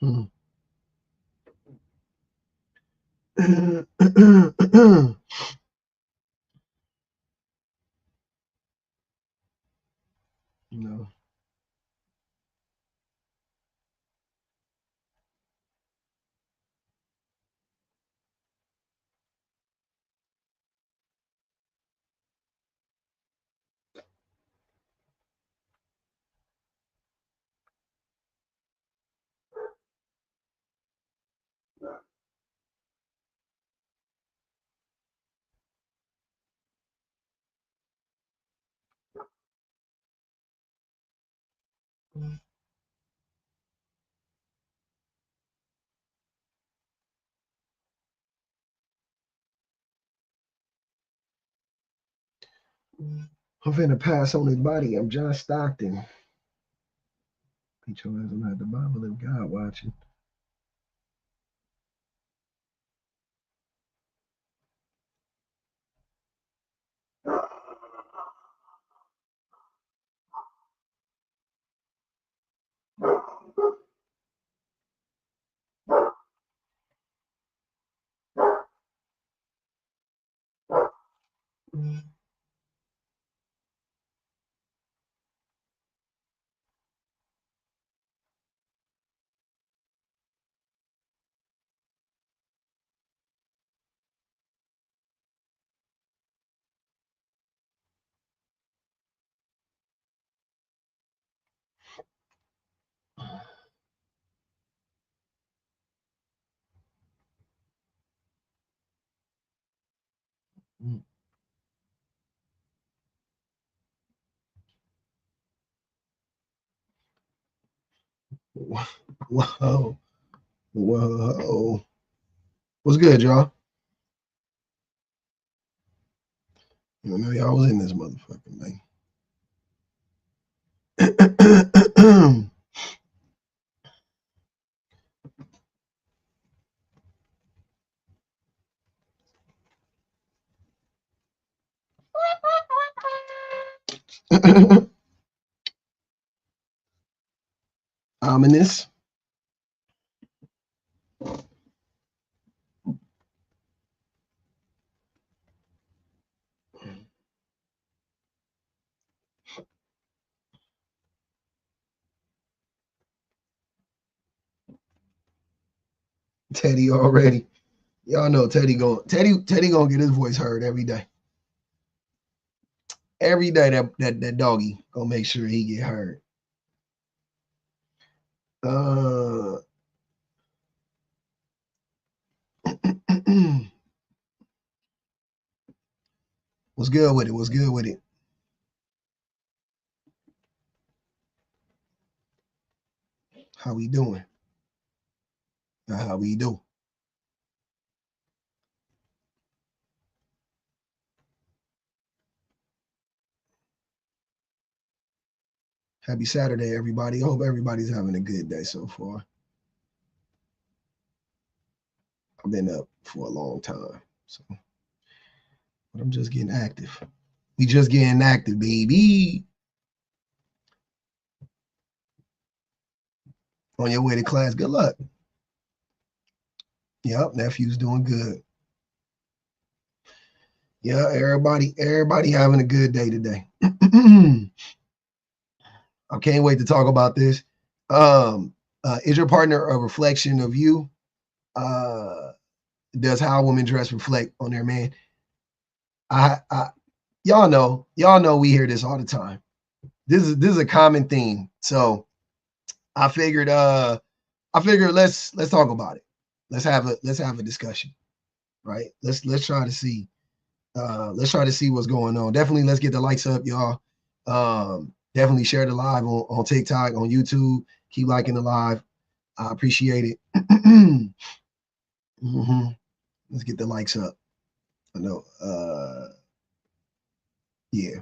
Hmm. No. I'm finna pass on his body. I'm John Stockton. Peach hasn't had the Bible of God watching. Whoa. Whoa. What's good, y'all? You know, y'all was in this motherfucker, man. Ominous. Teddy already. Y'all know Teddy gonna get his voice heard every day. Every day that doggy gonna make sure he get heard. Uh what's good with it? What's good with it? How we doing? How we do? Happy Saturday, everybody. I hope everybody's having a good day so far. I've been up for a long time, so but I'm just getting active. We just getting active, baby. On your way to class. Good luck. Yep, nephew's doing good. Yeah, everybody having a good day today. I can't wait to talk about this. Is your partner a reflection of you? Uh, does how women dress reflect on their man? I y'all know we hear this all the time. This is a common theme. So I figured let's talk about it. Let's have a discussion, right? Let's try to see what's going on. Definitely let's get the likes up, y'all. Definitely share the live on TikTok, on YouTube. Keep liking the live. I appreciate it. hmm Let's get the likes up. I know. Yeah.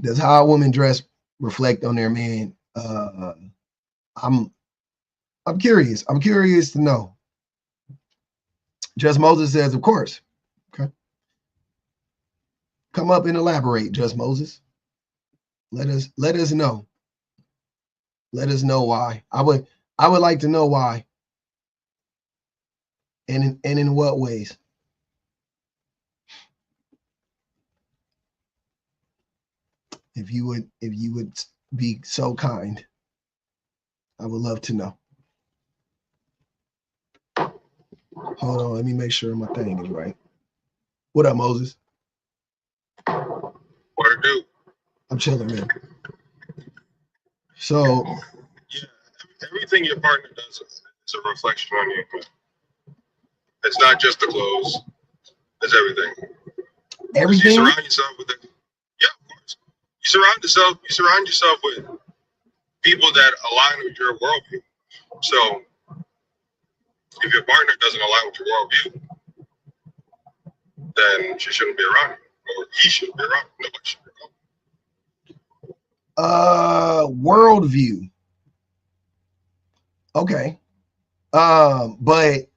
Does how a woman dress reflect on their man? I'm I'm curious. I'm curious to know. Just Moses says, of course. Okay. Come up and elaborate, Just Moses. Let us know. Let us know why. I would like to know why. And in what ways. If you would be so kind, I would love to know. Hold on, let me make sure my thing is right. What up, Moses? What to do? I'm chilling, man. So yeah, everything your partner does is a reflection on you. It's not just the clothes; it's everything. Everything. You surround yourself with it. Yeah, of course. You surround yourself with people that align with your worldview. So, if your partner doesn't align with your worldview, then she shouldn't be around you, or he shouldn't be around you. Nobody should be around you. Worldview. Okay. But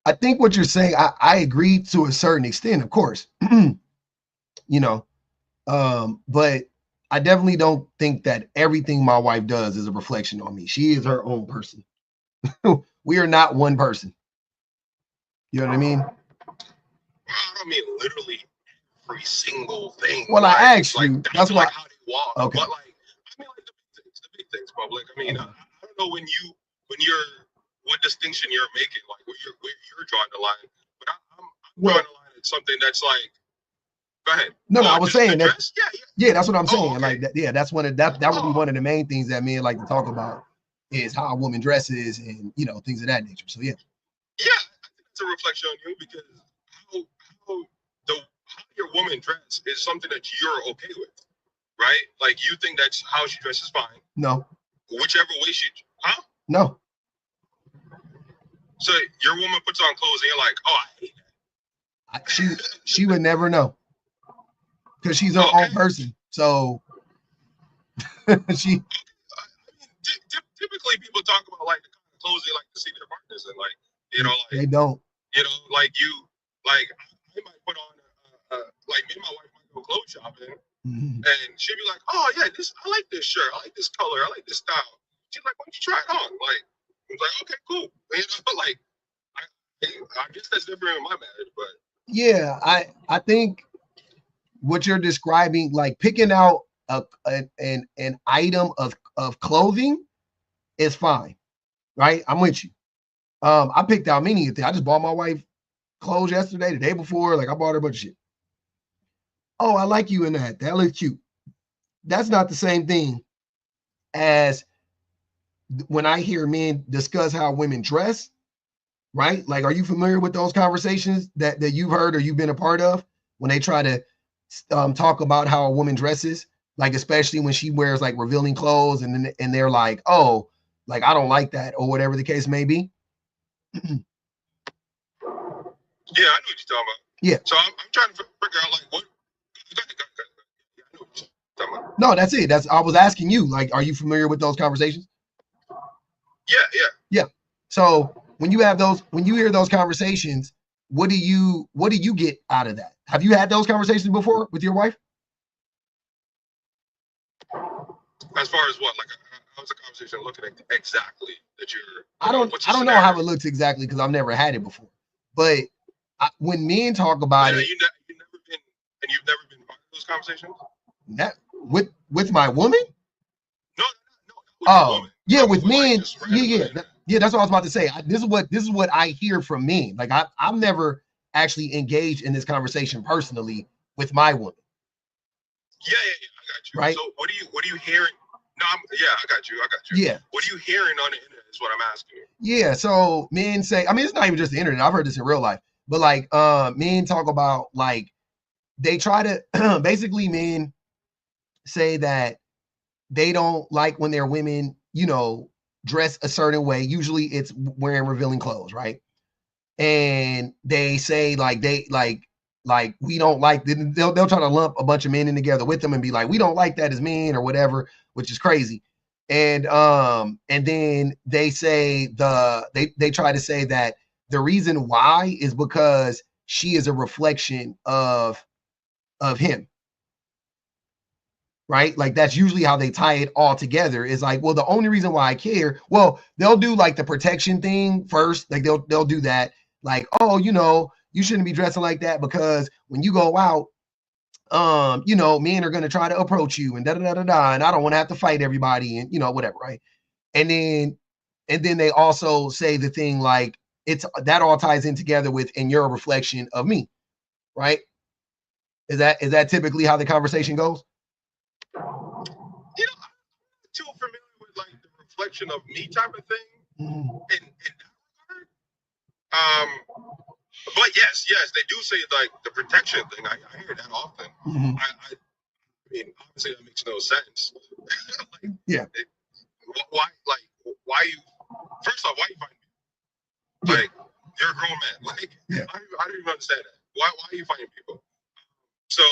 I think what you're saying, I agree to a certain extent, of course. You know, but I definitely don't think that everything my wife does is a reflection on me. She is her own person. We are not one person. You know what I mean? I don't mean literally every single thing. Well, like, I asked you. Like, that's why. Like how they walk. Okay. But like, I mean, like the big things, public. I mean, okay. I don't know when you're what distinction you're making, like where you're drawing the line. But I'm drawing the line at something that's like. Go ahead. No, I was saying that. Yeah, that's what I'm saying. Okay. Like that. Yeah, that's one of that would be one of the main things that men like to talk about is how a woman dresses and things of that nature. So yeah. Yeah, I think it's a reflection on you because how your woman dress is something that you're okay with, right? Like you think that's how she dresses fine. No. Whichever way she, huh? No. So your woman puts on clothes and you're like, oh, I hate that. She would never know because she's her own person. So she. Typically, people talk about like the kind of clothes they like to see their partners in, like like they don't. Like I might put on like me and my wife might go clothes shopping, and she'd be like, "Oh yeah, I like this shirt, I like this color, I like this style." She's like, "Why don't you try it on?" Like, I was like, "Okay, cool." Like I guess that's different in my marriage, but yeah, I think what you're describing, like picking out an item of clothing, is fine, right? I'm with you. I picked out many things. I just bought my wife clothes yesterday, the day before. Like I bought her a bunch of shit. Oh, I like you in that. That looks cute. That's not the same thing as when I hear men discuss how women dress, right? Like, are you familiar with those conversations that you've heard or you've been a part of when they try to talk about how a woman dresses? Like, especially when she wears like revealing clothes and they're like, oh, like, I don't like that or whatever the case may be. Yeah, I know what you're talking about. Yeah. So I'm trying to figure out like what. Yeah, I know what you're talking about. No, that's it. I was asking you, like, are you familiar with those conversations? Yeah. So when you hear those conversations, what do you get out of that? Have you had those conversations before with your wife? As far as what, like, how's the conversation looking at exactly that you're? I don't know how it looks exactly because I've never had it before. But when men talk about it, you've never been part of those conversations. With my woman? No. Oh, yeah, with men. Yeah. That's what I was about to say. This is what I hear from men. Like I've never actually engaged in this conversation personally with my woman. Yeah, I got you. Right. So what are you hearing? No, I got you. Yeah. What are you hearing on the internet is what I'm asking you. Yeah. So men say, I mean, it's not even just the internet. I've heard this in real life, but like men talk about like they try to basically men say that they don't like when their women, dress a certain way. Usually it's wearing revealing clothes, right? And they say like we don't like, they'll try to lump a bunch of men in together with them and be like, we don't like that as men or whatever, which is crazy. And then they say they try to say that the reason why is because she is a reflection of him. right? Like that's usually how they tie it all together. Is like, well, the only reason why I care, well, they'll do like the protection thing first. Like they'll do that. Like, oh, you know, you shouldn't be dressing like that because when you go out, you know, men are gonna try to approach you and da da da da da, and I don't want to have to fight everybody and you know whatever, right? And then they also say the thing like it's that all ties in together with and you're a reflection of me, right? Is that typically how the conversation goes? You know, I'm not too familiar with like the reflection of me type of thing in that regard. But yes, they do say like the protection thing. I hear that often. I mean, obviously that makes no sense. Like, Yeah. Why you? First off, why you find me? Like, you're a grown man. Like, I don't even understand that. Why are you finding people? So,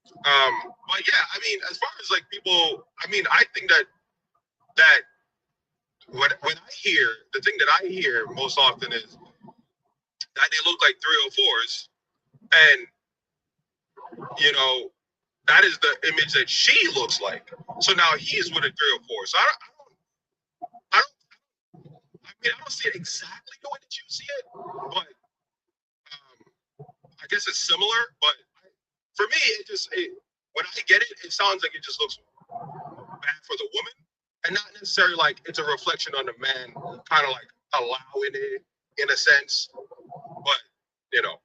but yeah, I mean, as far as like people, I mean, I think that when I hear the thing that I hear most often is that they look like 304s, and you know that is the image that she looks like. So now he's with a 304. So I mean, I don't see it exactly the way that you see it, but I guess it's similar. But for me, when I get it, it sounds like it just looks bad for the woman, and not necessarily like it's a reflection on the man, kind of like allowing it in a sense. But you know,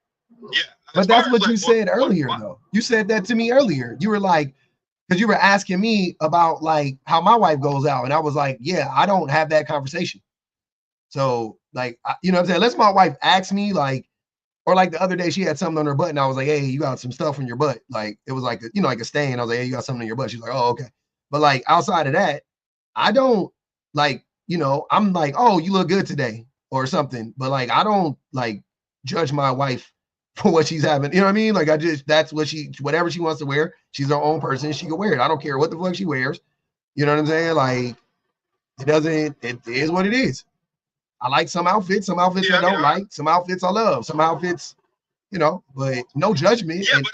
yeah. But that's what you said earlier, though. You said that to me earlier. You were like, because you were asking me about like how my wife goes out, and I was like, yeah, I don't have that conversation. So like, you know what I'm saying? Unless my wife asks me like, or like the other day she had something on her butt, and I was like, hey, you got some stuff on your butt. Like it was like, you know, like a stain. I was like, hey, you got something on your butt. She's like, oh, okay. But like outside of that, I don't like, you know, I'm like, oh, you look good today or something. But like, I don't like judge my wife for what she's having. You know what I mean? Like that's what whatever she wants to wear. She's her own person. She can wear it. I don't care what the fuck she wears. You know what I'm saying? Like it is what it is. I like some outfits I don't like, some outfits I love, some outfits, you know, but no judgment. Yeah, but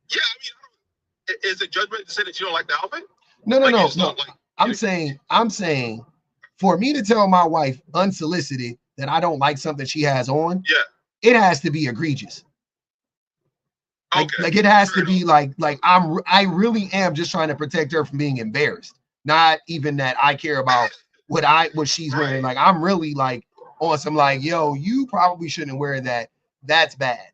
yeah, I mean, is it judgment to say that you don't like the outfit? No. Like, I'm saying for me to tell my wife unsolicited that I don't like something she has on, it has to be egregious. Like it has to be like I really am just trying to protect her from being embarrassed. Not even that I care about what she's wearing. Like I'm really like on some like, yo, you probably shouldn't wear that. That's bad.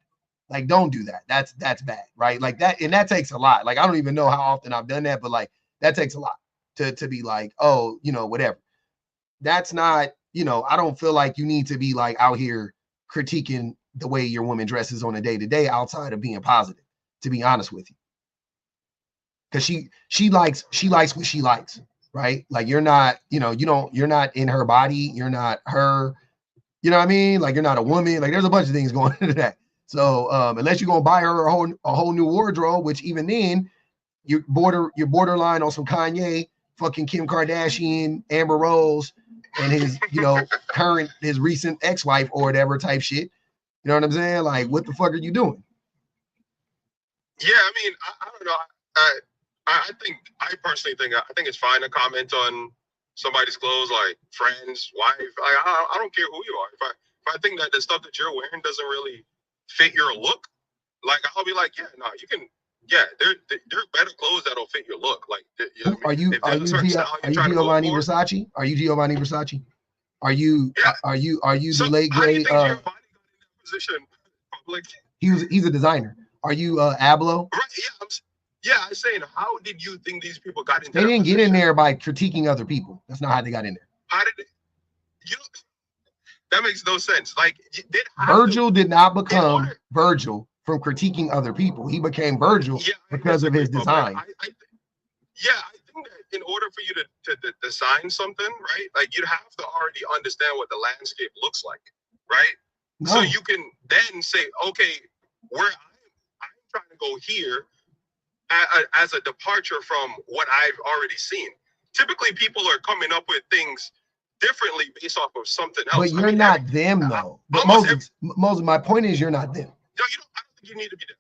Like don't do that. That's bad, right? Like that, and that takes a lot. Like I don't even know how often I've done that, but like that takes a lot to be like, oh, you know, whatever. That's not, you know, I don't feel like you need to be like out here critiquing the way your woman dresses on a day-to-day outside of being positive, to be honest with you. Because she likes what she likes, right? Like you're not, you know, you're not in her body, you're not her, you know what I mean? Like you're not a woman. Like there's a bunch of things going into that. So unless you're gonna buy her a whole new wardrobe, which even then you're borderline on some Kanye, fucking Kim Kardashian, Amber Rose, and his, you know, his recent ex-wife or whatever type shit. You know what I'm saying? Like, what the fuck are you doing? Yeah, I mean, I don't know. I personally think it's fine to comment on somebody's clothes, like friends, wife. I don't care who you are. If I think that the stuff that you're wearing doesn't really fit your look, like I'll be like, yeah, no, you can. Yeah, there are better clothes that'll fit your look. Like, you know, are you Giovanni Versace? Are you Giovanni Versace? Are you the late great? He's a designer. Are you Ablo? Right. Yeah, I'm saying, how did you think these people got into? They didn't get in there by critiquing other people. That's not how they got in there. How did you? That makes no sense. Like Virgil did not become Virgil from critiquing other people. He became Virgil because of his design. I think that in order for you to design something, right, like you have to already understand what the landscape looks like, right? No. So you can then say, okay, where I'm trying to go here as a departure from what I've already seen. Typically, people are coming up with things differently based off of something else. But you're not them, though. But Moses, my point is, you're not them. No, I don't think you need to be them.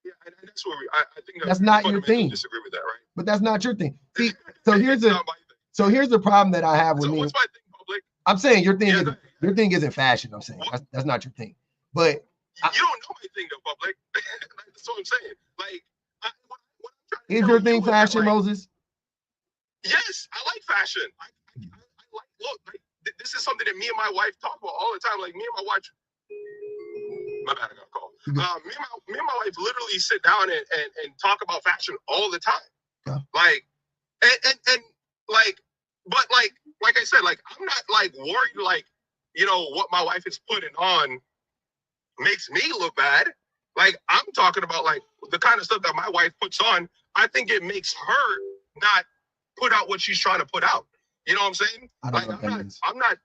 Yeah, that's where I think that's not your thing. Disagree with that, right? But that's not your thing. See, so here's the problem that I have with me. What's my thing, public? I'm saying your thing isn't fashion. I'm saying that's not your thing. But you don't know my thing, though, public. That's what I'm saying. Like, what is your thing fashion, like, Moses? Yes, I like fashion. I like, look, like, this is something that me and my wife talk about all the time. Like, me and my wife, my bad, I got a call. Me and my wife literally sit down and talk about fashion all the time. Yeah. Like, and like, but like I said, like, I'm not like worried, like, you know, what my wife is putting on makes me look bad. Like, I'm talking about like the kind of stuff that my wife puts on. I think it makes her not put out what she's trying to put out. You know what I'm saying? I'm not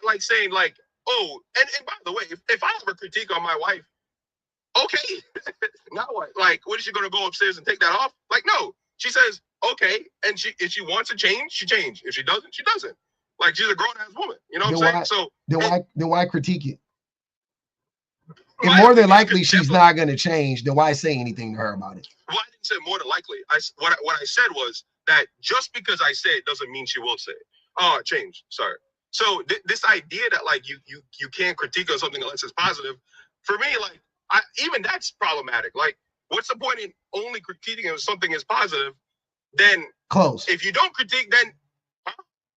like saying like, oh, and by the way, if I have a critique on my wife, okay, now what? Like, what is she gonna go upstairs and take that off? Like, no. She says, okay, and if she wants to change, she change. If she doesn't, she doesn't. Like, she's a grown-ass woman. You know what I'm saying? So then why critique it? If more than likely she's not going to change, then why say anything to her about it? Well, I didn't say more than likely. What I said was that just because I say it doesn't mean she will say it. Oh, change. Sorry. So this idea that like you can't critique on something unless it's positive, for me, like even that's problematic. Like, what's the point in only critiquing if something is positive? Then close. If you don't critique, then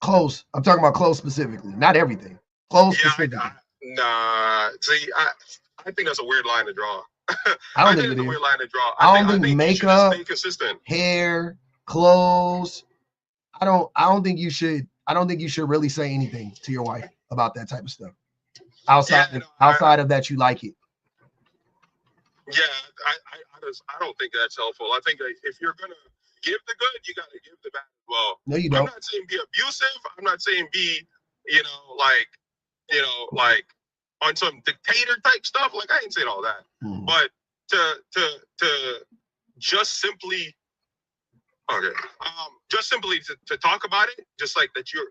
close. I'm talking about close specifically, not everything. Close specifically. Nah. See, I think that's a weird line to draw. I don't think it's a weird line to draw. I don't think makeup, stay consistent. Hair, clothes. I don't think you should really say anything to your wife about that type of stuff. Outside of that, you like it. Yeah, I don't think that's helpful. I think if you're gonna give the good, you gotta give the bad as well. No, you don't. I'm not saying be abusive. I'm not saying be, like on some dictator type stuff. Like, I ain't saying all that. But to just simply to talk about it, just like that you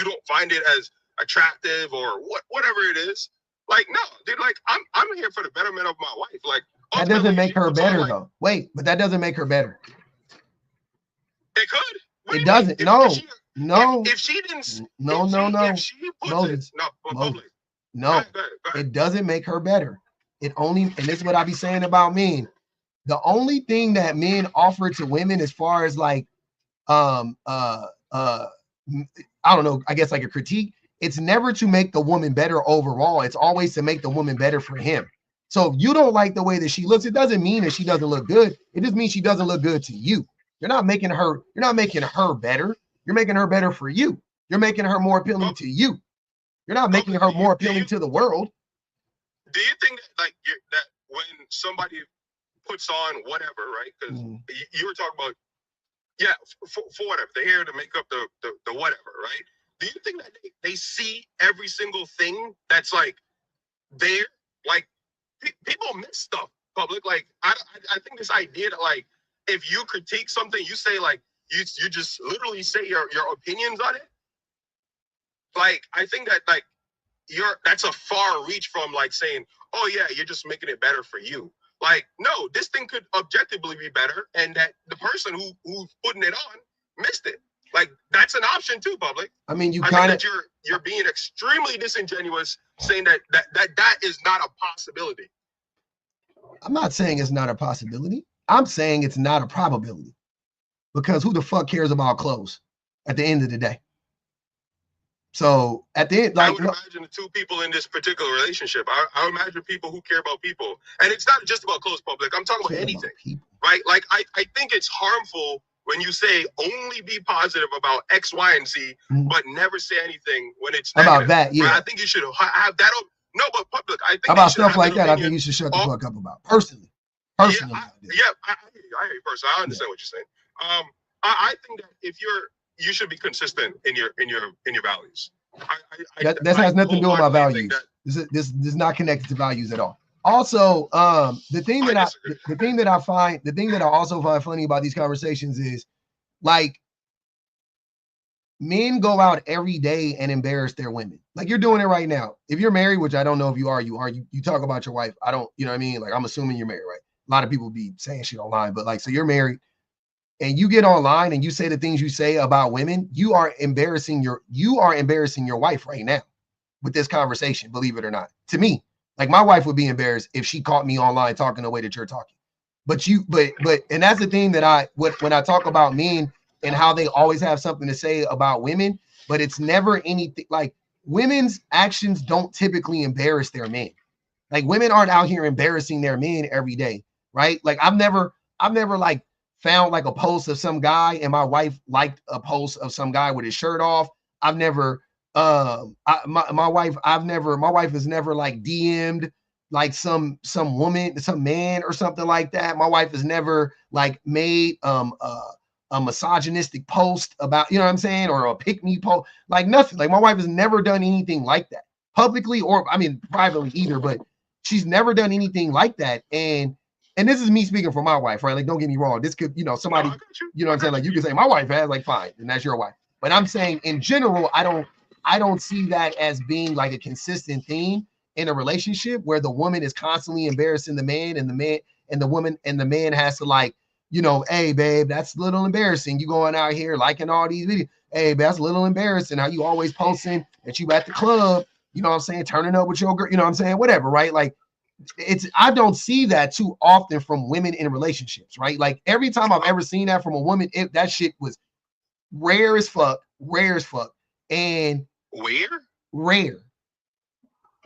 don't find it as attractive or whatever it is. Like, no, dude, like I'm here for the betterment of my wife. Like, that doesn't make her better though. Wait, but that doesn't make her better. It could. It doesn't. No. If she didn't. No. If she puts it, public. No, go ahead. It doesn't make her better. And this is what I be saying about men. The only thing that men offer to women as far as like, I don't know, I guess like a critique, it's never to make the woman better overall. It's always to make the woman better for him. So if you don't like the way that she looks, it doesn't mean that she doesn't look good. It just means she doesn't look good to you. You're not making her better. You're making her better for you. You're making her more appealing to you. You're not making her more appealing to the world. Do you think that that when somebody puts on whatever, right? Because you were talking about, for whatever, the hair, the makeup, the whatever, right? Do you think that they see every single thing that's like there? Like, people miss stuff, public. Like, I think this idea that like if you critique something, you say like you just literally say your opinions on it. Like, I think that like that's a far reach from like saying, oh yeah, you're just making it better for you. Like, no, this thing could objectively be better, and that the person who's putting it on missed it. Like, that's an option too, public. I mean, I think that you're being extremely disingenuous saying that is not a possibility. I'm not saying it's not a possibility. I'm saying it's not a probability. Because who the fuck cares about clothes at the end of the day? So at the end, like, I would imagine the two people in this particular relationship. I would imagine people who care about people, and it's not just about clothes, public. I'm talking about anything, right? Like, I think it's harmful when you say only be positive about X, Y, and Z, but never say anything when it's negative, about that. Yeah, right? I think you should have that. No, but public, I think about stuff like that. I think you should shut the fuck up about personally. I hear you personally. I understand what you're saying. I think that if you should be consistent in your values. That has nothing to do with my values. This is not connected to values at all. Also, the thing that I also find funny about these conversations is like men go out every day and embarrass their women. Like, you're doing it right now. If you're married, which I don't know if you are, you talk about your wife. I don't, you know what I mean? Like, I'm assuming you're married, right? a lot of people be saying shit online, but like, so you're married and you get online and you say the things you say about women, you are embarrassing your wife right now with this conversation, believe it or not. To me, like my wife would be embarrassed if she caught me online talking the way that you're talking. But and that's the thing that when I talk about men and how they always have something to say about women, but it's never anything like women's actions don't typically embarrass their men. Like women aren't out here embarrassing their men every day, right? Like I've never like found like a post of some guy and my wife liked a post of some guy with his shirt off. I've never my wife has never like DM'd like some woman, some man or something like that. My wife has never like made a misogynistic post about, you know what I'm saying, or a pick me post, like nothing. Like my wife has never done anything like that publicly, or I mean privately either, but she's never done anything like that. And this is me speaking for my wife, right? Like, don't get me wrong. This could, you know, somebody, you know what I'm saying? Like you can say my wife has, like, fine, and that's your wife. But I'm saying in general, I don't see that as being like a consistent theme in a relationship where the woman is constantly embarrassing the man and the man has to like, you know, hey babe, that's a little embarrassing. You going out here liking all these videos. Hey, babe, that's a little embarrassing. How you always posting that you at the club, you know what I'm saying, turning up with your girl, you know what I'm saying, whatever, right? Like I don't see that too often from women in relationships, right? Like every time I've ever seen that from a woman, that shit was rare as fuck. And rare.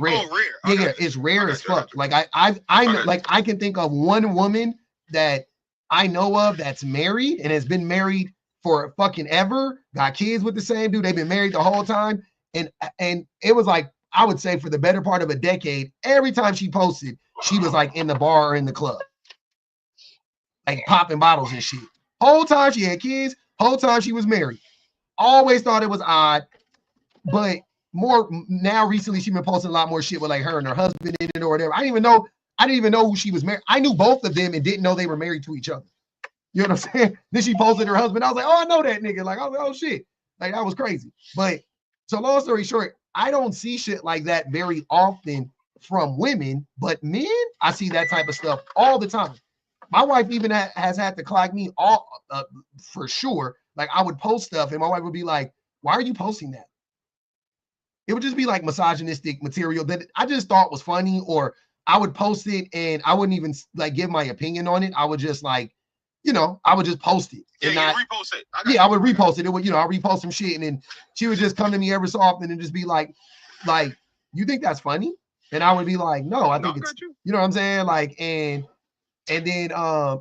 Oh, rare. Yeah, it's rare as fuck. Like I like I can think of one woman that I know of that's married and has been married for fucking ever, got kids with the same dude. They've been married the whole time. And it was like, I would say for the better part of a decade, every time she posted, she was like in the bar or in the club, like popping bottles and shit. Whole time she had kids, whole time she was married. Always thought it was odd, but more now recently she's been posting a lot more shit with like her and her husband in it or whatever. I didn't even know who she was married. I knew both of them and didn't know they were married to each other. You know what I'm saying? Then she posted her husband. I was like, oh, I know that nigga. Like, I was like, oh shit. Like that was crazy. But so long story short, I don't see shit like that very often from women, but men, I see that type of stuff all the time. My wife even has had to clock me all for sure. Like I would post stuff and my wife would be like, why are you posting that? It would just be like misogynistic material that I just thought was funny, or I would post it and I wouldn't even like give my opinion on it. I would just like, you know, I would just post it. Yeah, not, you repost it. I would repost it. It would, you know, I repost some shit and then she would just come to me every so often and just be like, you think that's funny? And I would be like, no, I think it's, you know what I'm saying? Like, and then,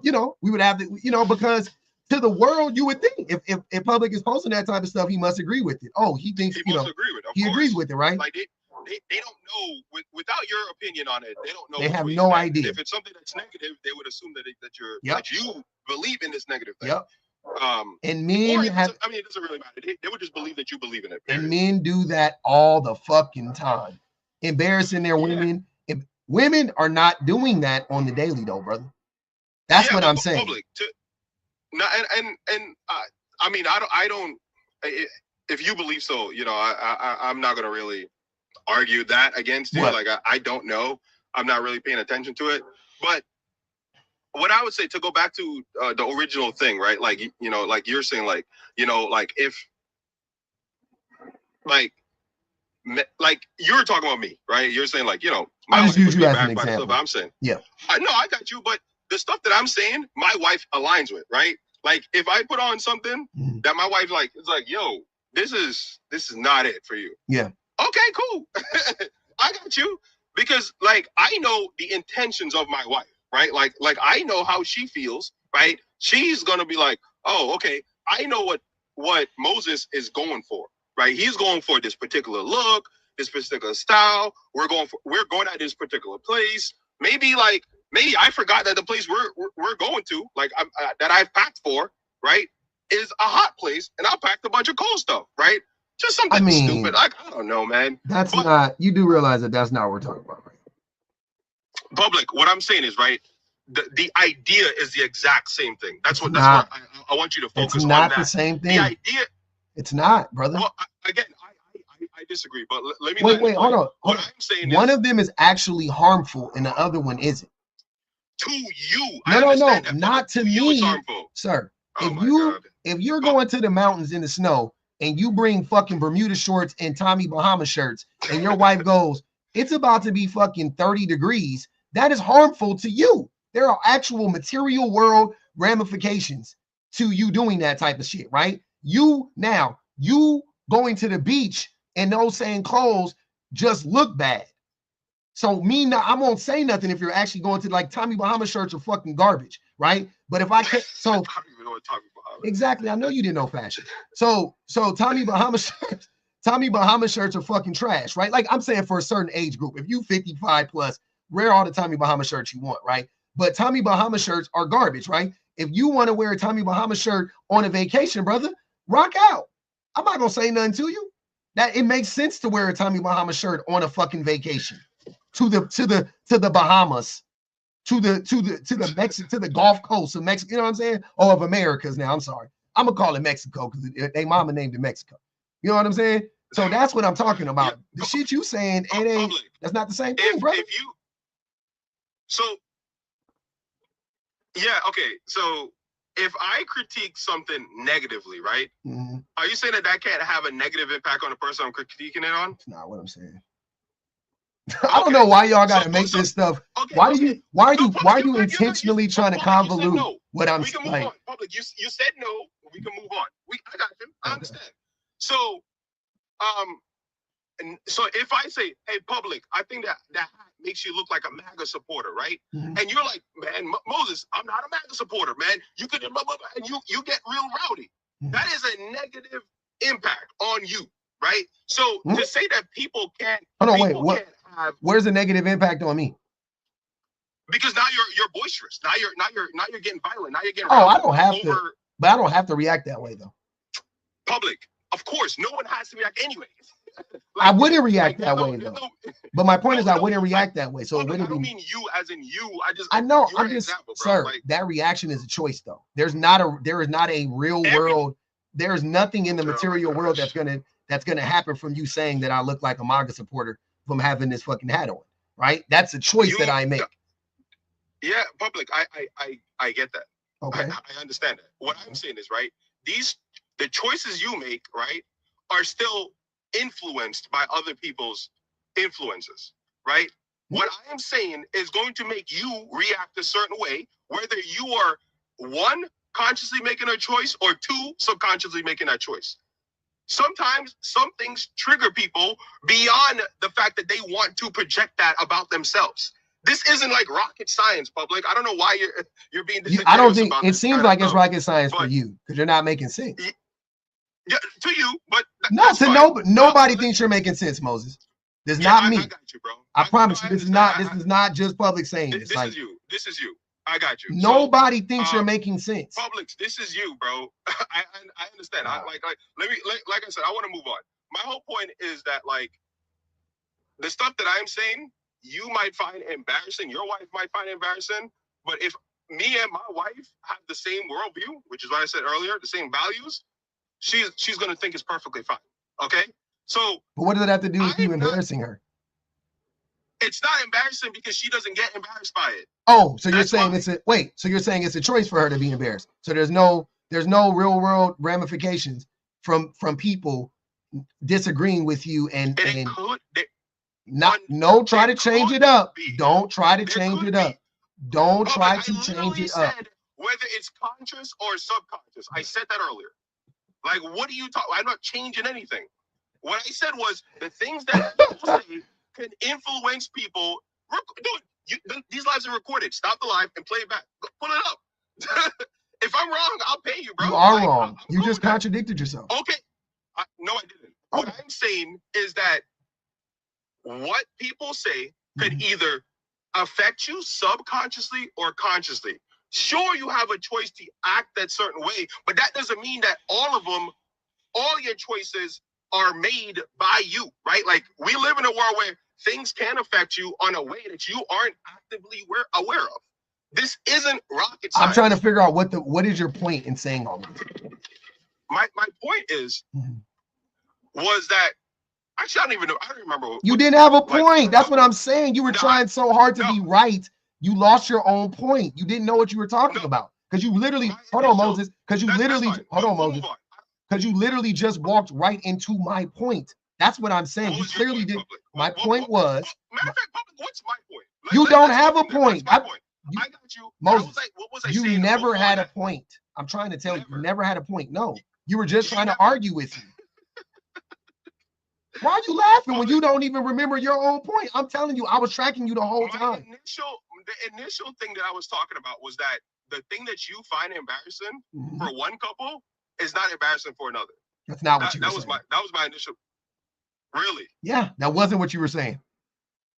you know, we would have to, you know, because to the world, you would think if public is posting that type of stuff, he must agree with it. Oh, he thinks, he you know, he agrees with it, right? Like they don't know without your opinion on it. They don't know. They have no idea. If it's something that's negative, they would assume that that you believe in this negative thing. Yep. And men have, I mean, it doesn't really matter. They would just believe that you believe in it. Period. And men do that all the fucking time, embarrassing their women. If women are not doing that on the daily, though, brother. That's what I'm saying. Public I mean, I don't. If you believe so, you know, I'm not gonna really argue that against you. Like I don't know. I'm not really paying attention to it. But what I would say, to go back to the original thing, right? Like, you know, like you're saying, like, you know, like if like you're talking about me, right? You're saying like, you know, I just use you as an example. I'm saying, yeah, I know I got you, but the stuff that I'm saying, my wife aligns with, right? Like if I put on something that my wife like, it's like, yo, this is not it for you. Yeah. Okay, cool. I got you. Because like I know the intentions of my wife, right? Like I know how she feels, right? She's gonna be like, oh, okay, I know what Moses is going for, right? He's going for this particular look, this particular style. We're going at this particular place. Maybe I forgot that the place we're going to, like that I've packed for, right, is a hot place, and I packed a bunch of cold stuff, right? Just something stupid. I don't know, man. You do realize that that's not what we're talking about, right? Public. What I'm saying is, right, the idea is the exact same thing. That's what I want you to focus on. It's not the same thing. The idea. It's not, brother. Well, again, I disagree, but let me wait, hold on. What I'm saying one of them is actually harmful and the other one isn't. To you. No, that, not to you me, it's harmful. sir. Oh if you're going to the mountains in the snow and you bring fucking Bermuda shorts and Tommy Bahama shirts and your wife goes, it's about to be fucking 30 degrees, that is harmful to you. There are actual material world ramifications to you doing that type of shit, right? You going to the beach in those same clothes just look bad. So I won't say nothing if you're actually going to, like, Tommy Bahama shirts are fucking garbage, right? But if I can't, so I don't even know what Tommy Bahama is. Exactly, I know you didn't know fashion. So Tommy Bahama shirts are fucking trash, right? Like, I'm saying for a certain age group, if you 55 plus, wear all the Tommy Bahama shirts you want, right? But Tommy Bahama shirts are garbage, right? If you want to wear a Tommy Bahama shirt on a vacation, brother, rock out. I'm not gonna say nothing to you. That it makes sense to wear a Tommy Bahama shirt on a fucking vacation to the Bahamas, to the Gulf Coast of Mexico. You know what I'm saying? Or of Americas now. I'm sorry. I'm gonna call it Mexico because they mama named it Mexico. You know what I'm saying? So that's what I'm talking about. Yeah. The shit you saying, it ain't. That's not the same thing, brother. So yeah, okay. So if I critique something negatively, right? Mm-hmm. Are you saying that can't have a negative impact on the person I'm critiquing it on? That's not what I'm saying. I don't know why y'all got to make this stuff. Okay, why are you intentionally trying to convolute no. What I'm saying? We can move on. Public, you said no. We can move on. I got you. I understand. So, and so if I say, hey, public, I think that makes you look like a MAGA supporter, right? Mm-hmm. And you're like, man, Moses, I'm not a MAGA supporter, man. You could, and you get real rowdy. Mm-hmm. That is a negative impact on you, right? So to say that people can't. Hold on, wait. What? Where's the negative impact on me? Because now you're boisterous. Now you're getting violent. Now you're getting. Oh, I don't have to. But I don't have to react that way though. Public, of course, no one has to react anyways. I wouldn't react that way though. But my point is, I wouldn't react that way. So it wouldn't be. I don't mean you as in you. I know. I'm just, example, sir. Like, that reaction is a choice though. There is not a real world. There is nothing in the material world that's gonna happen from you saying that I look like a MAGA supporter from having this fucking hat on, right? That's a choice that I make. Yeah, public. I get that. Okay, I understand that. What I'm saying is, right, the choices you make, right, are still influenced by other people's influences, right? What I am saying is going to make you react a certain way, whether you are one, consciously making a choice, or two, subconsciously making that choice. Sometimes some things trigger people beyond the fact that they want to project that about themselves. This isn't like rocket science, public. I don't know why you're being disingenuous. I don't think it seems like it's rocket science for you because you're not making sense. Yeah, to you, but not to nobody thinks you're making sense, Moses. This is not me. I got you, bro. I promise you, this is not just public saying this. This is you. I got you. Nobody thinks you're making sense. Public, this is you, bro. I understand. Wow. Like I said, I want to move on. My whole point is that, like, the stuff that I'm saying, you might find embarrassing. Your wife might find embarrassing. But if me and my wife have the same worldview, which is what I said earlier, the same values, she's gonna think it's perfectly fine. Okay. So, but what does it have to do with you embarrassing her? It's not embarrassing because she doesn't get embarrassed by it. Oh, so you're saying so you're saying it's a choice for her to be embarrassed. So there's no real world ramifications from people disagreeing with you and try to change it up. Don't try to change it up. Don't try to change it up. Whether it's conscious or subconscious. I said that earlier. Like, what are you talking? I'm not changing anything. What I said was the things that people say can influence people. Dude, these lives are recorded. Stop the live and play it back. Pull it up. If I'm wrong, I'll pay you, bro. You are wrong. You just contradicted yourself. Okay. No, I didn't. Oh. What I'm saying is that what people say could either affect you subconsciously or consciously. Sure, you have a choice to act that certain way, but that doesn't mean that all your choices are made by you, right? Like, we live in a world where things can affect you on a way that you aren't actively aware of. This isn't rocket science. I'm trying to figure out what is your point in saying all this? My point is, was that, actually, I don't even know. I don't remember. You didn't have a point. That's what I'm saying. You were trying so hard to be right You lost your own point. You didn't know what you were talking about because you literally hold on, Moses. Because you literally hold on, Moses. Because you literally just walked right into my point. That's what I'm saying. You clearly did. My point was. Matter of fact, public, what's my point? You don't have a point. I got you. Moses, what was I saying? You never had a point. I'm trying to tell you, you never had a point. No, you were just trying to argue with me. Why are you laughing when you don't even remember your own point? I'm telling you, I was tracking you the whole time. The initial thing that I was talking about was that the thing that you find embarrassing for one couple is not embarrassing for another. That's not what you were saying. That was my initial. Really? Yeah, that wasn't what you were saying.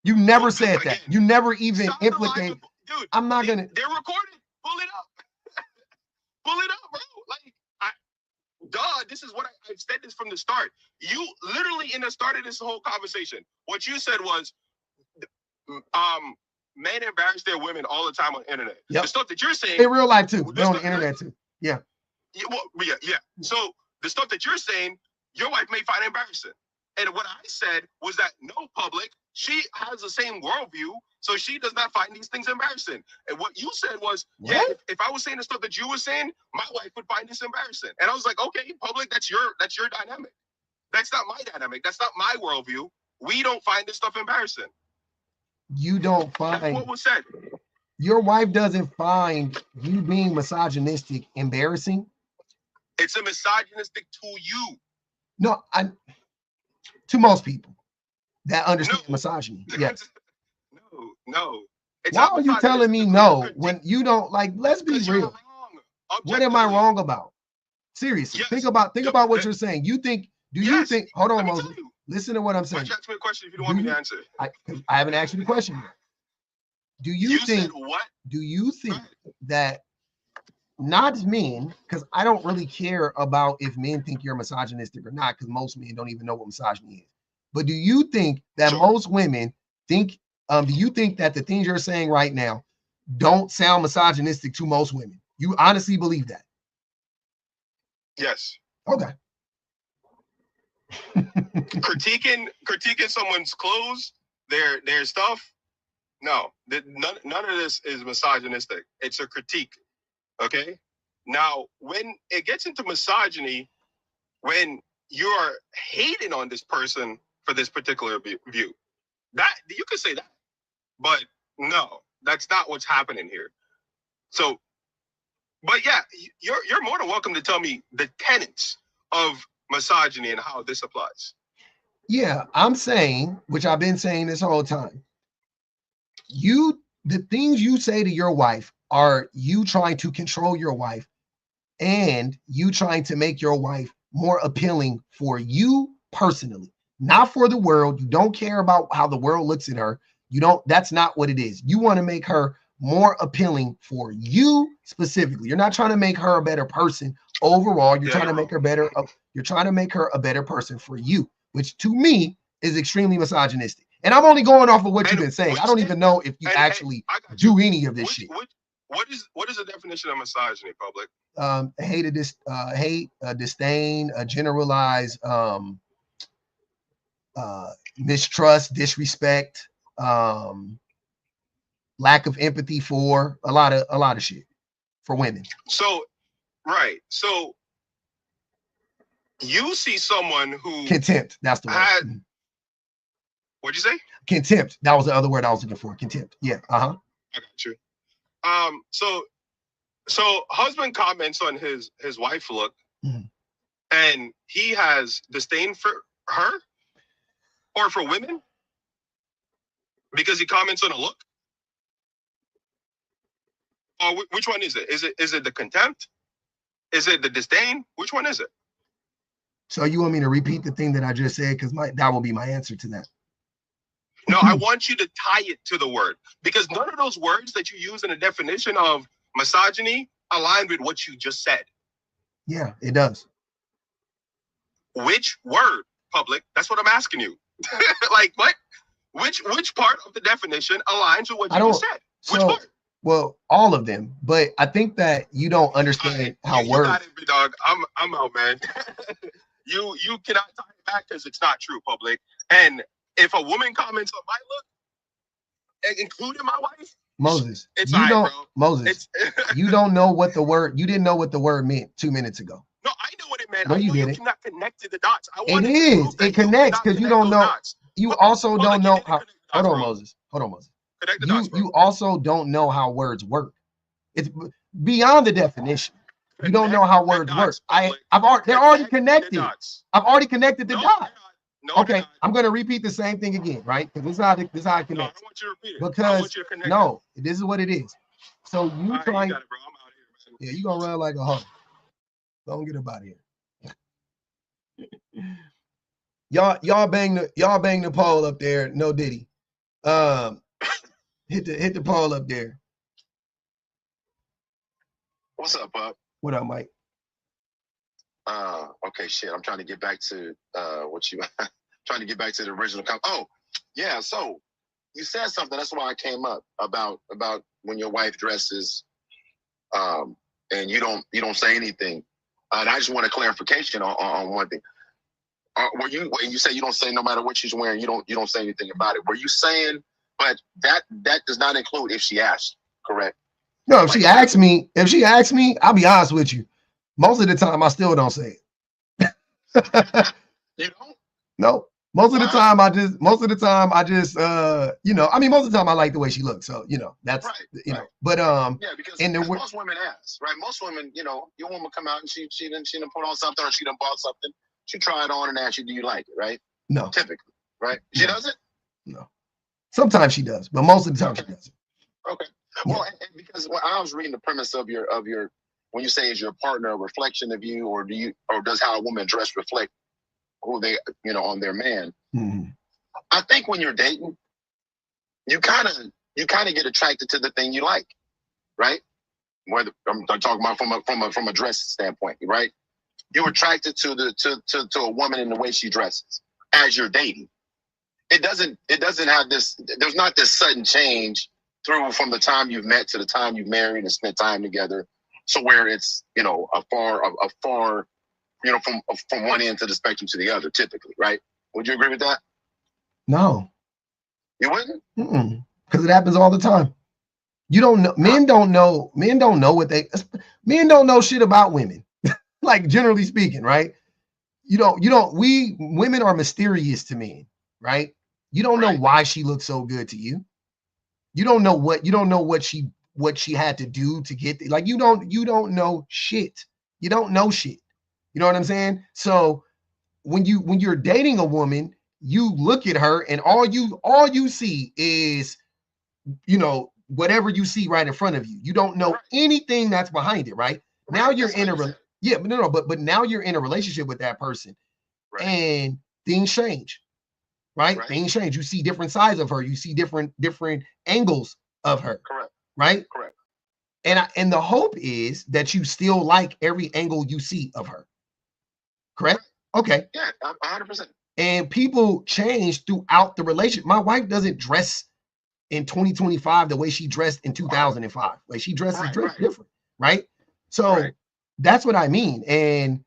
You never said that. You never even implicated. Dude, I'm not gonna. They're recorded. Pull it up. Pull it up, bro. This is what I've said this from the start. You literally in the start of this whole conversation, what you said was, men embarrass their women all the time on the internet. Yep. The stuff that you're saying in real life too. They're on the internet too. Yeah. Yeah. So the stuff that you're saying, your wife may find embarrassing. And what I said was that no, public, she has the same worldview, so she does not find these things embarrassing. And what you said was, if I was saying the stuff that you were saying, my wife would find this embarrassing. And I was like, okay, public, that's your dynamic. That's not my dynamic. That's not my worldview. We don't find this stuff embarrassing. You don't find. That's what was said. Your wife doesn't find you being misogynistic embarrassing. It's a misogynistic to you. No, to most people that understand misogyny. Yes. No. Why are you telling me no when you don't like? Let's be real. What am I wrong about? Seriously, think about what you're saying. You think? Do you think? Hold on, Moses. Listen to what I'm saying. Why don't you ask me a question if you don't want me to answer? I haven't asked you the question yet. Do you think? Said what? Do you think that? Not men, because I don't really care about if men think you're misogynistic or not, because most men don't even know what misogyny is. But do you think that most women think, do you think that the things you're saying right now don't sound misogynistic to most women? You honestly believe that? Yes. Okay. critiquing someone's clothes, their stuff. No, none of this is misogynistic. It's a critique. Okay. Now, when it gets into misogyny, when you're hating on this person for this particular view, that you could say that, but no, that's not what's happening here. So, but yeah, you're more than welcome to tell me the tenets of misogyny and how this applies. Yeah, I'm saying, which I've been saying this whole time. The things you say to your wife are you trying to control your wife and you trying to make your wife more appealing for you personally, not for the world. You don't care about how the world looks at her. That's not what it is. You want to make her more appealing for you specifically. You're not trying to make her a better person overall. You're trying to make her better. You're trying to make her a better person for you, which to me is extremely misogynistic. And I'm only going off of what you've been saying. I don't even know if you actually do any of this shit. What is the definition of misogyny, public? Hate, disdain, generalized mistrust, disrespect, lack of empathy for a lot of shit for women. So, right. So you see someone who contempt. That's the word. What'd you say? Contempt. That was the other word I was looking for. Contempt. Yeah. I got you. So husband comments on his wife look, and he has disdain for her or for women because he comments on a look. Or which one is it? Is it the contempt? Is it the disdain? Which one is it? So you want me to repeat the thing that I just said? Because that will be my answer to that. No, I want you to tie it to the word, because none of those words that you use in the definition of misogyny align with what you just said. Yeah, it does. Which word, public? That's what I'm asking you. Like what? Which part of the definition aligns with what you just said? Which part? Well, all of them, but I think that you don't understand how words. You got it, dog. I'm out, man. You cannot tie it back because it's not true, public. And if a woman comments on my look, including my wife, Moses, It's you all right, don't, bro. Moses, you don't know what the word, you didn't know what the word meant 2 minutes ago. No, I know what it meant. No, I you know you didn't. cannot connect the dots. I It wanted to is. prove that It connects because you don't know. dots. You also But don't like, you know didn't how. connect the Hold dots, on, bro. Moses. Hold on, Moses. Connect the dots, bro. You also don't know how words work. It's beyond the definition. You don't know how words work. They're already connected. I've already connected the dots. Okay, I'm gonna repeat the same thing again, right? Because this is how it connects. No, I don't want you to repeat it. Because I want you to connect no, this is what it is. So you right, trying? you got it, bro. I'm out here, man. Yeah, you gonna run like a hoe. Don't get up out of here. Y'all bang the pole up there. No Diddy. Hit the pole up there. What's up, Pup? What up, Mike? Okay, shit. I'm trying to get back to what you trying to get back to the original. Oh, yeah. So you said something. That's why I came up about when your wife dresses, and you don't say anything. And I just want a clarification on one thing. When you say you don't say no matter what she's wearing, you don't say anything about it. Were you saying? But that does not include if she asks, correct? No, if she asks me, I'll be honest with you. Most of the time, I still don't say it. You don't? No. Most of the time, I just, most of the time, I like the way she looks. So, that's, right. But, yeah, because most women ask, right? Most women, your woman come out and she done put on something or she done bought something. She try it on and ask you, do you like it, right? No. Typically, right? She doesn't? No. Sometimes she does, but most of the time she doesn't. Okay. Well, and because when I was reading the premise of your when you say is your partner a reflection of you, or does how a woman dress reflect who they on their man? Mm-hmm. I think when you're dating, you kind of get attracted to the thing you like, right? Whether I'm talking about from a dress standpoint, right? You're attracted to a woman in the way she dresses as you're dating. It doesn't have this. There's not this sudden change through from the time you've met to the time you've married and spent time together. So where it's a far from one end to the spectrum to the other, typically, right? Would you agree with that? No. You wouldn't? Because it happens all the time. You don't know. Men don't know men don't know shit about women. Like generally speaking, right? Women are mysterious to men, right? You don't know why she looks so good to you. You don't know what she had to do to get there. Like you don't know shit. You don't know shit. You know what I'm saying? So when you're dating a woman, you look at her and all you see is whatever you see right in front of you. You don't know anything that's behind it, right? Now you're in but now you're in a relationship with that person, and things change, right? Things change. You see different sides of her. You see different angles of her. Correct. Right. Correct. And the hope is that you still like every angle you see of her. Correct. Okay. Yeah, 100%. And people change throughout the relationship. My wife doesn't dress in 2025 the way she dressed in 2005. Like she dresses different, right? So that's what I mean. And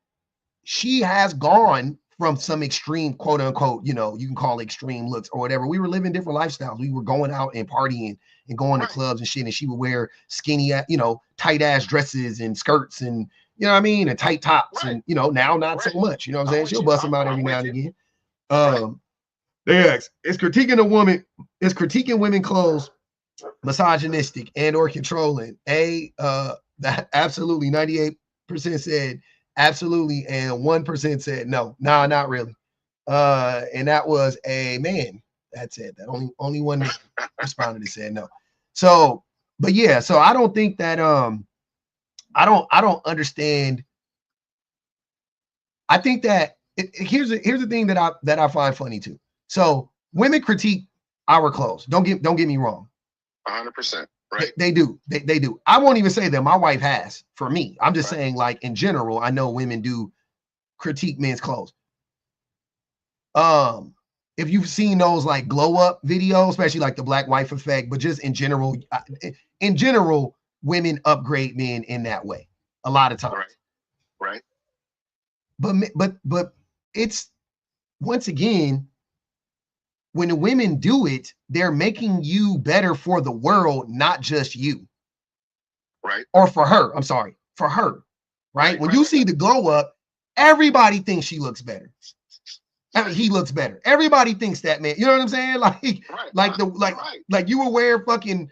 she has gone from some extreme, quote unquote, you can call it extreme looks or whatever. We were living different lifestyles. We were going out and partying and going to clubs and shit. And she would wear skinny, tight ass dresses and skirts and, and tight tops. And, now not so much, you know what I'm saying? She'll bust them out every now and again. It's critiquing a woman. It's critiquing women clothes, misogynistic and or controlling. That absolutely 98% said absolutely, and 1% said no, not really. And that was a man that said that. Only one man responded and said no. So, but yeah, so I don't think that I don't understand. I think that here's the thing that I find funny too. So women critique our clothes. Don't get me wrong. 100%. Right. They do. They do. I won't even say that my wife has for me. I'm just saying, like, in general, I know women do critique men's clothes. If you've seen those like glow up videos, especially like the black wife effect, but just in general, women upgrade men in that way a lot of times. Right. But it's, once again, when the women do it, they're making you better for the world, not just you. Right. Or for her. I'm sorry, for her. Right. When you see the glow up, everybody thinks she looks better. I mean, he looks better. Everybody thinks that, man. You know what I'm saying? Like you were wearing fucking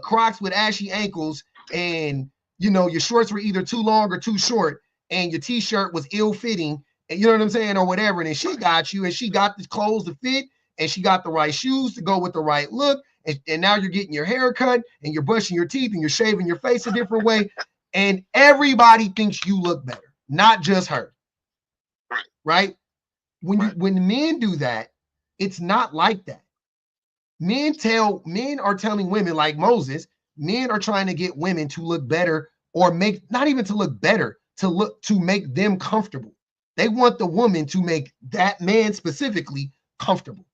Crocs with ashy ankles, and you know your shorts were either too long or too short, and your t-shirt was ill-fitting, and you know what I'm saying, or whatever. And then she got you, and she got the clothes to fit, and she got the right shoes to go with the right look, and now you're getting your hair cut, and you're brushing your teeth, and you're shaving your face a different way, and everybody thinks you look better, not just her. Right? When men do that, it's not like that. Men are telling women, like Moses, men are trying to get women to look better, or not even to look better, to make them comfortable. They want the woman to make that man specifically comfortable.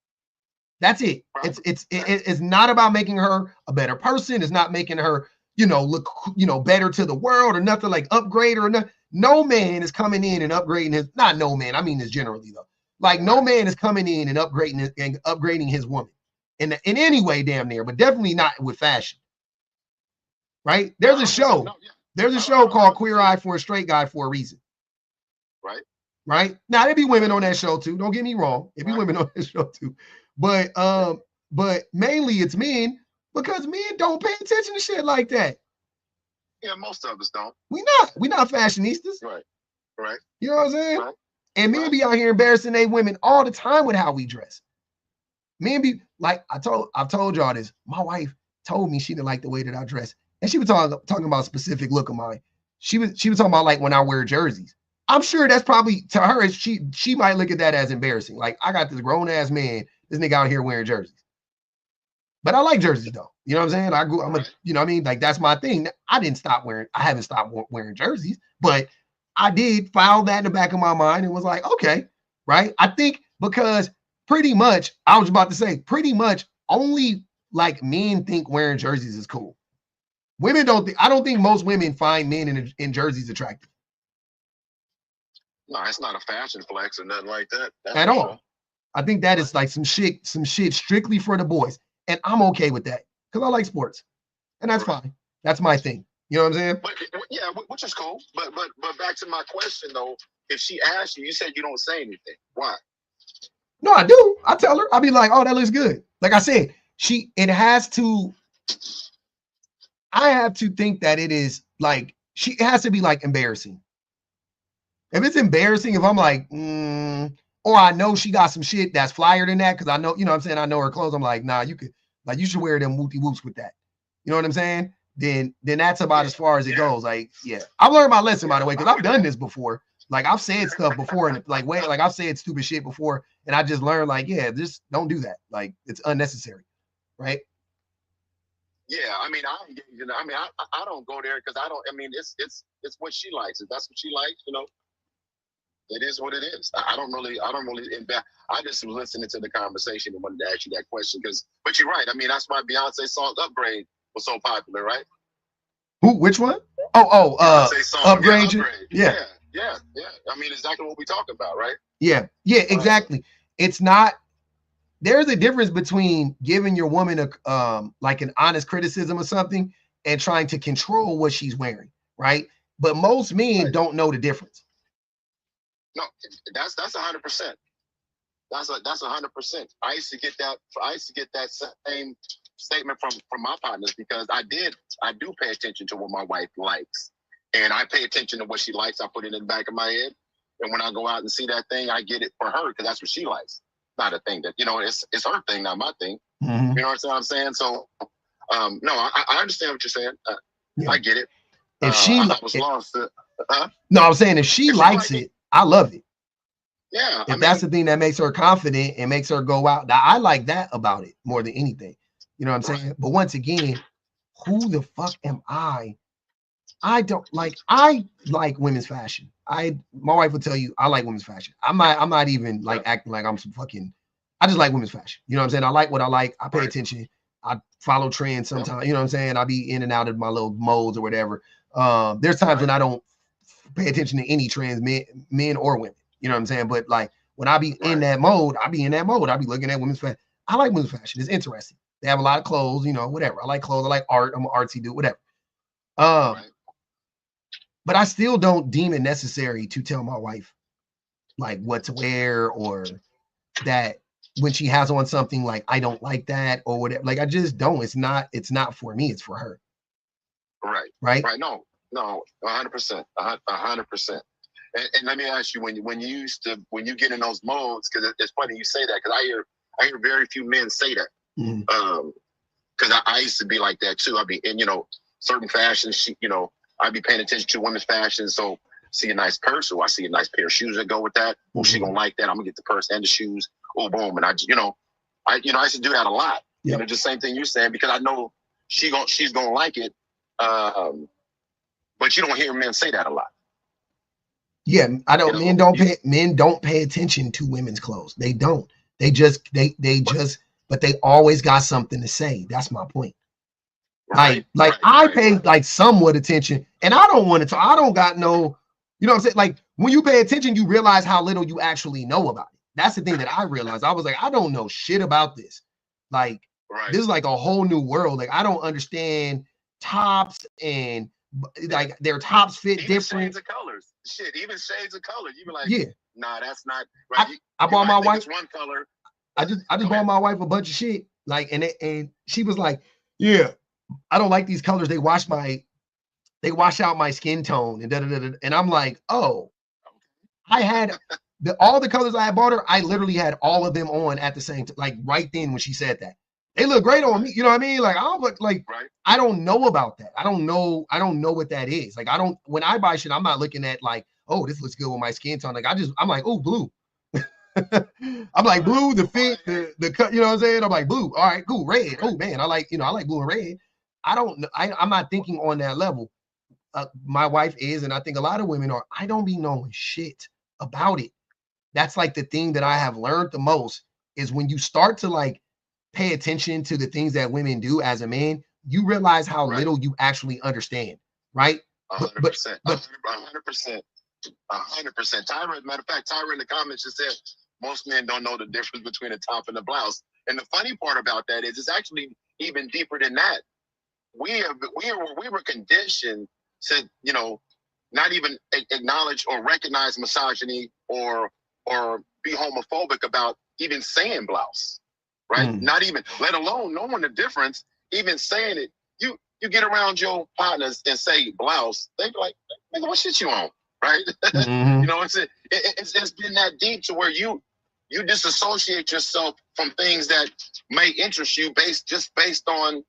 That's it. It's not about making her a better person. It's not making her, look, better to the world or nothing, like upgrade or nothing. No man is coming in and upgrading his, not no man, I mean this generally though. Like no man is coming in and upgrading his woman in any way, damn near, but definitely not with fashion. Right? There's a show called Queer Eye for a Straight Guy for a reason. Right? Now there be women on that show too. Don't get me wrong. There be women on that show too. But mainly it's men, because men don't pay attention to shit like that. Yeah, most of us don't. We not fashionistas. Right. You know what I'm saying? Right. And men be out here embarrassing they women all the time with how we dress. Men be like, I've told y'all this. My wife told me she didn't like the way that I dress. And she was talking about a specific look of mine. She was talking about like when I wear jerseys. I'm sure that's probably, to her, she might look at that as embarrassing. Like, I got this grown ass man, this nigga out here wearing jerseys. But I like jerseys though. You know what I'm saying? You know what I mean? Like, that's my thing. I haven't stopped wearing jerseys, but I did file that in the back of my mind and was like, okay, right? I think because pretty much only like men think wearing jerseys is cool. Women I don't think most women find men in jerseys attractive. No, it's not a fashion flex or nothing like that. At all. Sure. I think that is like some shit strictly for the boys. And I'm okay with that because I like sports. And that's fine. That's my thing. You know what I'm saying? But yeah, which is cool. But back to my question though, if she asks you, you said you don't say anything. Why? No, I do. I tell her. I'll be like, oh, that looks good. Like I said, I have to think that it is like, it has to be like embarrassing. If it's embarrassing, if I'm like, or I know she got some shit that's flyer than that, because I know, you know what I'm saying, I know her clothes, I'm like, nah, you should wear them whoopty whoops with that. You know what I'm saying? Then that's about as far as it goes. Like, yeah. I've learned my lesson, by the way, because I've done this before. Like, I've said stuff before, and like I've said stupid shit before, and I just learned, like, yeah, just don't do that. Like, it's unnecessary, right? Yeah, I mean, I don't go there because it's what she likes. If that's what she likes, it is what it is. I don't really. I just was listening to the conversation and wanted to ask you that question but you're right. I mean, that's why Beyonce's song "Upgrade" was so popular, right? Who? Which one? Upgrade. Yeah. I mean, exactly what we talking about, right? Yeah, exactly. It's not. There's a difference between giving your woman like an honest criticism of something and trying to control what she's wearing, right? But most men don't know the difference. No, that's 100%. That's 100%. I used to get that same statement from my partners because I do pay attention to what my wife likes, and I pay attention to what she likes. I put it in the back of my head, and when I go out and see that thing, I get it for her because that's what she likes. Not a thing that it's her thing, not my thing. Mm-hmm. You know what I'm saying? So, no, I understand what you're saying. I get it. If she, I was lost. No, I'm saying if she likes it, I love it. Yeah. If that's the thing that makes her confident and makes her go out, I like that about it more than anything. You know what I'm saying? But once again, who the fuck am I? I like women's fashion. My wife will tell you I like women's fashion. I'm not even like acting like I'm some fucking. I just like women's fashion. You know what I'm saying? I like what I like. I pay attention. I follow trends sometimes. You know what I'm saying? I'll be in and out of my little modes or whatever. There's times when I don't pay attention to any trends, men or women. You know what I'm saying? But like when I be in that mode, I be looking at women's fashion. I like women's fashion. It's interesting. They have a lot of clothes, you know, whatever. I like clothes. I like art. I'm an artsy dude, whatever. But I still don't deem it necessary to tell my wife like what to wear, or that when she has on something like I don't like that or whatever. Like I just don't. It's not for me. It's for her. Right. No, 100%, 100%. And let me ask you, when you get in those modes, because it's funny you say that, because I hear very few men say that. Because I used to be like that too. I'd be in, certain fashions, I'd be paying attention to women's fashion. So see a nice purse, or I see a nice pair of shoes that go with that. Oh, she gonna like that. I'm gonna get the purse and the shoes. Oh, boom. And I used to do that a lot. Yep. The same thing you're saying, because I know she's gonna like it. But you don't hear men say that a lot. Yeah, I don't. Men don't pay attention to women's clothes. They don't. They just. But they always got something to say. That's my point. I pay like somewhat attention, and I don't want to talk. I don't got no. You know what I'm saying? Like when you pay attention, you realize how little you actually know about it. That's the thing that I realized. I was like, I don't know shit about this. Like this is like a whole new world. Like I don't understand tops, and like their tops fit even different. Shades of colors. Shit, even shades of color. You be like, yeah, nah, that's not right. I bought my wife one color. I just bought my wife a bunch of shit. Like, and she was like, yeah, I don't like these colors. They wash out my skin tone and da-da-da-da. And I'm like, oh, I had all the colors I had bought her. I literally had all of them on at the same time, like right then when she said that. They look great on me. You know what I mean? Like, I don't know about that. I don't know what that is. Like, when I buy shit, I'm not looking at like, oh, this looks good with my skin tone. Like, I'm like, oh, blue. I'm like blue, the fit, the cut, you know what I'm saying? I'm like blue. All right, cool. Red. Oh man, I like blue and red. I don't know. I'm not thinking on that level. My wife is, and I think a lot of women are. I don't be knowing shit about it. That's like the thing that I have learned the most is when you start to like pay attention to the things that women do as a man, you realize how little you actually understand, right? 100%. 100%. 100%. Tyra, matter of fact, Tyra in the comments just said most men don't know the difference between a top and a blouse. And the funny part about that is it's actually even deeper than that. We were conditioned to, not even acknowledge or recognize misogyny or be homophobic about even saying blouse, right? Not even, let alone knowing the difference, even saying it. You get around your partners and say blouse, they be like, nigga, what shit you on? Right? It's been that deep to where you disassociate yourself from things that may interest you based on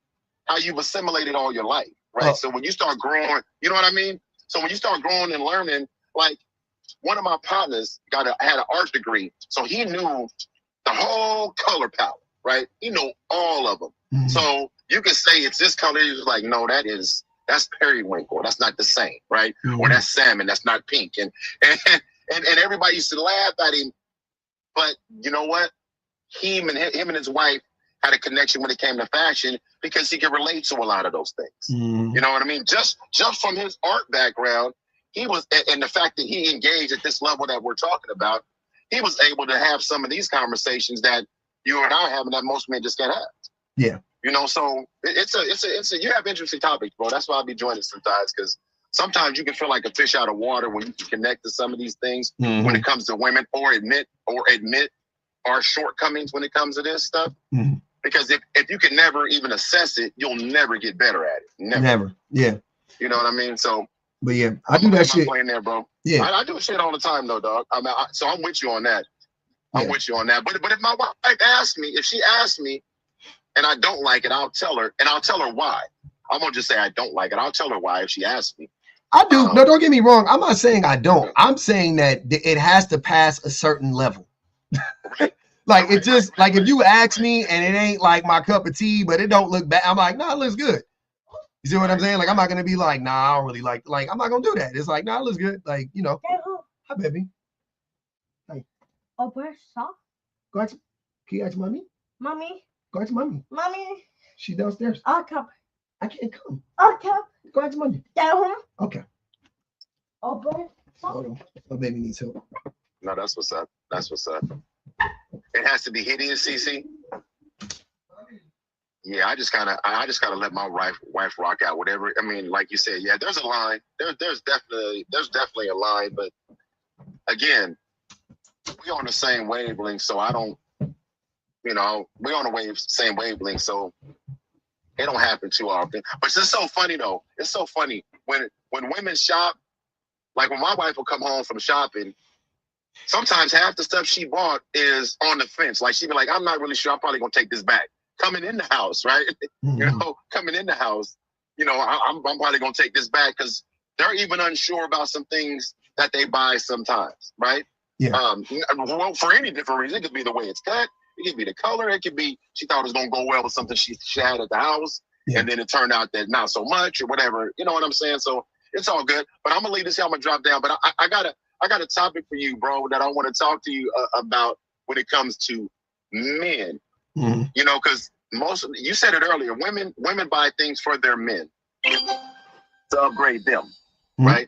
how you've assimilated all your life, right? So when you start growing, you know what I mean? So when you start growing and learning, like one of my partners had an art degree, so he knew the whole color palette, right? He knew all of them. So you can say it's this color. He was like, no, that's periwinkle. That's not the same, right? Or that's salmon. That's not pink. And everybody used to laugh at him. But you know what? Him and his wife had a connection when it came to fashion because he could relate to a lot of those things. You know what I mean? Just from his art background, he was, and the fact that he engaged at this level that we're talking about, he was able to have some of these conversations that you and I are having that most men just can't have. Yeah. So it's a you have interesting topics, bro. That's why I'll be joining sometimes, because sometimes you can feel like a fish out of water when you can connect to some of these things when it comes to women, or admit our shortcomings when it comes to this stuff. Because if you can never even assess it, you'll never get better at it. Never. Yeah. You know what I mean? So. But yeah, I do that shit. Playing there, bro. Yeah. I do shit all the time though, dog. I mean, so I'm with you on that. I'm with you on that. But if my wife asks me, if she asks me, and I don't like it, I'll tell her, and I'll tell her why. I won't just say I don't like it. I'll tell her why if she asks me. I do. No, don't get me wrong. I'm not saying I don't. I'm saying that it has to pass a certain level. Like if you ask me and it ain't like my cup of tea, but it don't look bad, I'm like, nah, it looks good. You see what I'm saying? Like I'm not gonna be like, nah, I don't really like I'm not gonna do that. It's like, nah, it looks good. Like, hi baby. Hey. Oh, where's soft? Go ask. Can you ask mommy? Mommy. Go ask mommy. Mommy. She's downstairs. I'll come. I can't come. I'll come. Go ask mommy. Down. Okay. Oh, boy. Hold on. My baby needs help. No, that's what's up. That's what's up. It has to be hideous, CC. Yeah, I just gotta let my wife rock out. Whatever. I mean, like you said, yeah, there's a line. There's definitely a line. But again, we on the same wavelength, so I don't. We on the same wavelength, so it don't happen too often. But it's just so funny though. It's so funny when women shop. Like when my wife will come home from shopping, sometimes half the stuff she bought is on the fence. Like she'd be like, I'm not really sure. I'm probably gonna take this back. Coming in the house, right? Coming in the house, I'm probably gonna take this back because they're even unsure about some things that they buy sometimes, right? Yeah. Well, for any different reason, it could be the way it's cut, it could be the color, it could be she thought it was gonna go well with something she had at the house, and then it turned out that not so much or whatever. You know what I'm saying? So it's all good. But I'm gonna leave this here. I'm gonna drop down. But I got a topic for you, bro, that I want to talk to you about when it comes to men. Mm-hmm. Because you said it earlier, women buy things for their men to upgrade them, right?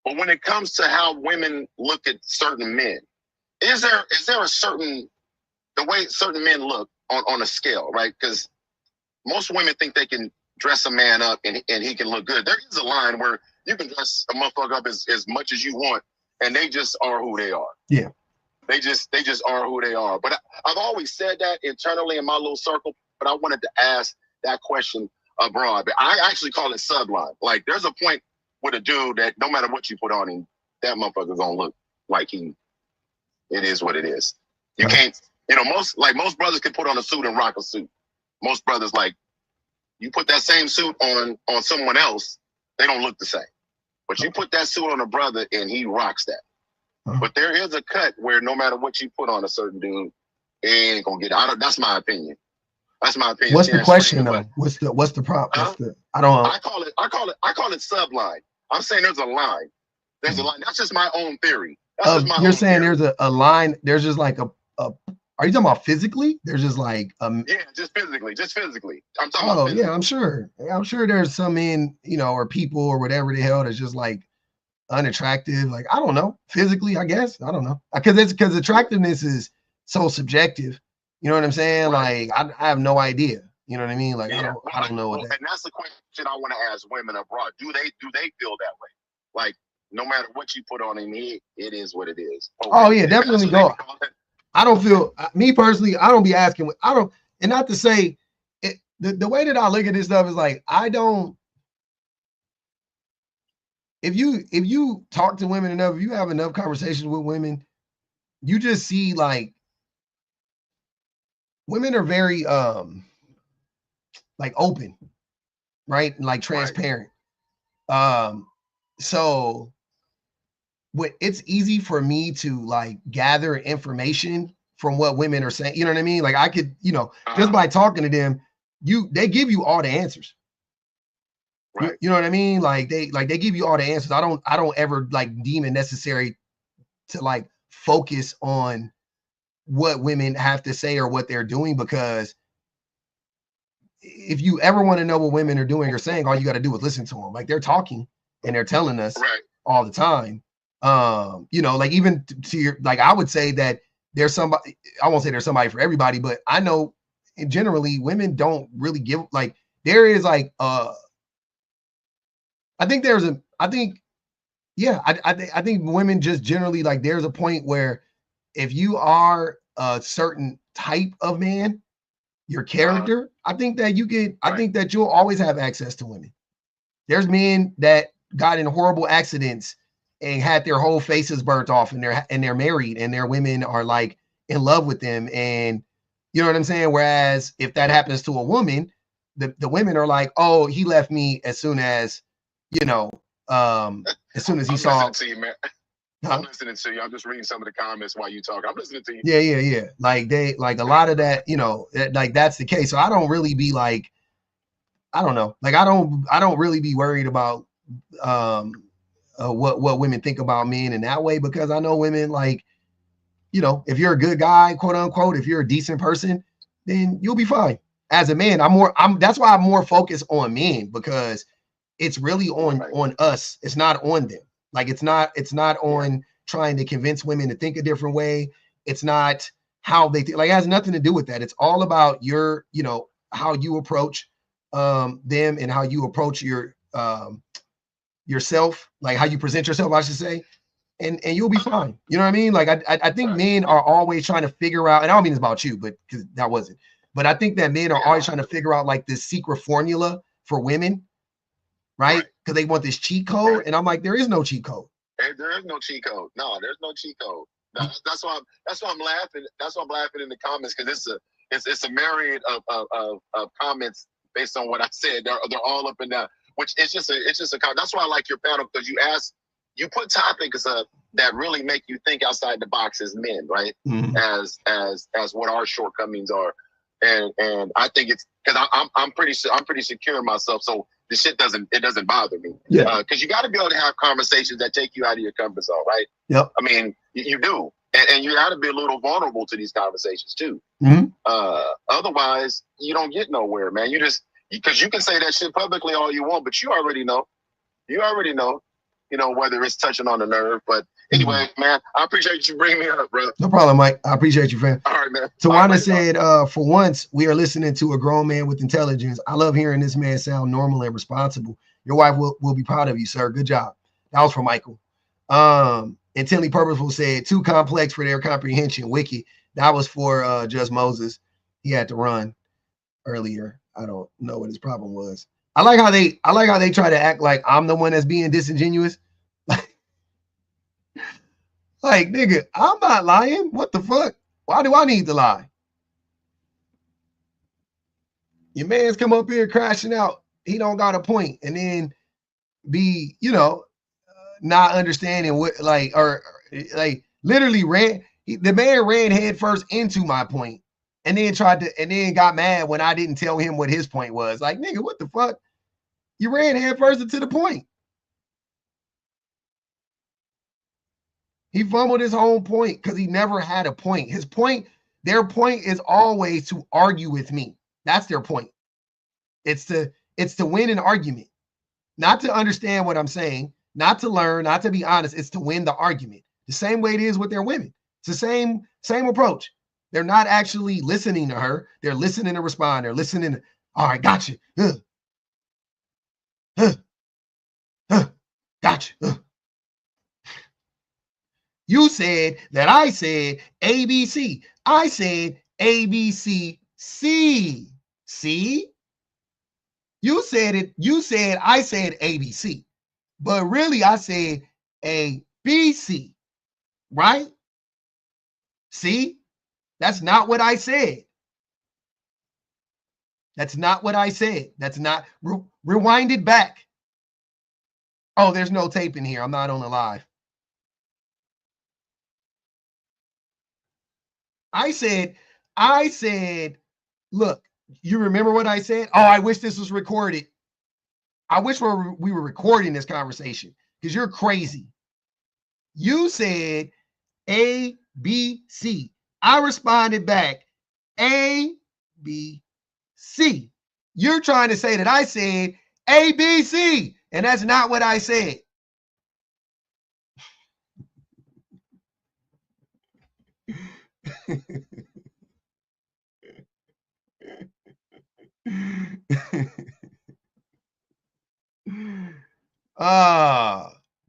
But when it comes to how women look at certain men, is there a certain the way certain men look on a scale, right? Because most women think they can dress a man up and he can look good. There is a line where you can dress a motherfucker up as much as you want, and they just are who they are. Yeah. They just are who they are. But I've always said that internally in my little circle, but I wanted to ask that question abroad. But I actually call it subline. Like there's a point with a dude that no matter what you put on him, that motherfucker's gonna look like it is what it is. You can't, most brothers can put on a suit and rock a suit. Most brothers, like, you put that same suit on someone else, they don't look the same. But you put that suit on a brother and he rocks that. But there is a cut where no matter what you put on a certain dude, it ain't gonna get out. That's my opinion. That's my opinion. What's the question though? What's the problem? I call it subline. I'm saying there's a line. There's a line. That's just my own theory. You're saying theory. There's a line. There's just like a. Are you talking about physically? There's just like yeah, just physically. I'm talking about physically. Yeah, I'm sure there's some men, or people or whatever the hell that's just like unattractive. Like, I don't know, physically, I guess. I don't know. Because attractiveness is so subjective. You know what I'm saying? Right. Like, I have no idea. You know what I mean? Like, yeah. I don't know what that. And that's the question I want to ask women abroad. Do they feel that way? Like, no matter what you put on him, it is what it is. Oh yeah, definitely go. I don't feel, me personally, I don't be asking, and not to say it, the way that I look at this stuff is like, if you talk to women enough, if you have enough conversations with women, you just see like women are very like open, right? And like transparent. Right. So it's easy for me to like gather information from what women are saying. You know what I mean? Like I could, just by talking to them, they give you all the answers. Right. You know what I mean? Like they give you all the answers. I don't ever like deem it necessary to like focus on what women have to say or what they're doing, because if you ever want to know what women are doing or saying, all you got to do is listen to them. Like they're talking and they're telling us all the time. Like even to your, like, I would say that there's somebody, I won't say there's somebody for everybody, but I know generally women don't really give, like, there is like, I think women just generally, like, there's a point where if you are a certain type of man, your character, I think that I think that you'll always have access to women. There's men that got in horrible accidents and had their whole faces burnt off, and they're married and their women are like in love with them. And you know what I'm saying? Whereas if that happens to a woman, the women are like, oh, he left me as soon as, as soon as he saw. I'm listening to you, man. I'm listening to you. I'm just reading some of the comments while you talk. I'm listening to you. Yeah. Like a lot of that, like that's the case. So I don't really be like, I don't know. Like I don't really be worried about what women think about men in that way, because I know women, like, if you're a good guy, quote unquote, if you're a decent person, then you'll be fine. As a man, that's why I'm more focused on men, because it's really on us. It's not on them. Like it's not on trying to convince women to think a different way. It's not how they think. Like, it has nothing to do with that. It's all about your, you know, how you approach them and how you approach your yourself, like how you present yourself, I should say. And you'll be fine. You know what I mean? Like, I think men are always trying to figure out, and I don't mean it's about you, but because that wasn't. But I think that men are always trying to figure out like this secret formula for women, right? Because they want this cheat code, and I'm like, there is no cheat code. There is no cheat code. No, there's no cheat code. That's why I'm laughing. That's why I'm laughing in the comments, because it's a myriad of comments based on what I said. They're all up and down. Which it's just a that's why I like your panel, because you put topics up that really make you think outside the box as men, right? Mm-hmm. As what our shortcomings are, and I think it's because I'm pretty secure in myself, so the shit doesn't bother me. Yeah. Because you got to be able to have conversations that take you out of your comfort zone, right? Yep. I mean, you do, and you got to be a little vulnerable to these conversations too. Mm-hmm. Otherwise, you don't get nowhere, man. You just because you can say that shit publicly all you want, but you already know, whether it's touching on the nerve. But anyway, man, I appreciate you bringing me up, bro. No problem, Mike. I appreciate you, fam. All right, man. Tawana said, for once, we are listening to a grown man with intelligence. I love hearing this man sound normal and responsible. Your wife will be proud of you, sir. Good job. That was from Michael. Intently Purposeful said, too complex for their comprehension. Wiki. That was for Just Moses. He had to run earlier. I don't know what his problem was. I like how they try to act like I'm the one that's being disingenuous. Like, nigga, I'm not lying. What the fuck? Why do I need to lie? Your man's come up here crashing out. He don't got a point, and then be, not understanding what, or literally the man ran head first into my point. And then got mad when I didn't tell him what his point was. Like, nigga, what the fuck? You ran head first into the point. He fumbled his own point because he never had a point. Their point is always to argue with me. That's their point. It's to win an argument, not to understand what I'm saying, not to learn, not to be honest. It's to win the argument. The same way it is with their women. It's the same approach. They're not actually listening to her. They're listening to respond. They're listening to, all right, gotcha. Gotcha. You said that I said ABC. I said ABC. C. See? You said it. You said I said ABC. But really, I said ABC. Right? See? That's not what I said. That's not what I said. That's not. Rewind it back. Oh, there's no tape in here. I'm not on the live. I said, look, you remember what I said? Oh, I wish this was recorded. I wish we were recording this conversation because you're crazy. You said A, B, C. I responded back, A, B, C. You're trying to say that I said A, B, C, and that's not what I said.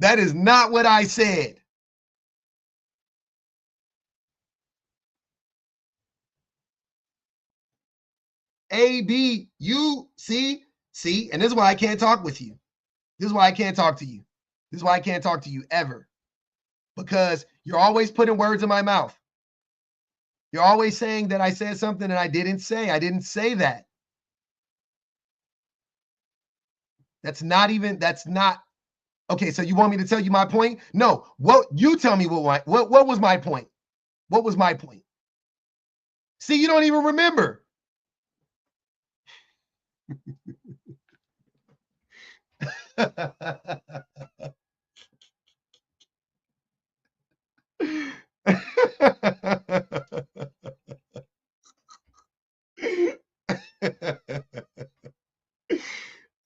That is not what I said. A, B, U, C, and this is why I can't talk with you. This is why I can't talk to you. This is why I can't talk to you ever. Because you're always putting words in my mouth. You're always saying that I said something and I didn't say. I didn't say that. That's not. Okay, so you want me to tell you my point? No. You tell me what was my point? What was my point? See, you don't even remember.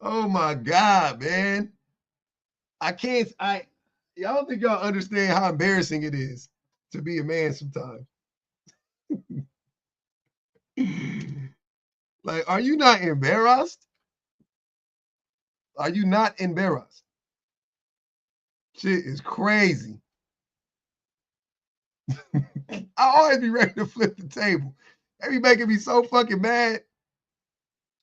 Oh my God, man. I don't think y'all understand how embarrassing it is to be a man sometimes. Like, are you not embarrassed? Are you not embarrassed? Shit is crazy. I always be ready to flip the table. They be making me so fucking mad.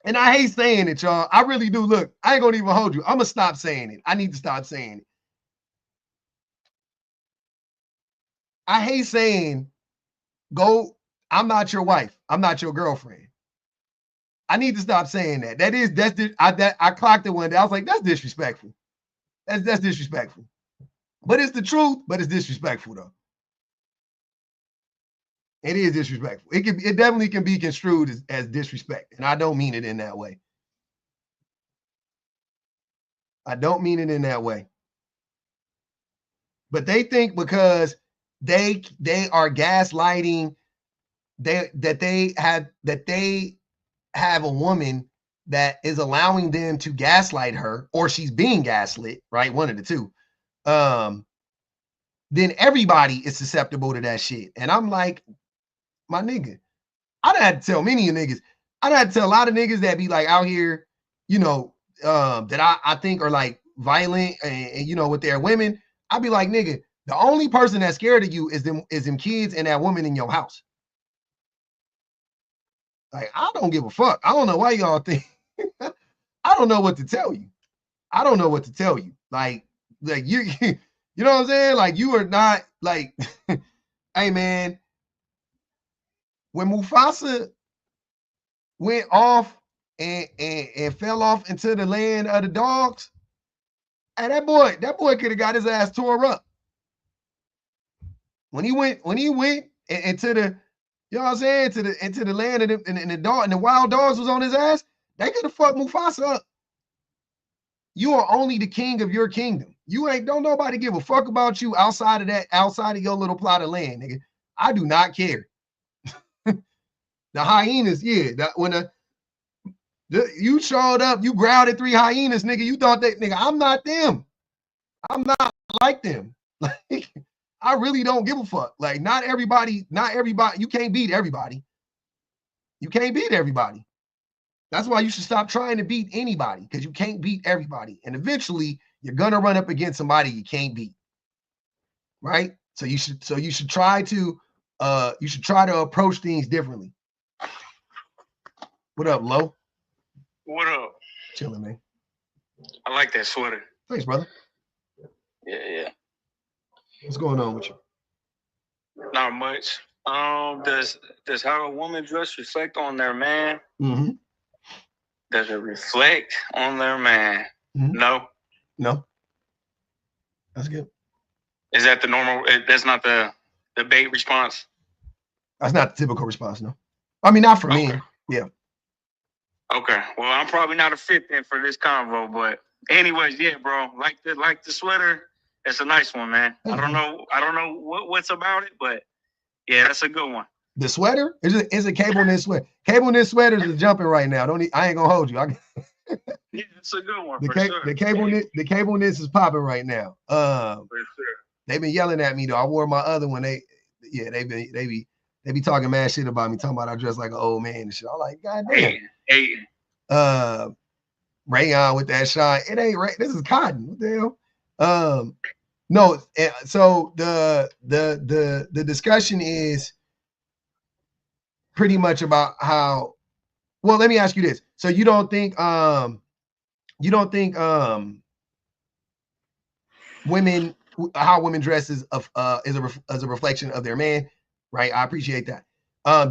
And I hate saying it, y'all. I really do. Look, I ain't gonna even hold you. I'm gonna stop saying it. I need to stop saying it. I hate saying, go, I'm not your wife. I'm not your girlfriend. I need to stop saying that. I clocked it one day. I was like, that's disrespectful. That's disrespectful. But it's the truth, but it's disrespectful though. It is disrespectful. It definitely can be construed as disrespect. And I don't mean it in that way. I don't mean it in that way. But they think because they are gaslighting, that they have a woman that is allowing them to gaslight her, or she's being gaslit, right? One of the two. Then everybody is susceptible to that shit. And I'm like, my nigga, I done had to tell many of niggas. I done had to tell a lot of niggas that be like out here, you know, that I think are like violent and you know, with their women. I'd be like, nigga, the only person that's scared of you is them kids and that woman in your house. Like, I don't give a fuck. I don't know why y'all think. I don't know what to tell you. I don't know what to tell you. Like you, you know what I'm saying? Like, you are not like, hey man, when Mufasa went off and fell off into the land of the dogs, and that boy could have got his ass tore up. When he went into the, you know what I'm saying, into the land of the wild dogs was on his ass, they could have fucked Mufasa up. You are only the king of your kingdom. Don't nobody give a fuck about you outside of your little plot of land, nigga. I do not care. The hyenas, yeah. You showed up, you growled at 3 hyenas, nigga. You thought that, nigga, I'm not them. I'm not like them. Like, I really don't give a fuck. Like, not everybody, you can't beat everybody. You can't beat everybody. That's why you should stop trying to beat anybody, because you can't beat everybody. And eventually you're gonna run up against somebody you can't beat. Right? So you should try to approach things differently. What up, Lo? What up? Chilling, man. I like that sweater. Thanks, brother. Yeah. What's going on with you? Not much. Does how a woman dress reflect on their man? Mm-hmm. Does it reflect on their man? Mm-hmm. No. That's good. Is that the normal? That's not the bait response? That's not the typical response, no. I mean, not for me. Yeah. Okay. Well, I'm probably not a fit then for this convo, but anyways, yeah, bro. Like the sweater. It's a nice one, man. I don't know what's about it, but yeah, that's a good one. The sweater? It's a cable knit sweater. Cable knit sweaters is jumping right now. I ain't gonna hold you. Yeah, it's a good one for sure. The cable knits is popping right now. For sure. They've been yelling at me though. I wore my other one. They be talking mad shit about me, talking about I dress like an old man and shit. I'm like, God damn. Hey. Rayon with that shine. It ain't right. This is cotton. What the hell? No. So the discussion is pretty much about how. Well, let me ask you this. So you don't think women, how women dress is a reflection of their man, right? I appreciate that.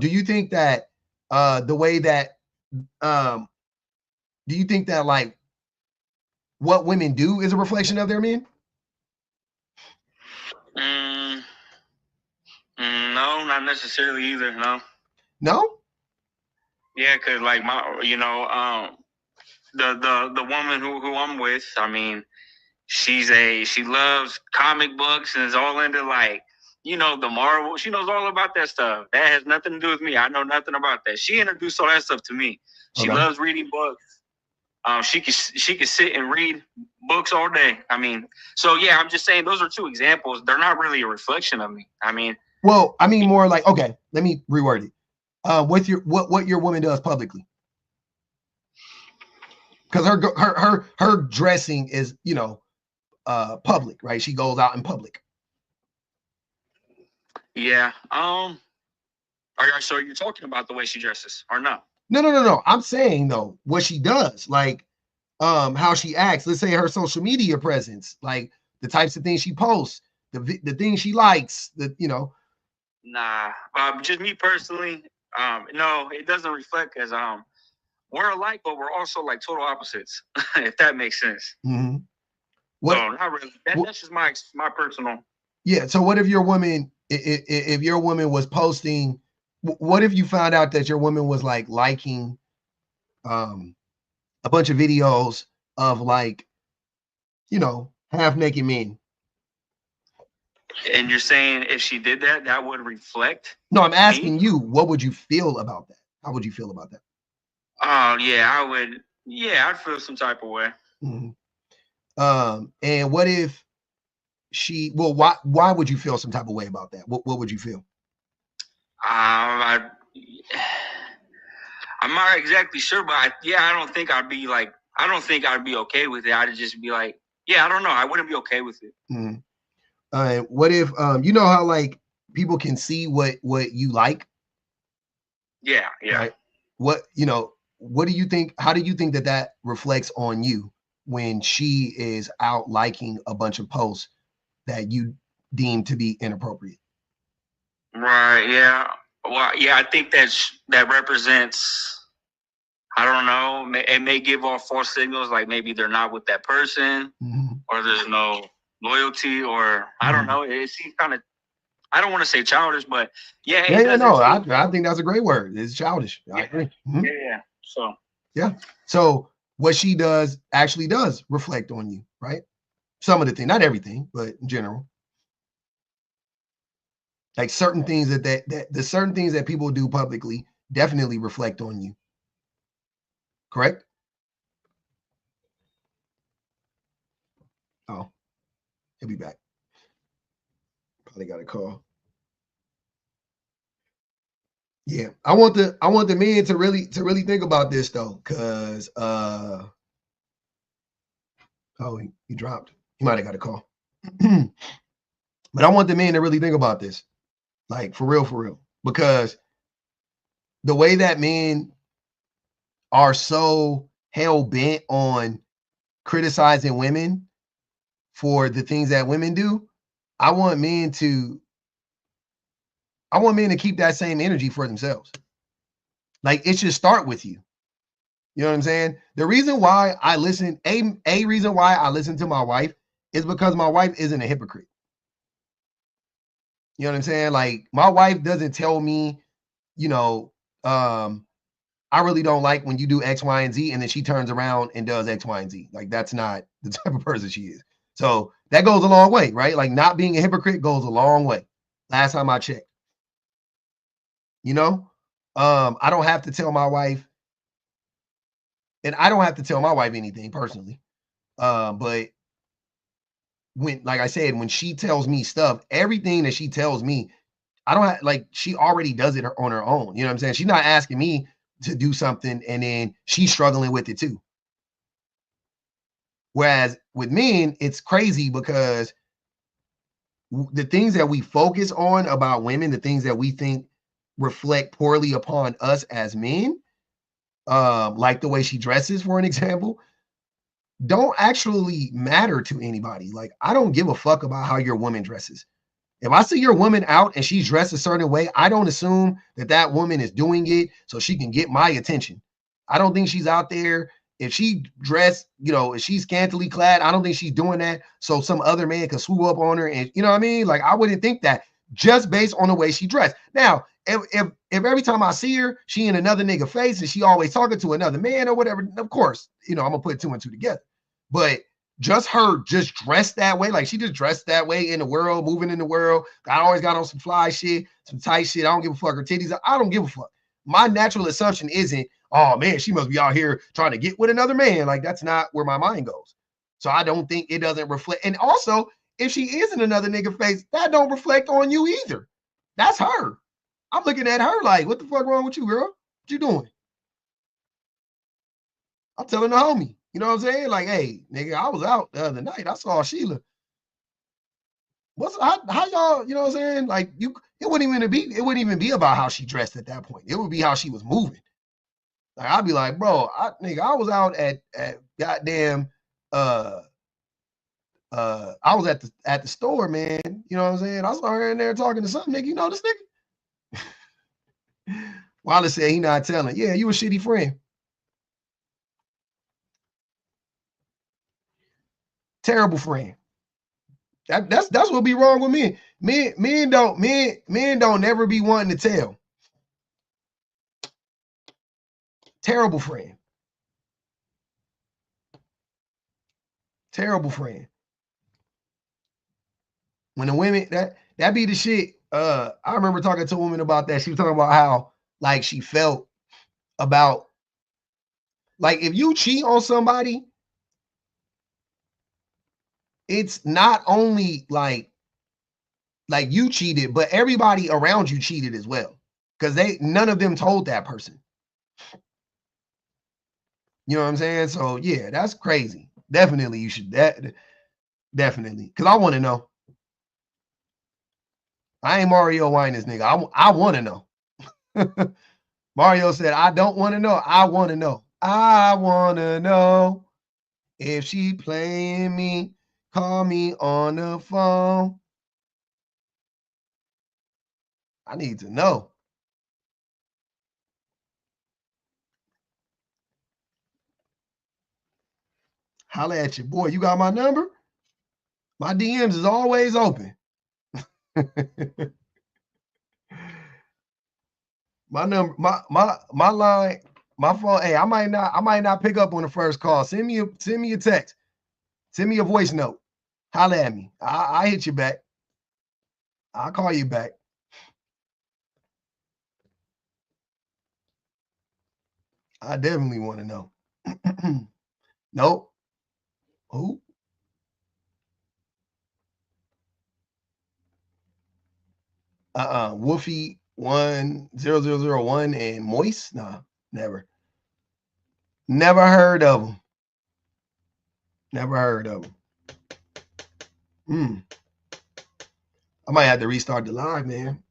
Do you think that the way that do you think that like what women do is a reflection of their men? No, not necessarily either. No. Yeah, cause like the woman who I'm with, I mean, she loves comic books and is all into like, the Marvel. She knows all about that stuff. That has nothing to do with me. I know nothing about that. She introduced all that stuff to me. She loves reading books. She could sit and read books all day. I mean, so yeah, I'm just saying those are two examples. They're not really a reflection of me. I mean, Well, I mean more like, okay, let me reword it. With your what your woman does publicly. Because her dressing is, you know, public, right? She goes out in public. Yeah. So you're talking about the way she dresses, or no? No. I'm saying though, what she does, like how she acts. Let's say her social media presence, like the types of things she posts, the things she likes, the, you know. Nah. Just me personally, no, it doesn't reflect as we're alike, but we're also like total opposites, if that makes sense. Mm-hmm. What? So not really. That's just my personal. Yeah. So what if your woman, if your woman was posting, what if you found out that your woman was like liking a bunch of videos of like, you know, half naked men? And you're saying if she did that, that would reflect? No, I'm asking you, what would you feel about that? How would you feel about that? Oh, yeah, I would. Yeah, I'd feel some type of way. Mm-hmm. And what if she, well, why would you feel some type of way about that? What would you feel? I'm not exactly sure, but I don't think I'd be like, I don't think I'd be okay with it. I'd just be like, yeah, I don't know. I wouldn't be okay with it. Mm-hmm. What if, you know how like people can see what you like? Yeah. Right? What, you know, what do you think? How do you think that reflects on you when she is out liking a bunch of posts that you deem to be inappropriate? Right. Yeah. Well, yeah, I think that represents, I don't know, it may give off false signals, like maybe they're not with that person, or there's no loyalty, or I don't know. It seems kind of, I don't want to say childish, but yeah. I think that's a great word. It's childish. I agree. Yeah. So. Yeah. So what she does actually does reflect on you, right? Some of the things, not everything, but in general. Like certain things that the certain things that people do publicly definitely reflect on you. Correct? Oh, he'll be back. Probably got a call. Yeah, I want the men to really think about this though, because oh, he dropped. He might have got a call. But I want the men to really think about this, like for real, because the way that men are so hell bent on criticizing women for the things that women do, I want men to keep that same energy for themselves. Like it should start with you. You know what I'm saying? The reason why I listen, a reason why I listen to my wife is because my wife isn't a hypocrite. You know what I'm saying? Like my wife doesn't tell me, you know, I really don't like when you do X, Y, and Z, and then she turns around and does X, Y, and Z. Like that's not the type of person she is. So that goes a long way, right? Like not being a hypocrite goes a long way. Last time I checked. You know, I don't have to tell my wife, and I don't have to tell my wife anything personally. But when, like I said, when she tells me stuff, everything that she tells me, I don't have, like, she already does it on her own. You know what I'm saying? She's not asking me to do something and then she's struggling with it too. Whereas with men, it's crazy because the things that we focus on about women, the things that we think reflect poorly upon us as men, like the way she dresses, for an example, don't actually matter to anybody. Like, I don't give a fuck about how your woman dresses. If I see your woman out and she's dressed a certain way, I don't assume that woman is doing it so she can get my attention. I don't think she's out there. If she dressed, you know, if she's scantily clad, I don't think she's doing that so some other man can swoop up on her. And you know what I mean? Like, I wouldn't think that just based on the way she dressed. Now, if every time I see her, she in another nigga face and she always talking to another man or whatever, of course, you know, I'm gonna put two and two together. But just her just dressed that way, like she just dressed that way in the world, moving in the world. I always got on some fly shit, some tight shit. I don't give a fuck. Her titties, I don't give a fuck. My natural assumption isn't, oh man, she must be out here trying to get with another man. Like that's not where my mind goes. So I don't think it doesn't reflect. And also, if she is in another nigga face, that don't reflect on you either. That's her. I'm looking at her like, what the fuck wrong with you, girl? What you doing? I'm telling the homie. You know what I'm saying? Like, hey, nigga, I was out the other night. I saw Sheila. How y'all, you know what I'm saying? Like, it wouldn't even be about how she dressed at that point. It would be how she was moving. Like, I'd be like, bro, I was out at goddamn I was at the store, man. You know what I'm saying? I saw her in there talking to some nigga. You know this nigga? Wallace said he not telling. Yeah, you a shitty friend. Terrible friend. That's what be wrong with men. Men don't never be wanting to tell. Terrible friend. Terrible friend. When the women that be the shit. I remember talking to a woman about that. She was talking about how like she felt about like if you cheat on somebody, it's not only like you cheated, but everybody around you cheated as well. Because none of them told that person. You know what I'm saying? So yeah, that's crazy. Definitely you should definitely. Because I want to know. I ain't Mario Winans, nigga. I want to know. Mario said, I don't want to know. I want to know. I want to know if she playing me. Call me on the phone. I need to know. Holla at you. Boy, you got my number? My DMs is always open. My number, my line, my phone. Hey, I might not pick up on the first call. Send me a text. Send me a voice note. Holla at me. I hit you back. I'll call you back. I definitely want to know. Nope. Who? Wolfie 10001 and Moist? Nah, never. Never heard of them. Never heard of them. I might have to restart the live, man.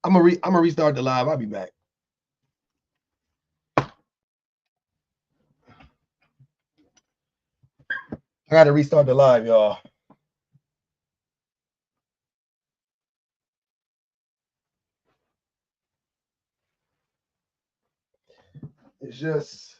I'm gonna restart the live. I'll be back. I gotta restart the live, y'all. It's just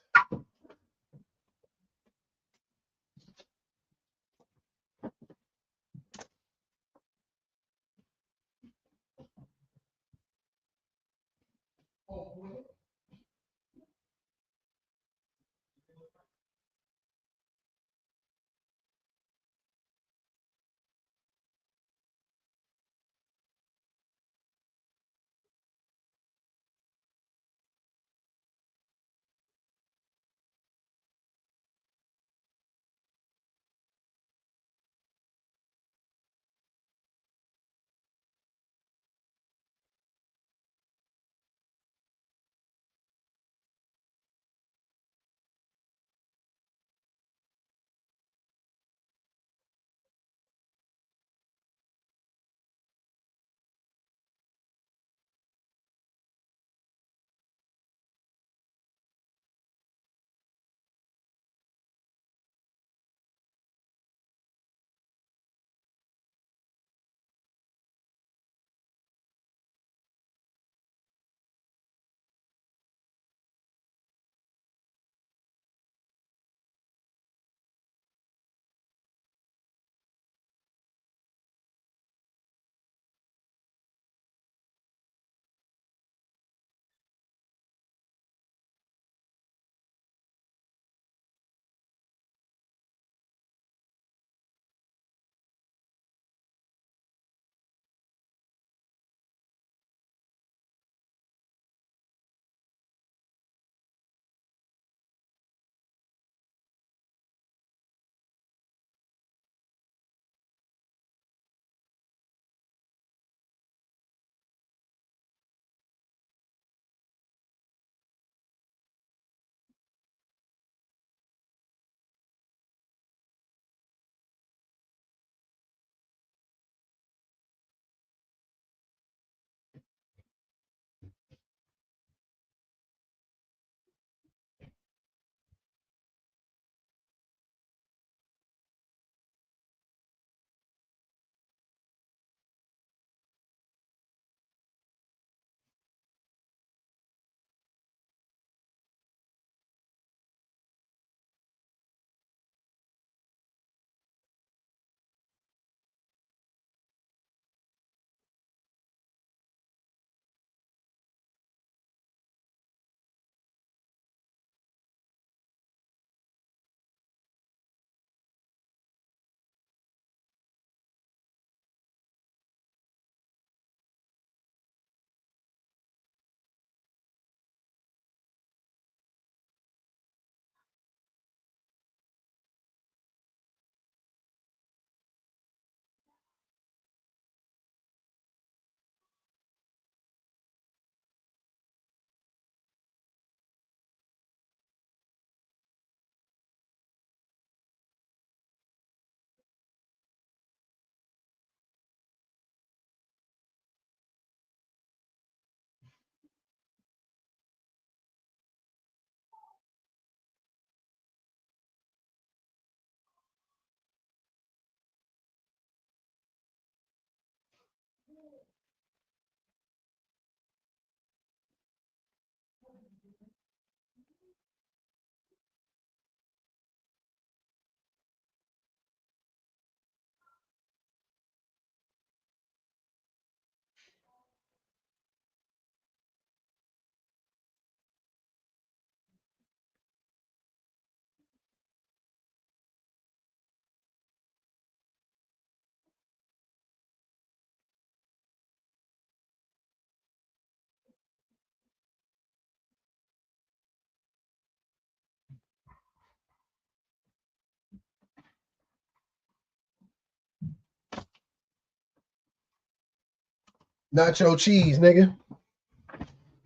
Nacho cheese, nigga.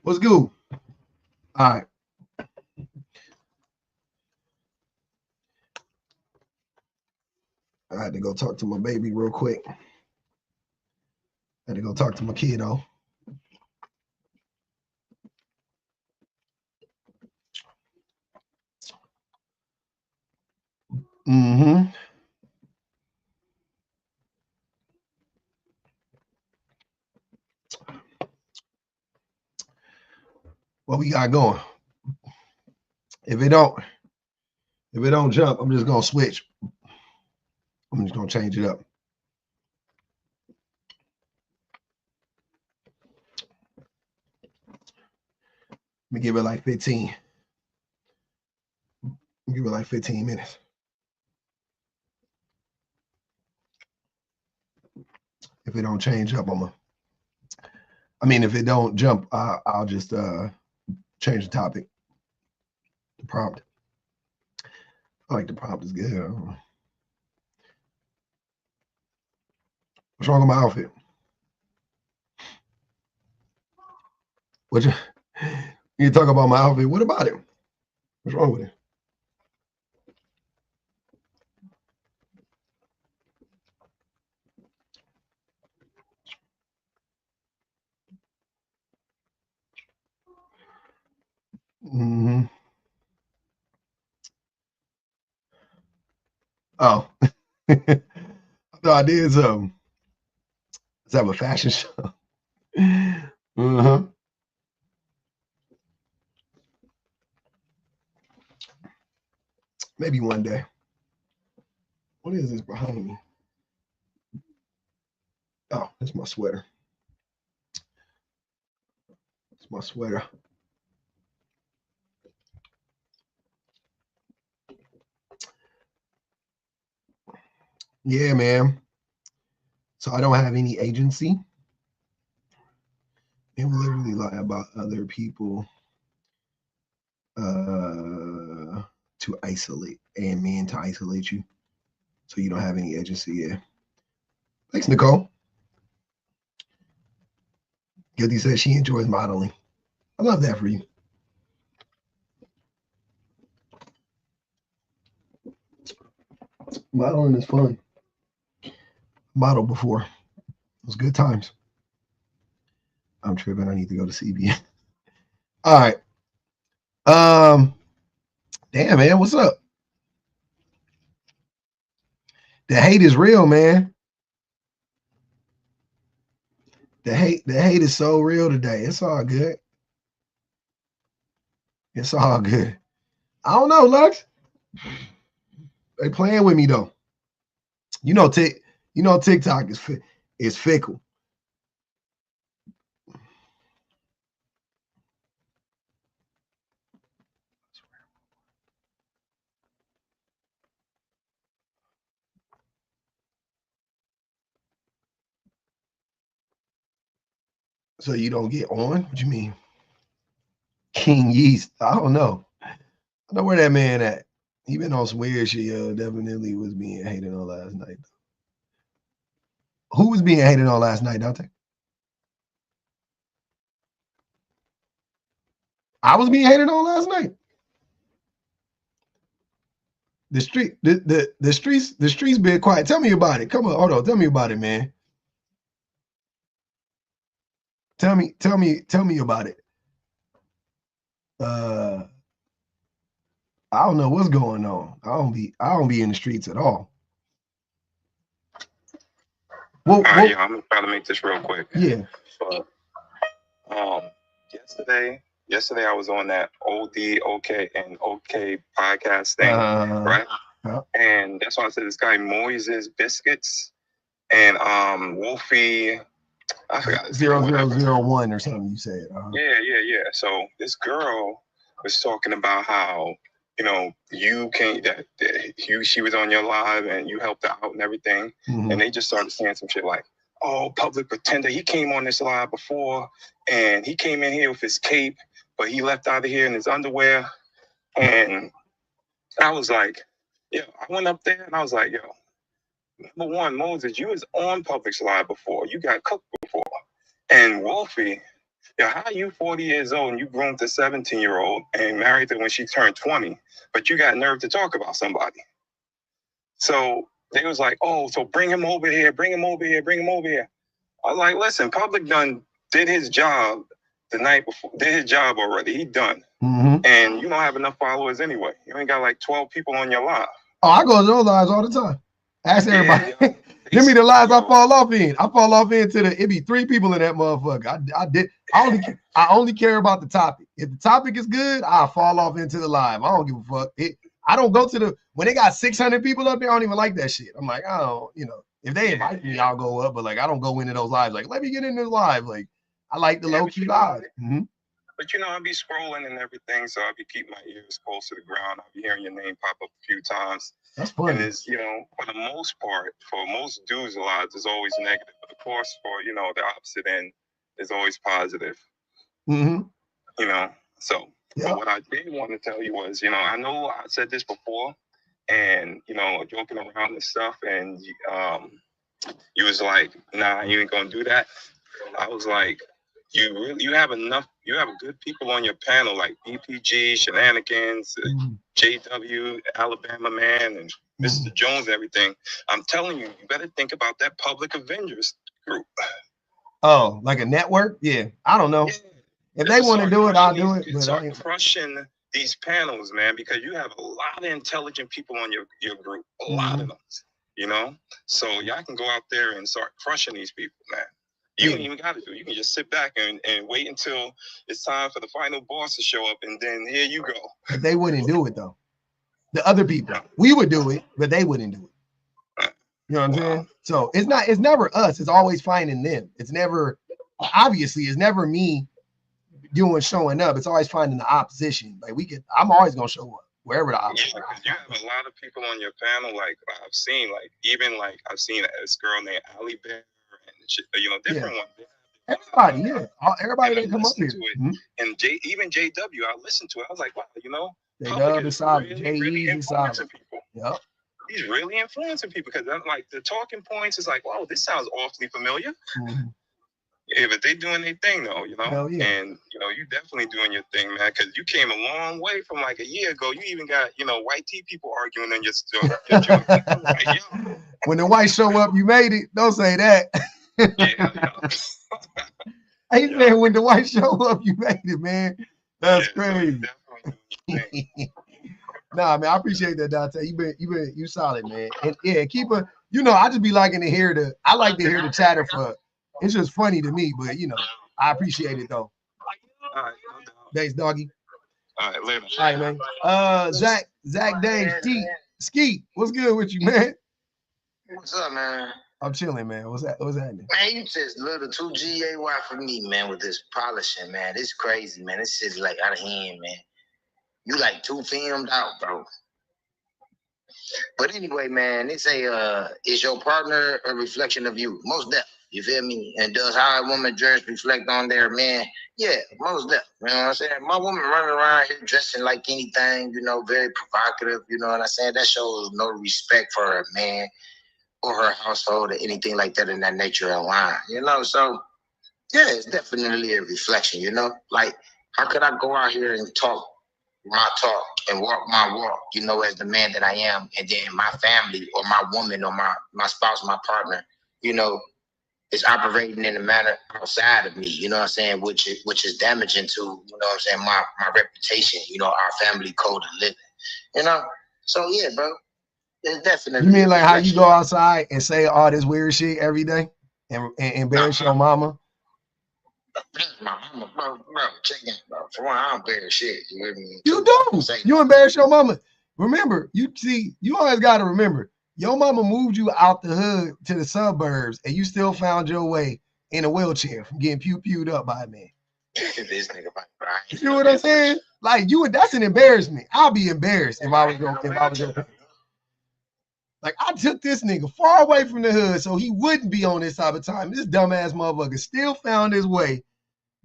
What's good? All right. I had to go talk to my baby real quick. I had to go talk to my kiddo. Mm-hmm. What we got going? If it don't jump, I'm just gonna switch. I'm just gonna change it up. Let me give it like 15. Give it like 15 minutes. If it don't change up, if it don't jump, I'll just change the topic. The prompt. I like the prompt is good. What's wrong with my outfit? What you talk about my outfit? What about it? What's wrong with it? Mm-hmm. Oh, I thought I did something. Let's have a fashion show. Uh-huh. Maybe one day. What is this behind me? Oh, it's my sweater. It's my sweater. Yeah, man. So I don't have any agency. And literally lie about other people to isolate and men to isolate you. So you don't have any agency. Yeah. Thanks, Nicole. Guilty says she enjoys modeling. I love that for you. Modeling is fun. Modeled before. It was good times. I'm tripping. I need to go to CBN. All right. Damn, man. What's up? The hate is real, man. The hate is so real today. It's all good. It's all good. I don't know, Lux. They playing with me though. You know, TikTok is fickle. So you don't get on? What you mean? King Yeast. I don't know. I know where that man at. He been on some weird shit. Definitely was being hated on last night. Who was being hated on last night, Dante? I was being hated on last night. The streets been quiet. Tell me about it. Come on, hold on. Tell me about it, man. Tell me about it. I don't know what's going on. I don't be in the streets at all. Well, yeah, I'm gonna try to make this real quick. Yeah. So, yesterday I was on that OD OK podcast thing, right? And that's why I said this guy Moises Biscuits and Wolfie, I forgot 0001 or something you said. Yeah. So this girl was talking about how she was on your live and you helped her out and everything, and they just started saying some shit like, "Oh, public pretender, he came on this live before and he came in here with his cape, but he left out of here in his underwear." And I was like, I went up there and I was like, number one, Moses, you was on Public's live before. You got cooked before. And Wolfie, how are you 40 years old and you grown to 17-year-old and married her when she turned 20, but you got nerve to talk about somebody? So they was like, oh, so bring him over here, bring him over here, bring him over here. I was like, listen, Public did his job the night before, did his job already. He done. And you don't have enough followers anyway. You ain't got like 12 people on your live. Oh, I go to those lives all the time. Ask everybody. Give me the lives I fall off in. I fall off into it be 3 people in that motherfucker. I only care about the topic. If the topic is good, I'll fall off into the live. I don't give a fuck. I don't go to when they got 600 people up there, I don't even like that shit. I'm like, I don't, if they invite me, I'll go up, but like I don't go into those lives. Like, let me get into the live. Like, I like the low-key live. But I'll be scrolling and everything, so I'll be keeping my ears close to the ground. I'll be hearing your name pop up a few times. That's funny. And it's, for the most part, for most dudes' lives, it's always negative. But of course, for the opposite end, is always positive. So but what I did want to tell you was, I know I said this before, and joking around and stuff, and you was like, nah, you ain't gonna do that. I was like, you have good people on your panel like BPG, Shenanigans, JW, Alabama Man, and Mr. Jones, and everything. I'm telling you, you better think about that Public Avengers group. Oh, like a network? Yeah, I don't know. If they want to do it, I'll do it. But start crushing these panels, man, because you have a lot of intelligent people on your group, a lot of them, So y'all can go out there and start crushing these people, man. You don't even got to do it. You can just sit back and wait until it's time for the final boss to show up, and then here you go. But they wouldn't do it, though. The other people. We would do it, but they wouldn't do it. You know what I'm saying? So it's never us. It's always finding them. It's never me showing up. It's always finding the opposition. Like I'm always going to show up wherever the opposition. Yeah, because you have a lot of people on your panel. Like I've seen this girl named Ali Bear. Different ones. Everybody that come up here. And even JW, I listened to it. I was like, wow, they is really influencing people. Yep. He's really influencing people because I'm like the talking points is like, wow, this sounds awfully familiar. Yeah, but they doing their thing though, and you definitely doing your thing, man, because you came a long way from like a year ago. You even got white tea people arguing on your joint. Like, when the whites show up, you made it. Don't say that. I said when the whites show up, you made it, man. That's crazy. Nah, man, I appreciate that, Dante. You solid, man. And yeah, I just be liking to hear I like to hear the chatter for. It's just funny to me, but I appreciate it though. All right, no doubt. Thanks, doggy. All right, later. All right, man. Zach Dave, Skeet, what's good with you, man? What's up, man? I'm chilling, man. What's happening? Man, you just little too GAY for me, man, with this polishing, man. This crazy, man. This shit's like out of hand, man. You like too filmed out, bro. But anyway, man, they say, is your partner a reflection of you? Most definitely. You feel me? And does how a woman dress reflect on their man? Yeah, most definitely. You know what I'm saying? My woman running around here dressing like anything, very provocative, you know what I'm saying? That shows no respect for her man or her household or anything like that in that nature of line, So, yeah, it's definitely a reflection, Like, how could I go out here and talk my talk and walk my walk, as the man that I am, and then my family or my woman or my spouse, my partner, is operating in a manner outside of me, you know what I'm saying, which is damaging to, my reputation, our family code of living, So yeah, bro, it's definitely. You mean like how you go outside and say all this weird shit every day and embarrass your mama? My mama, bro, check it, bro. For one, I don't embarrass shit. You hear me? You do. You embarrass your mama. Remember, you always got to remember. Your mama moved you out the hood to the suburbs, and you still found your way in a wheelchair from getting pewed up by a man. This nigga, you know what I'm saying? Like that's an embarrassment. I'll be embarrassed if I was going. Like I took this nigga far away from the hood so he wouldn't be on this type of time. This dumbass motherfucker still found his way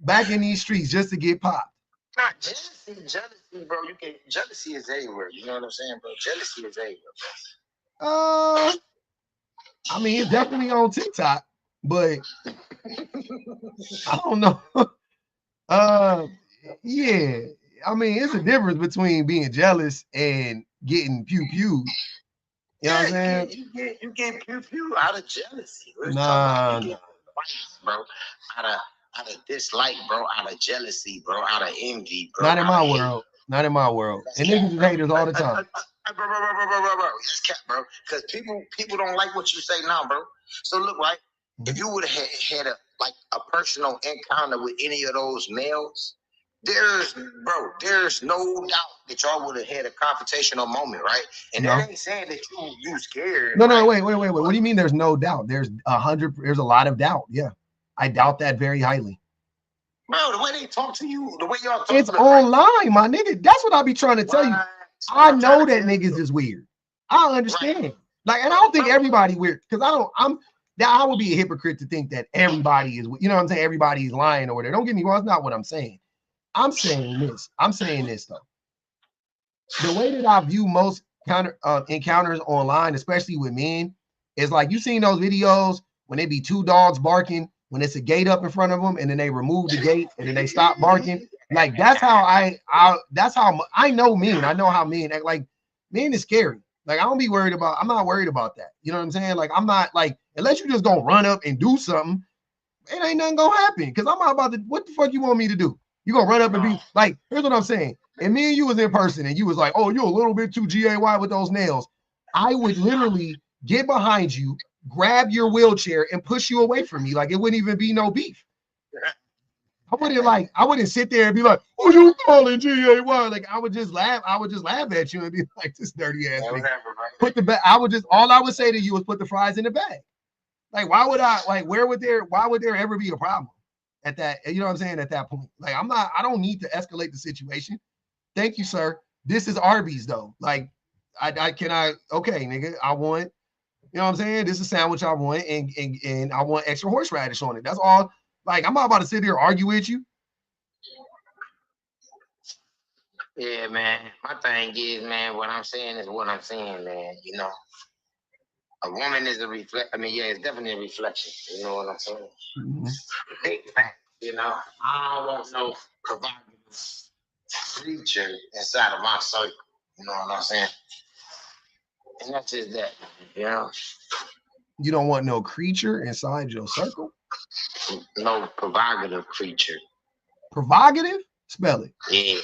back in these streets just to get popped. Not jealousy, bro. Jealousy is everywhere. You know what I'm saying, bro? Jealousy is everywhere, bro. I mean, it's definitely on TikTok, but I don't know. Yeah. I mean, it's a difference between being jealous and getting pew pew. You know what I'm saying? You get pew pew out of jealousy. Nah, you get fights, bro. Out of dislike, bro. Out of jealousy, bro. Out of envy, bro. not in my world. Not in my world. And niggas is haters all the time. Bro. That's cap, bro. Because people don't like what you say now, bro. So look, right? If you would have had a personal encounter with any of those males, there's no doubt that y'all would have had a confrontational moment, right? And that ain't saying that you scared. No, wait. What do you mean there's no doubt? There's a lot of doubt. Yeah. I doubt that very highly. Bro, the way they talk to you, the way y'all talk, it's online, my nigga. That's what I be trying to tell you. I know that niggas is weird. I understand. Right. Like, and I don't think everybody weird, because I would be a hypocrite to think that everybody is, you know what I'm saying? Everybody is lying or whatever. Don't get me wrong, that's not what I'm saying. I'm saying this though. The way that I view most encounters online, especially with men, is like, you seen those videos when they be two dogs barking when it's a gate up in front of them, and then they remove the gate and then they stop barking. Like, that's how I know men. I know how men act. Like, men is scary. Like, I'm not worried about that. You know what I'm saying? Like, I'm not, like, unless you just gonna run up and do something, it ain't nothing gonna happen. Cause I'm not about to, what the fuck you want me to do? You gonna run up and be like, here's what I'm saying. And me and you was in person and you was like, oh, you're a little bit too GAY with those nails. I would literally get behind you, grab your wheelchair and push you away from me. Like, it wouldn't even be no beef. I wouldn't sit there and be like, oh, you calling GAY? Like, I would just laugh at you and be like, this dirty ass thing. All I would say to you is put the fries in the bag. Like, why would there ever be a problem at that? You know what I'm saying? At that point, like, I don't need to escalate the situation. Thank you, sir. This is Arby's though. Like, okay, nigga, I want, you know what I'm saying? This is a sandwich I want, and I want extra horseradish on it. That's all. Like, I'm not about to sit here and argue with you. Yeah, man. My thing is, man, what I'm saying is what I'm saying, man. You know, a woman is a reflect. I mean, yeah, it's definitely a reflection. You know what I'm saying? Mm-hmm. Big fact. You know, I don't want no provocative creature inside of my circle. You know what I'm saying? And that's just that. You know. You don't want no creature inside your circle? No provocative creature. Provocative? Spell it. Yeah.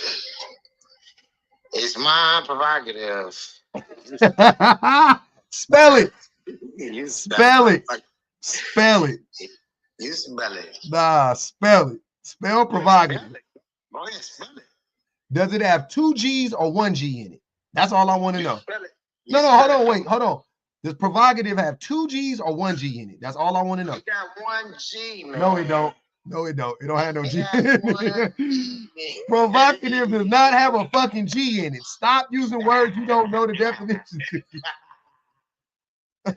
It's my prerogative. Spell it. You spell it. Spell it. You spell it. Nah, spell it. Spell provocative. Oh, yeah, spell it. Does it have 2 G's or 1 G in it? That's all I want to know. No, hold on. Does provocative have 2 G's or 1 G in it? That's all I want to know. It got 1 G, man. No, it don't. It don't have no G. Provocative does not have a fucking G in it. Stop using words you don't know the definition. This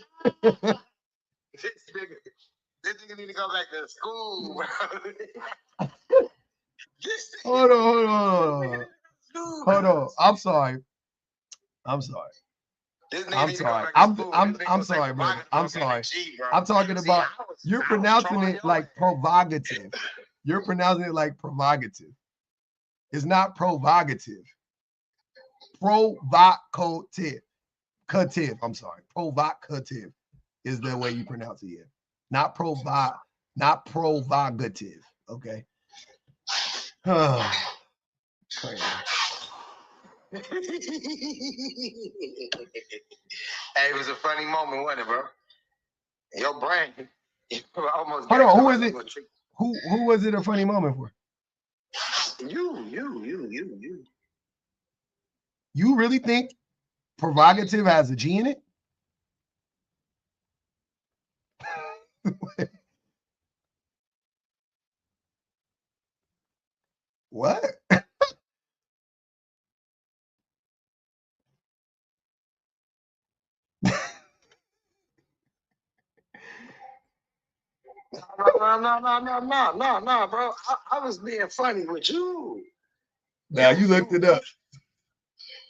nigga need to go back to school. Hold on. I'm sorry. I'm sorry, brother. I'm sorry. I'm talking about, you're pronouncing it like provocative. You're pronouncing it like provocative. It's not provocative. Provocative. I'm sorry. Provocative is the way you pronounce it. Yeah. Not provocative. Okay. Crazy. Hey, it was a funny moment, wasn't it, bro? Your brain almost. Hold on, who is it? Who was it a funny moment for? You. You really think provocative has a G in it? What? No, bro. I was being funny with you. Now you looked it up.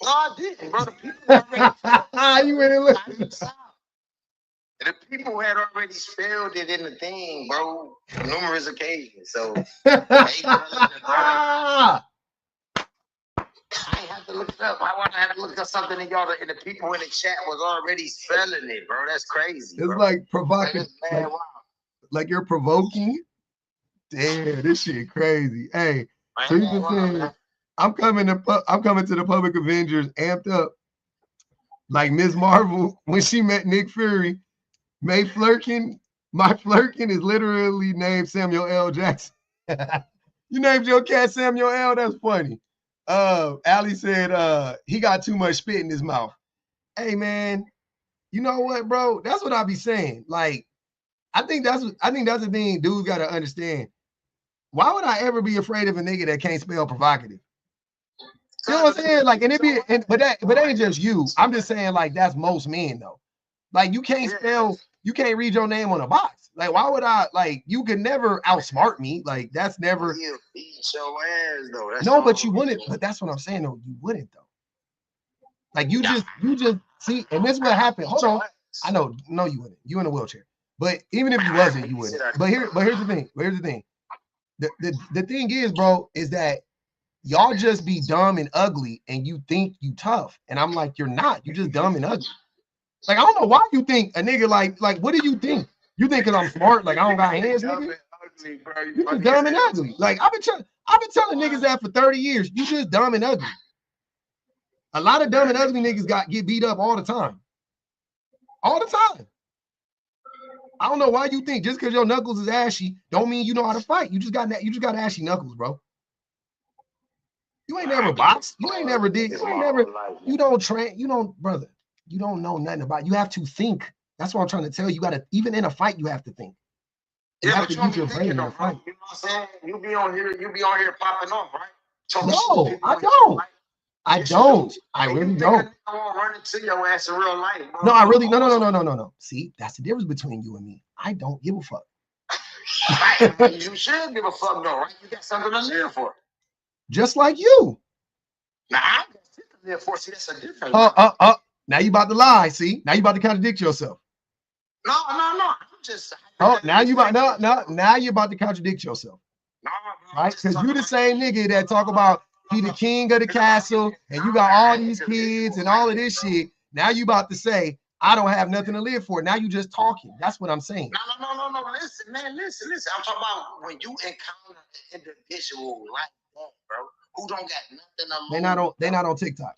No, I didn't, bro. The people already you went and looked it up. The people had already spelled it in the thing, bro, on numerous occasions. So I ain't have to look it up. I want to have to look up something and y'all, and the people in the chat was already spelling it, bro. That's crazy. It's bro. like provocative, like you're provoking. Damn, this shit crazy. Hey, so you just saying I'm coming to the Public Avengers amped up, like Ms. Marvel when she met Nick Fury. My Flirkin is literally named Samuel L. Jackson. You named your cat Samuel L. That's funny. Ali said he got too much spit in his mouth. Hey man, you know what, bro? That's what I be saying. Like, I think that's the thing dudes gotta understand. Why would I ever be afraid of a nigga that can't spell provocative? You know what I'm saying? Like, but that ain't just you. I'm just saying, like, that's most men though. Like, you can't spell, you can't read your name on a box. Like, why would I? Like, you could never outsmart me. Like, that's never. He'll beat your ass though. That's no, but you wouldn't. But that's what I'm saying though. You wouldn't though. Like, you just see, and this is what happened. Hold on. I know, no, you wouldn't. You in a wheelchair. But even if you wasn't, you wouldn't. But here's the thing. The thing is, bro, is that y'all just be dumb and ugly and you think you tough. And I'm like, you're not. You just dumb and ugly. Like, I don't know why you think a nigga like what do you think? You think because I'm smart, like I don't got hands, nigga? You just dumb and ugly. Like, I've been telling niggas that for 30 years. You just dumb and ugly. A lot of dumb and ugly niggas get beat up all the time. All the time. I don't know why you think just because your knuckles is ashy don't mean you know how to fight. You just got ashy knuckles, bro. You ain't never boxed. You ain't never did. You don't train. You don't, brother. You don't know nothing about it. You have to think. That's what I'm trying to tell you. You gotta, even in a fight, you have to think. You have to use your brain in a fight. You know what I'm saying? You be on here popping off, right? No, I don't. I don't. I really don't. I won't run into your ass in real life, bro. No, I really no. See, that's the difference between you and me. I don't give a fuck. You should give a fuck though, right? You got something to live for. Just like you. Now I got something to live for. See, that's a difference. Now you about to lie. See, now you about to contradict yourself. No. I'm just. Now you about to contradict yourself. No, right? Because you the same nigga that talk about he the king of the castle and you got all these kids and all of this shit. Now you about to say I don't have nothing to live for. Now you just talking. That's what I'm saying. No. Listen, man. Listen. I'm talking about when you encounter an individual like that, bro, who don't got nothing to lose. They not on TikTok.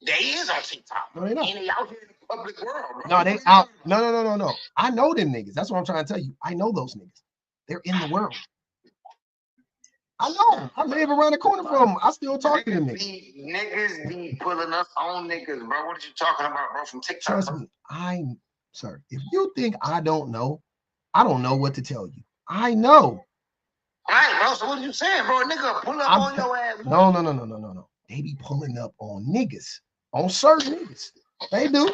They is on TikTok. No, they not. And they out here in the public world, bro. No, they out. No. I know them niggas. That's what I'm trying to tell you. I know those niggas. They're in the world. I know. I live around the corner from them. I still talk to them niggas. Niggas be pulling us on niggas, bro. What are you talking about, bro? From TikTok? Trust me. Sir, if you think I don't know what to tell you. I know. All right, bro. So what are you saying, bro? Nigga, pull up on your ass. No. They be pulling up on niggas. On certain niggas. They do.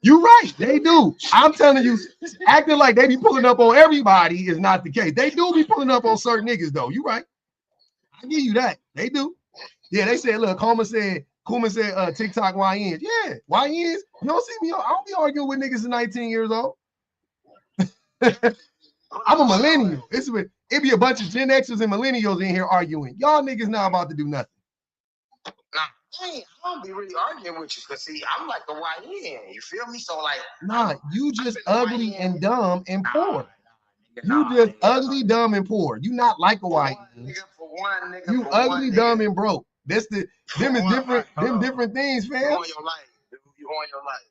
You right, they do. I'm telling you, acting like they be pulling up on everybody is not the case. They do be pulling up on certain niggas, though. You right. I give you that. They do. Yeah, they said, look, Kuma said TikTok YNs. Yeah, YNs. You don't see me. I don't be arguing with niggas at 19 years old. I'm a millennial. It be a bunch of Gen Xers and millennials in here arguing. Y'all niggas not about to do nothing. I don't be really arguing with you because see, I'm like the YN. You feel me? So like, nah, you just ugly and dumb and poor. You just ugly, dumb, and poor. You not like a YN. You ugly, dumb, and broke. Them different things, fam. You on your life.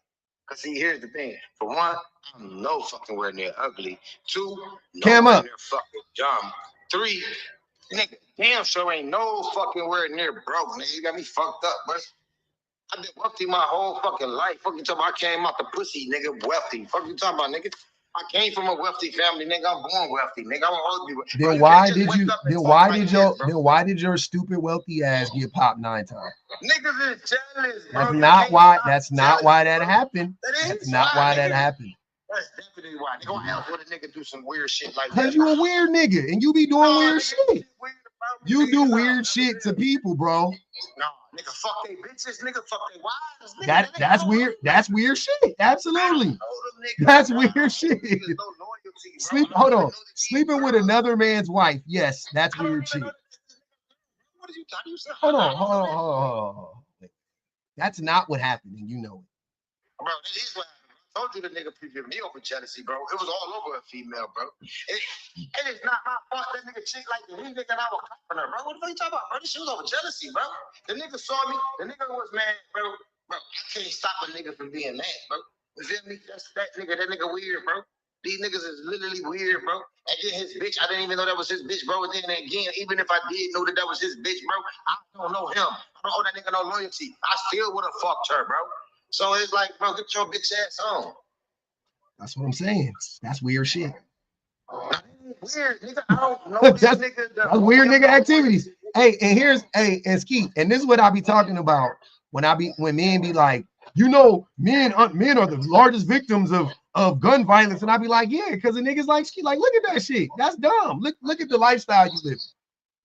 Cause see, here's the thing. For one, I'm no fucking where near ugly. Two, nowhere near fucking dumb. Three, nigga, damn sure ain't no fucking word near broke, nigga. You got me fucked up, but I've been wealthy my whole fucking life. Fuck you talking about I came out the pussy, nigga, wealthy. Fuck you talking about, nigga. I came from a wealthy family, nigga. I'm born wealthy, nigga. I'm ugly. Then why did your stupid wealthy ass get popped 9 times? Niggas is jealous, bro. That's not why that happened. That's not why that happened. That's definitely why. Nigga, why else would a nigga do some weird shit like that? Because you a weird nigga and you be doing weird shit. You do weird shit to people, bro. No, Nigga, fuck they bitches. Nigga, fuck they wives. Nigga, That's weird. That's weird shit. Absolutely. That's weird shit. Hold on. Sleeping with another man's wife. Yes, that's weird shit. Hold on. That's not what happened, and you know it. Bro, it is what happened. I told you the nigga previewed me over jealousy, bro. It was all over a female, bro. It is not my fault that nigga chick like the nigga and I was clapping her, bro. What the fuck you talking about, bro? This shit was over jealousy, bro. The nigga saw me. The nigga was mad, bro. Bro, I can't stop a nigga from being mad, bro. You feel me? That's that nigga weird, bro. These niggas is literally weird, bro. And then his bitch, I didn't even know that was his bitch, bro. And then again, even if I did know that was his bitch, bro, I don't know him. I don't owe that nigga no loyalty. I still would have fucked her, bro. So it's like, bro, get your bitch ass on. That's what I'm saying. That's weird shit. Weird, nigga. I don't know this nigga. That's weird nigga activities. Hey, and Skeet, and this is what I be talking about when men be like, you know, men are the largest victims of gun violence, and I be like, yeah, because the niggas like Skeet, like, look at that shit. That's dumb. Look at the lifestyle you live,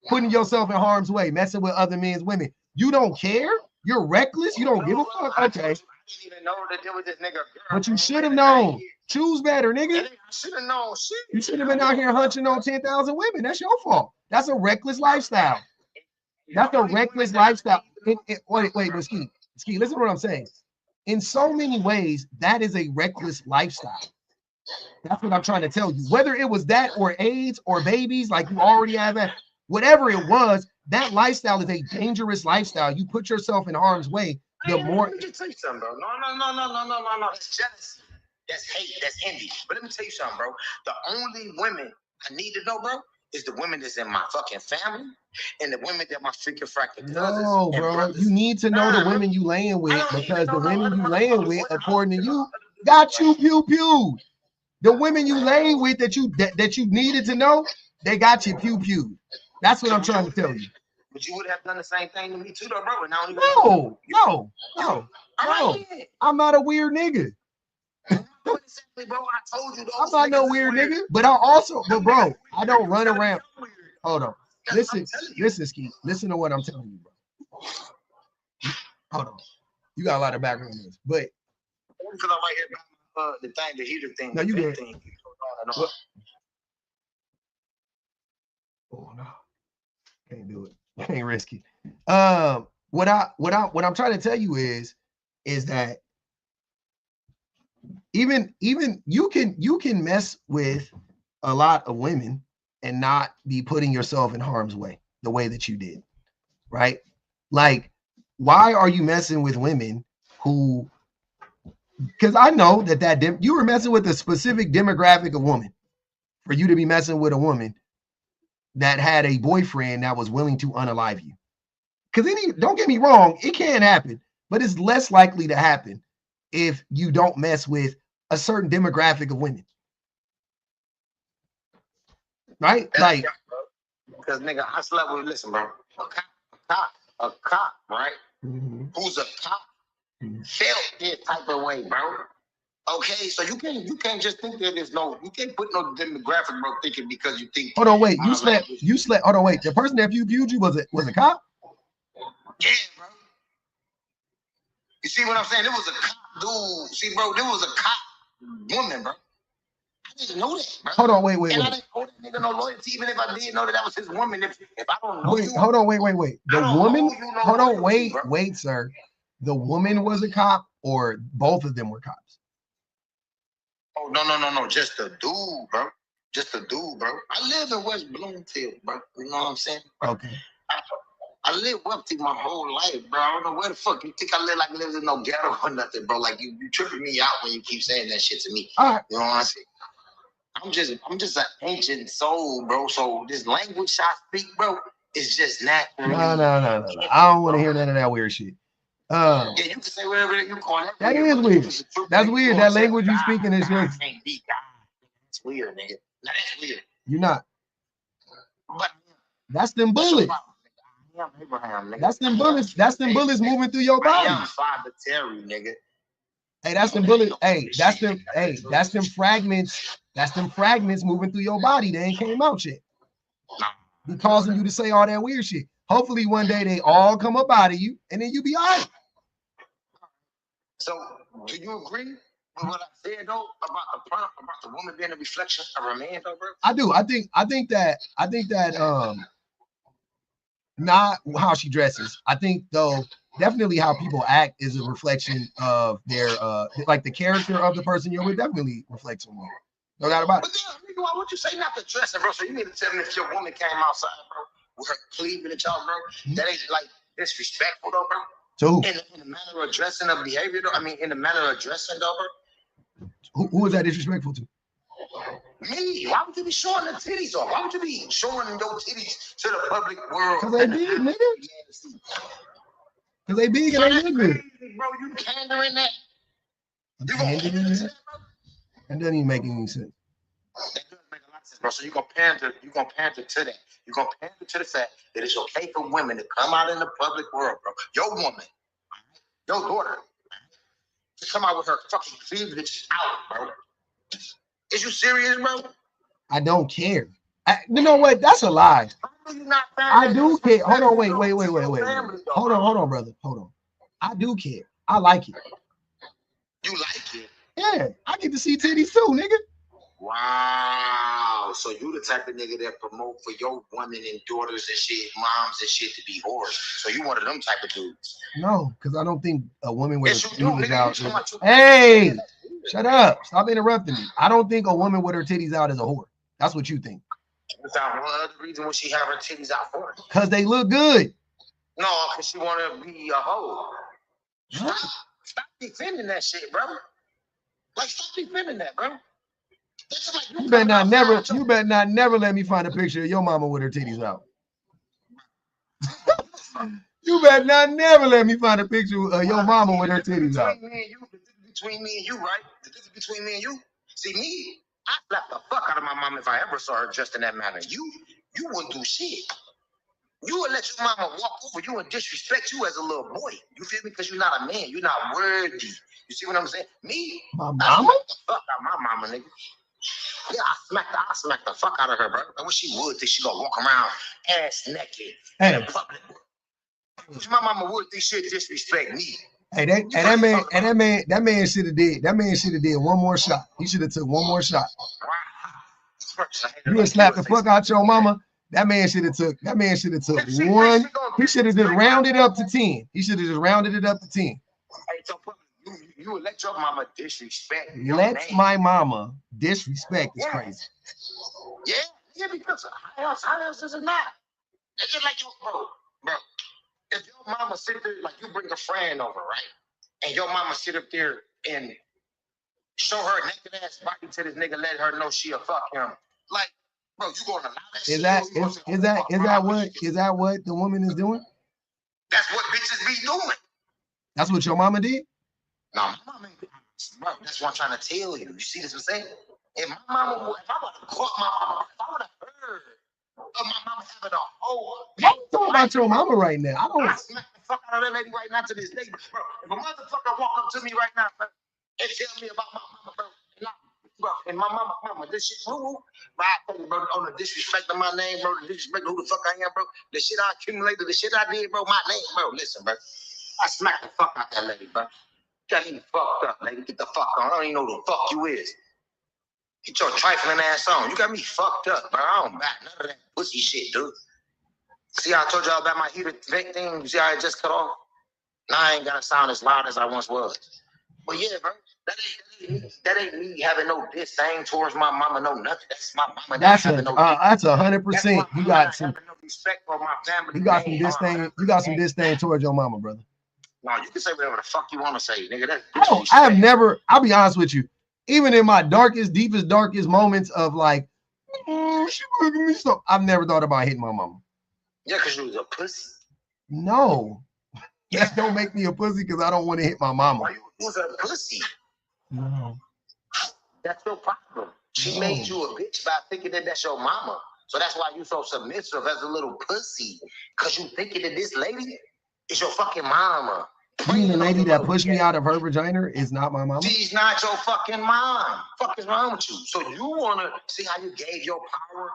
putting yourself in harm's way, messing with other men's women. You don't care. You're reckless. You don't give a fuck. Okay. I didn't even know that there was this nigga. But you should have known. Choose better, nigga. I should have known shit. You should have been out here hunching on 10,000 women. That's your fault. That's a reckless lifestyle. That's a reckless lifestyle. Wait, but Ski, listen to what I'm saying. In so many ways, that is a reckless lifestyle. That's what I'm trying to tell you. Whether it was that or AIDS or babies, like you already have that, whatever it was, that lifestyle is a dangerous lifestyle. You put yourself in harm's way. The more. Let me just tell you something, bro. No. That's jealousy. That's hate. That's envy. But let me tell you something, bro. The only women I need to know, bro, is the women that's in my fucking family and the women that my freaking fracking cousins. No, bro. Brothers. You need to know the women you laying with because the women you laying with, according to you, got you pew. The women you lay with that you needed to know, they got you pew. That's what I'm trying to tell you. But you would have done the same thing to me too, though, bro. And I don't even No. I'm not a weird nigga. Exactly, bro. I told you, I'm not no weird nigga, but bro, I don't run around. Hold on. Listen, Ski. Listen to what I'm telling you, bro. Hold on. You got a lot of background noise, but because I'm right here by the heater thing. No, you good. Oh no, can't do it. Can't risk it. What I'm trying to tell you is that even you can mess with a lot of women and not be putting yourself in harm's way the way that you did, right? Like, why are you messing with women who? Because I know that you were messing with a specific demographic of woman for you to be messing with a woman that had a boyfriend that was willing to unalive you. Because don't get me wrong, it can happen, but it's less likely to happen if you don't mess with a certain demographic of women. Right? Like, because nigga, I slept with, listen, bro, a cop, right? Mm-hmm. Who's a cop felt this type of way, bro. Okay, so you can't just think that you can't put no demographic, bro, thinking because you think. Hold on, wait, you slept. Hold on, wait. The person that viewed you was a cop? Yeah, bro. You see what I'm saying? It was a cop dude. See, bro, there was a cop woman, bro. I didn't know that, bro. Hold on, wait. And I didn't owe that nigga no loyalty, even if I did know that was his woman. If I don't know you. Hold on, wait. The woman. Hold on, wait, sir. The woman was a cop, or both of them were cops? Oh, no. Just the dude, bro. Just the dude, bro. I live in West Bloomfield, bro. You know what I'm saying? Okay. I lived wealthy my whole life, bro. I don't know where the fuck you think I live like live in no ghetto or nothing, bro. Like you tripping me out when you keep saying that shit to me. All right. You know what I'm saying? I'm just an ancient soul, bro. So this language I speak, bro, is just natural. No. I don't want to hear none of that weird shit. Yeah, you can say whatever you call it. That is weird. That's weird. That language you speaking is just. It's weird, nigga. Now that's weird. You're not. But that's them bullets. Abraham, nigga. That's them bullets. That's them bullets moving through your body. I'm Father Terry, nigga. Hey, that's them bullets. Hey, that's them. Hey, that's them fragments. That's them fragments moving through your body. They ain't came out yet. Be causing you to say all that weird shit. Hopefully one day they all come up out of you, and then you be all right. So, do you agree with what I said though about the woman being a reflection of her man, though, bro? I do. I think that not how she dresses. I think though definitely how people act is a reflection of their like the character of the person you're with. Definitely reflects on you. No doubt about it. But then, why would you say not the dressing, bro? So you mean to tell me if your woman came outside, bro, with her cleavage, y'all, bro, that ain't like disrespectful, though, bro? So in the manner of dressing of behavior, though. I mean, in the manner of dressing, though, bro. Who is that disrespectful to? Me. Why would you be showing the titties off? Why would you be showing your titties to the public world? Because they big, nigga. Because they big and they look good. Bro, you pandering that? You pandering that? That doesn't even make any sense. That doesn't make a lot of sense, bro. So you're gonna pander to that. You're gonna pander to the fact that it's okay for women to come out in the public world, bro. Your woman, your daughter, to come out with her fucking cleavage out, bro. Is you serious, bro? I don't care. You know what? That's a lie. I do care. Hold on, wait. Hold on, brother. Hold on. I do care. I like it. You like it? Yeah, I get to see titties too, nigga. Wow. So you the type of nigga that promote for your women and daughters and shit, moms and shit to be whores. So you one of them type of dudes. No, because I don't think a woman with her titties out. Hey, shut up. Stop interrupting me. I don't think a woman with her titties out is a whore. That's what you think. Without one other reason when she have her titties out for? Because they look good. No, because she want to be a hoe. Stop defending that shit, bro. Like, stop defending that, bro. Like you better not never let me find a picture of your mama with her titties out. You better not never let me find a picture of your mama with her titties out. Between me and you, right? The difference between me and you. See, me, I slap the fuck out of my mom if I ever saw her dressed in that manner. You wouldn't do shit. You would let your mama walk over you and disrespect you as a little boy. You feel me? Because you're not a man. You're not worthy. You see what I'm saying? Me, my mama? I smack the fuck out of my mama, nigga. Yeah, I smack the fuck out of her, bro. I wish she would think she gonna walk around ass naked in public. My mama would think she'd disrespect me. Hey, that man should have did. That man should have did one more shot. He should have took one more shot. You would slap the fuck out your mama. That man should have took one. He should have just rounded up to 10. He should have just rounded it up to 10. Hey, so you would let your mama disrespect. My mama disrespect is crazy. Yeah, because how else is it not? It's just like bro. If your mama sit there, like you bring a friend over, right? And your mama sit up there and show her naked ass body to this nigga, let her know she'll fuck him. Like, bro, you gonna allow that shit? Is that what the woman is doing? That's what bitches be doing. That's what your mama did? No, my mama ain't, bro, that's what I'm trying to tell you. You see this I'm saying? If I would have caught my mama, if I would have heard of my mama having a whole. I'm talking about your mama right now. I smack the fuck out of that lady right now to this day, bro. If a motherfucker walk up to me right now, bro, and tell me about my mama, bro, and my mama, this shit, bro, on the disrespect of my name, bro, the disrespect of who the fuck I am, bro, the shit I accumulated, the shit I did, bro, my name, bro, listen, bro, I smack the fuck out that lady, bro. Got me fucked up, lady. Get the fuck on. I don't even know who the fuck you is. Get your trifling ass on. You got me fucked up, bro. I don't back none of that pussy shit, dude. See how I told y'all about my heater vent thing? You see how it just cut off? Now I ain't gonna sound as loud as I once was. But yeah, bro, that ain't me having no disdain towards my mama, no nothing. That's my mama. That's 100%. You got some respect for my family. You got some disdain. You got some disdain towards your mama, brother. No, you can say whatever the fuck you want to say, nigga. I have never. I'll be honest with you. Even in my darkest moments of like, I've never thought about hitting my mama. Yeah, because you was a pussy. No, that don't make me a pussy because I don't want to hit my mama. Why you was a pussy? No, that's your problem. She made you a bitch by thinking that that's your mama. So that's why you so submissive as a little pussy, because you thinking that this lady is your fucking mama. You mean the lady that pushed me out of her vagina is not my mama? She's not your fucking mom. Fuck is wrong with you? So you wanna see how you gave your power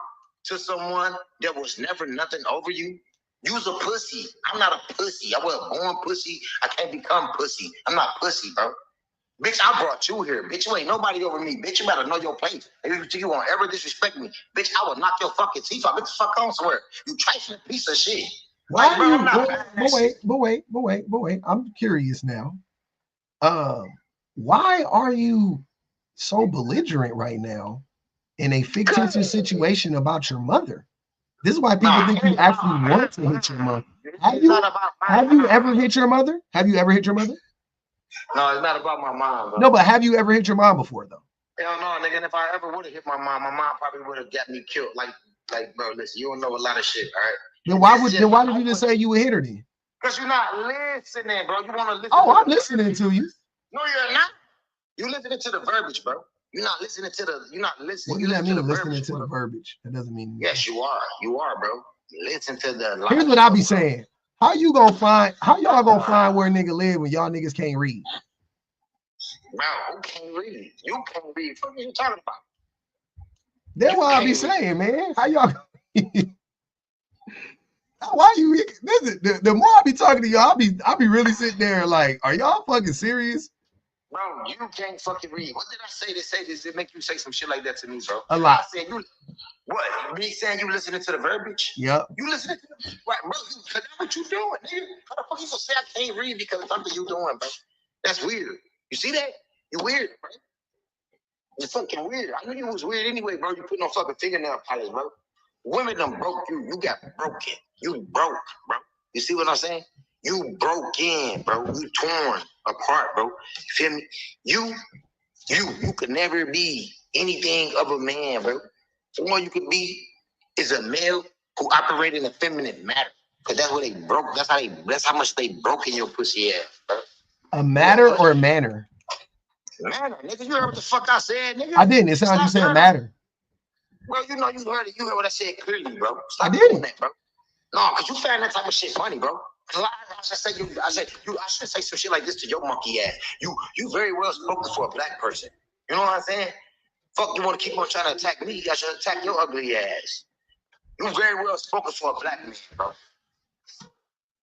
to someone that was never nothing over you? You's a pussy. I'm not a pussy. I wasn't born pussy. I can't become pussy. I'm not pussy, bro. Bitch, I brought you here. Bitch, you ain't nobody over me. Bitch, you better know your place. If you won't ever disrespect me, bitch, I will knock your fucking teeth out. Bitch, fuck on somewhere. You trifling piece of shit. Why Like, bro, you? I'm not But wait. I'm curious now. Why are you so belligerent right now in a fictitious situation about your mother? This is why people think you actually want to hit your mother. Have you ever hit your mother? Have you ever hit your mother? No, it's not about my mom, bro. No, but have you ever hit your mom before, though? Hell no, nigga. And if I ever would have hit my mom probably would have got me killed. Like, bro, listen, you don't know a lot of shit, all right? Then why did you just say you would hit her then? Because you're not listening, bro. You want to listen. Oh, I'm listening to you. No, you're not. You listening to the verbiage, bro. You're not listening to the. You're not listening. What does that mean? Listening to the verbiage? That doesn't mean. Yes, you are. You are, bro. Listen to the. Here's what I be saying. How y'all gonna find where a nigga live when y'all niggas can't read? Bro, who can't read? You can't read. What are you talking about? That's what I be saying, man. How y'all? Why you? The more I be talking to y'all, I be really sitting there like, are y'all fucking serious? Bro, you can't fucking read. What did I say to say this? It make you say some shit like that to me, bro? A lot. I said you. What? Me saying you listening to the verbiage? Yep. You listening to the right, bro? That's what you doing, nigga. How the fuck you gonna say I can't read because of something you doing, bro? That's weird. You see that? You weird, bro. You're fucking weird. I knew you was weird anyway, bro. You put no fucking fingernail polish, bro. Women done broke you. You got broken. You broke, bro. You see what I'm saying? You broke in, bro. You torn apart, bro. Feel me? You could never be anything of a man, bro. So all you could be is a male who operate in a feminine matter. Cause that's what they broke. That's how much they broke in your pussy ass, bro. A matter or a manner? Manner, nigga. You heard what the fuck I said, nigga? I didn't. It sounded like you said matter. Bro, you know you heard it. You heard what I said clearly, bro. Stop I didn't. that, bro. No, cause you found that type of shit funny, bro. I should say some shit like this to your monkey ass. You very well spoken for a black person. You know what I'm saying? Fuck, you want to keep on trying to attack me? I should attack your ugly ass. You very well spoken for a black man, bro.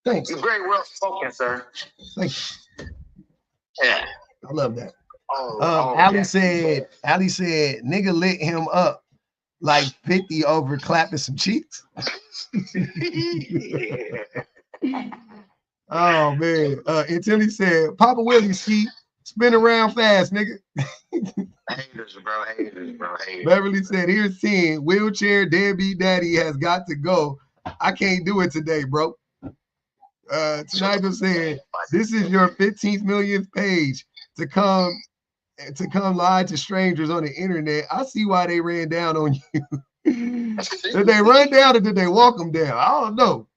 Thanks. You very well spoken, sir. Thank you. Yeah, I love that. Ali said, nigga lit him up like 50 over clapping some cheeks. Oh man. Until he said, Papa Willie, ski, spin around fast, nigga. Haters, bro. Beverly said, here's 10. Wheelchair deadbeat daddy has got to go. I can't do it today, bro. Nigel said, this is your 15th millionth page to come lie to strangers on the internet. I see why they ran down on you. Did they run down or did they walk them down? I don't know.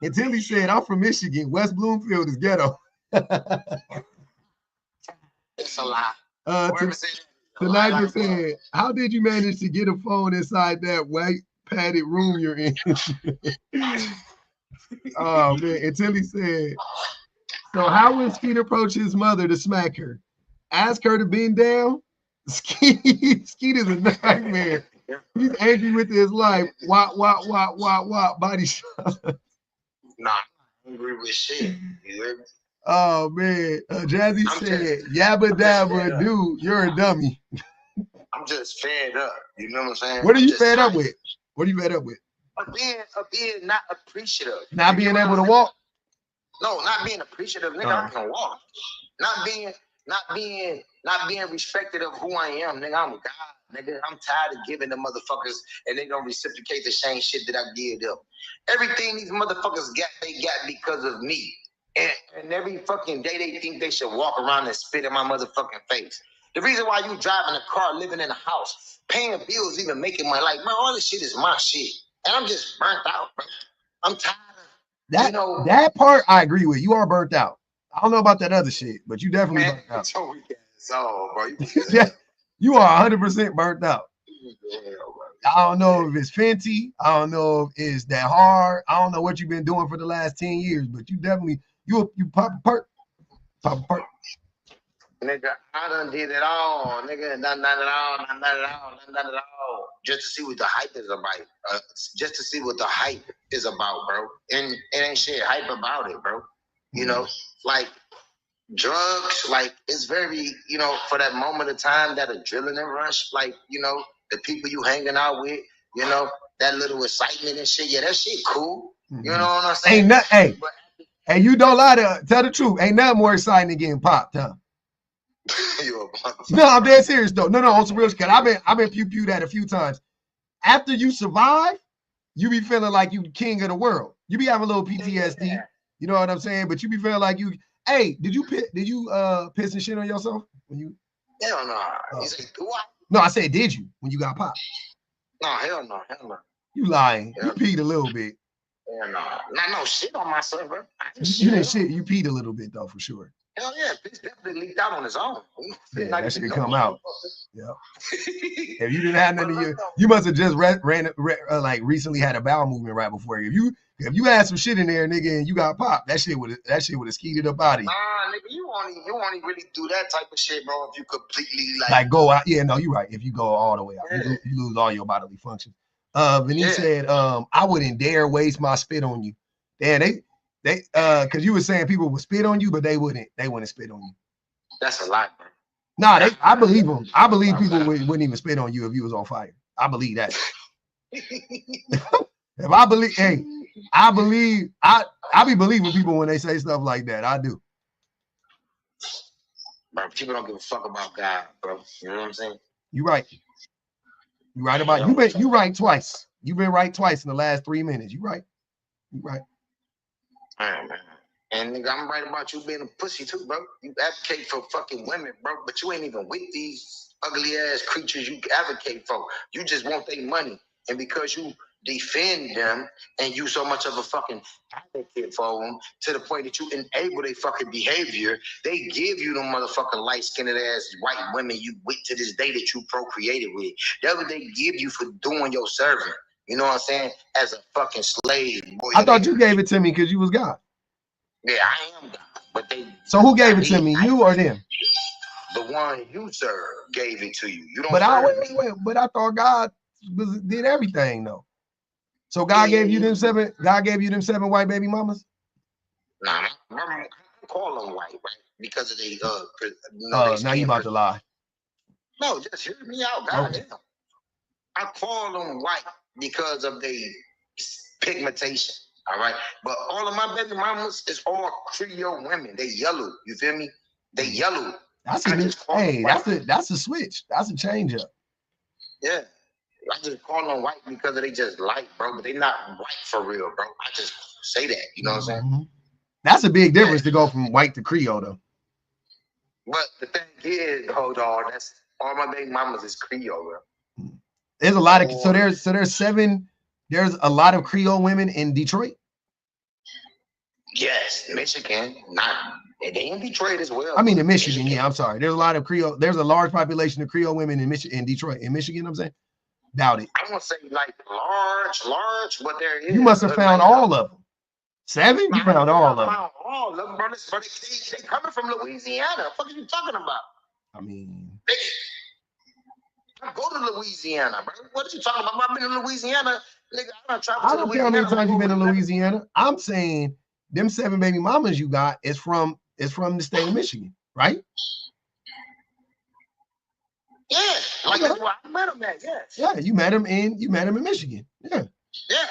Until he said, I'm from Michigan. West Bloomfield is ghetto. It's a lie. Nigel said, how did you manage to get a phone inside that white padded room you're in? Oh man. Until he said, so how would Skeet approach his mother to smack her? Ask her to bend down? Skeet is a nightmare. He's angry with his life. Wop, body shot. Nah, I'm angry with shit. You hear me? Oh man. Jazzy said, yabba dabba dude, you're a dummy. I'm just fed up. You know what I'm saying? What are you fed up with? What are you fed up with? Of being not appreciative. Not being able to walk? No, not being appreciative, nigga. I can walk. Not being respected of who I am, nigga. I'm God, nigga. I'm tired of giving the motherfuckers and they gonna reciprocate the same shit that I give them. Everything these motherfuckers got, they got because of me. And every fucking day they think they should walk around and spit in my motherfucking face. The reason why you driving a car, living in a house, paying bills, even making my life, man, all this shit is my shit. And I'm just burnt out, bro. I'm tired of that. That part I agree with. You are burnt out. I don't know about that other shit, but you definitely burnt out. So, bro, you are 100% burnt out. I don't know if it's Fenty. I don't know if it's that hard. I don't know what you've been doing for the last 10 years, but you definitely you pop a perk. Nigga, I done did it all. Nigga, none at all. Just to see what the hype is about. Just to see what the hype is about, bro. And it ain't shit hype about it, bro. You know, like drugs, like it's very, you know, for that moment of time, that adrenaline rush, like, you know, the people you hanging out with, you know, that little excitement and shit. Yeah, that shit cool. You know what I'm saying? Ain't nothing. Hey, you don't lie to tell the truth. Ain't nothing more exciting than getting popped, huh? No, I'm dead serious though. No, on some real shit. I've been pew that a few times. After you survive, you be feeling like you king of the world. You be having a little PTSD. Yeah. You know what I'm saying? But you be feeling like you. Hey, did you piss and shit on yourself when you? Hell no. You say, what? No, I said, did you when you got popped? No, hell no. You lying? Hell you peed a little bit. Hell no. Not no shit on myself, bro. You didn't shit. You peed a little bit though, for sure. Hell yeah, piss definitely leaked out on his own. Yeah, that shit come out. Yeah. If you didn't have none of you must have just like recently had a bowel movement right before you. If you had some shit in there, nigga, and you got popped, that shit would have skeeted up out of you. Nah, nigga, you only really do that type of shit, bro, if you completely like go out. Yeah, no, you're right. If you go all the way out, you lose all your bodily functions. Venice said, I wouldn't dare waste my spit on you. Damn, they because you were saying people would spit on you, but they wouldn't spit on you. That's a lot, bro. Nah, I believe them. I believe people wouldn't even spit on you if you was on fire. I believe that. If I believe, hey, I be believing people when they say stuff like that. I do. Bro, people don't give a fuck about God, bro. You know what I'm saying? You right. You right about you right twice. You've been right twice in the last 3 minutes. You right. You right. All right, man. And nigga, I'm right about you being a pussy too, bro. You advocate for fucking women, bro, but you ain't even with these ugly ass creatures you advocate for. You just want their money. And because you defend them and you so much of a fucking advocate for them to the point that you enable their fucking behavior, they give you the motherfucking light-skinned ass white women you with to this day that you procreated with. That's what they give you for doing your servant. You know what I'm saying? As a fucking slave. Boy, I thought you gave it to me because you was God. Yeah, I am God. But they. So who gave it to me? You or them? The one you serve gave it to you. You don't. But I thought God did everything though. So God gave you them 7. God gave you them 7 white baby mamas. Nah, I call them white, right? Because of they now you about to lie. No, just hear me out, goddamn. Okay. I call them white because of their pigmentation. All right, but all of my baby mamas is all Creole women. They yellow. You feel me? They yellow. That's a switch. That's a change up. Yeah. I just call them white because they just light, bro. But they not white for real, bro. I just say that. You know what I'm saying? That's a big difference to go from white to Creole, though. But the thing is, hold on, that's all my baby mamas is Creole, bro. There's a lot of there's 7. There's a lot of Creole women in Detroit. Yes, Michigan, they in Detroit as well. I mean in Michigan, yeah. I'm sorry. There's a lot of Creole. There's a large population of Creole women in Detroit, in Michigan. I'm saying. Doubt it. I won't say like large, but there is. You must have found all of them. 7? You found all of them. All of them, bro. They coming from Louisiana. What are you talking about? I mean, I go to Louisiana, bro. What are you talking about? I've been in Louisiana, nigga. I don't care how many times you've been in Louisiana. I'm saying them 7 baby mamas you got is from the state of Michigan, right? Yeah, like that's where I met him at. Yes. Yeah, you met him in Michigan. Yeah. Yeah.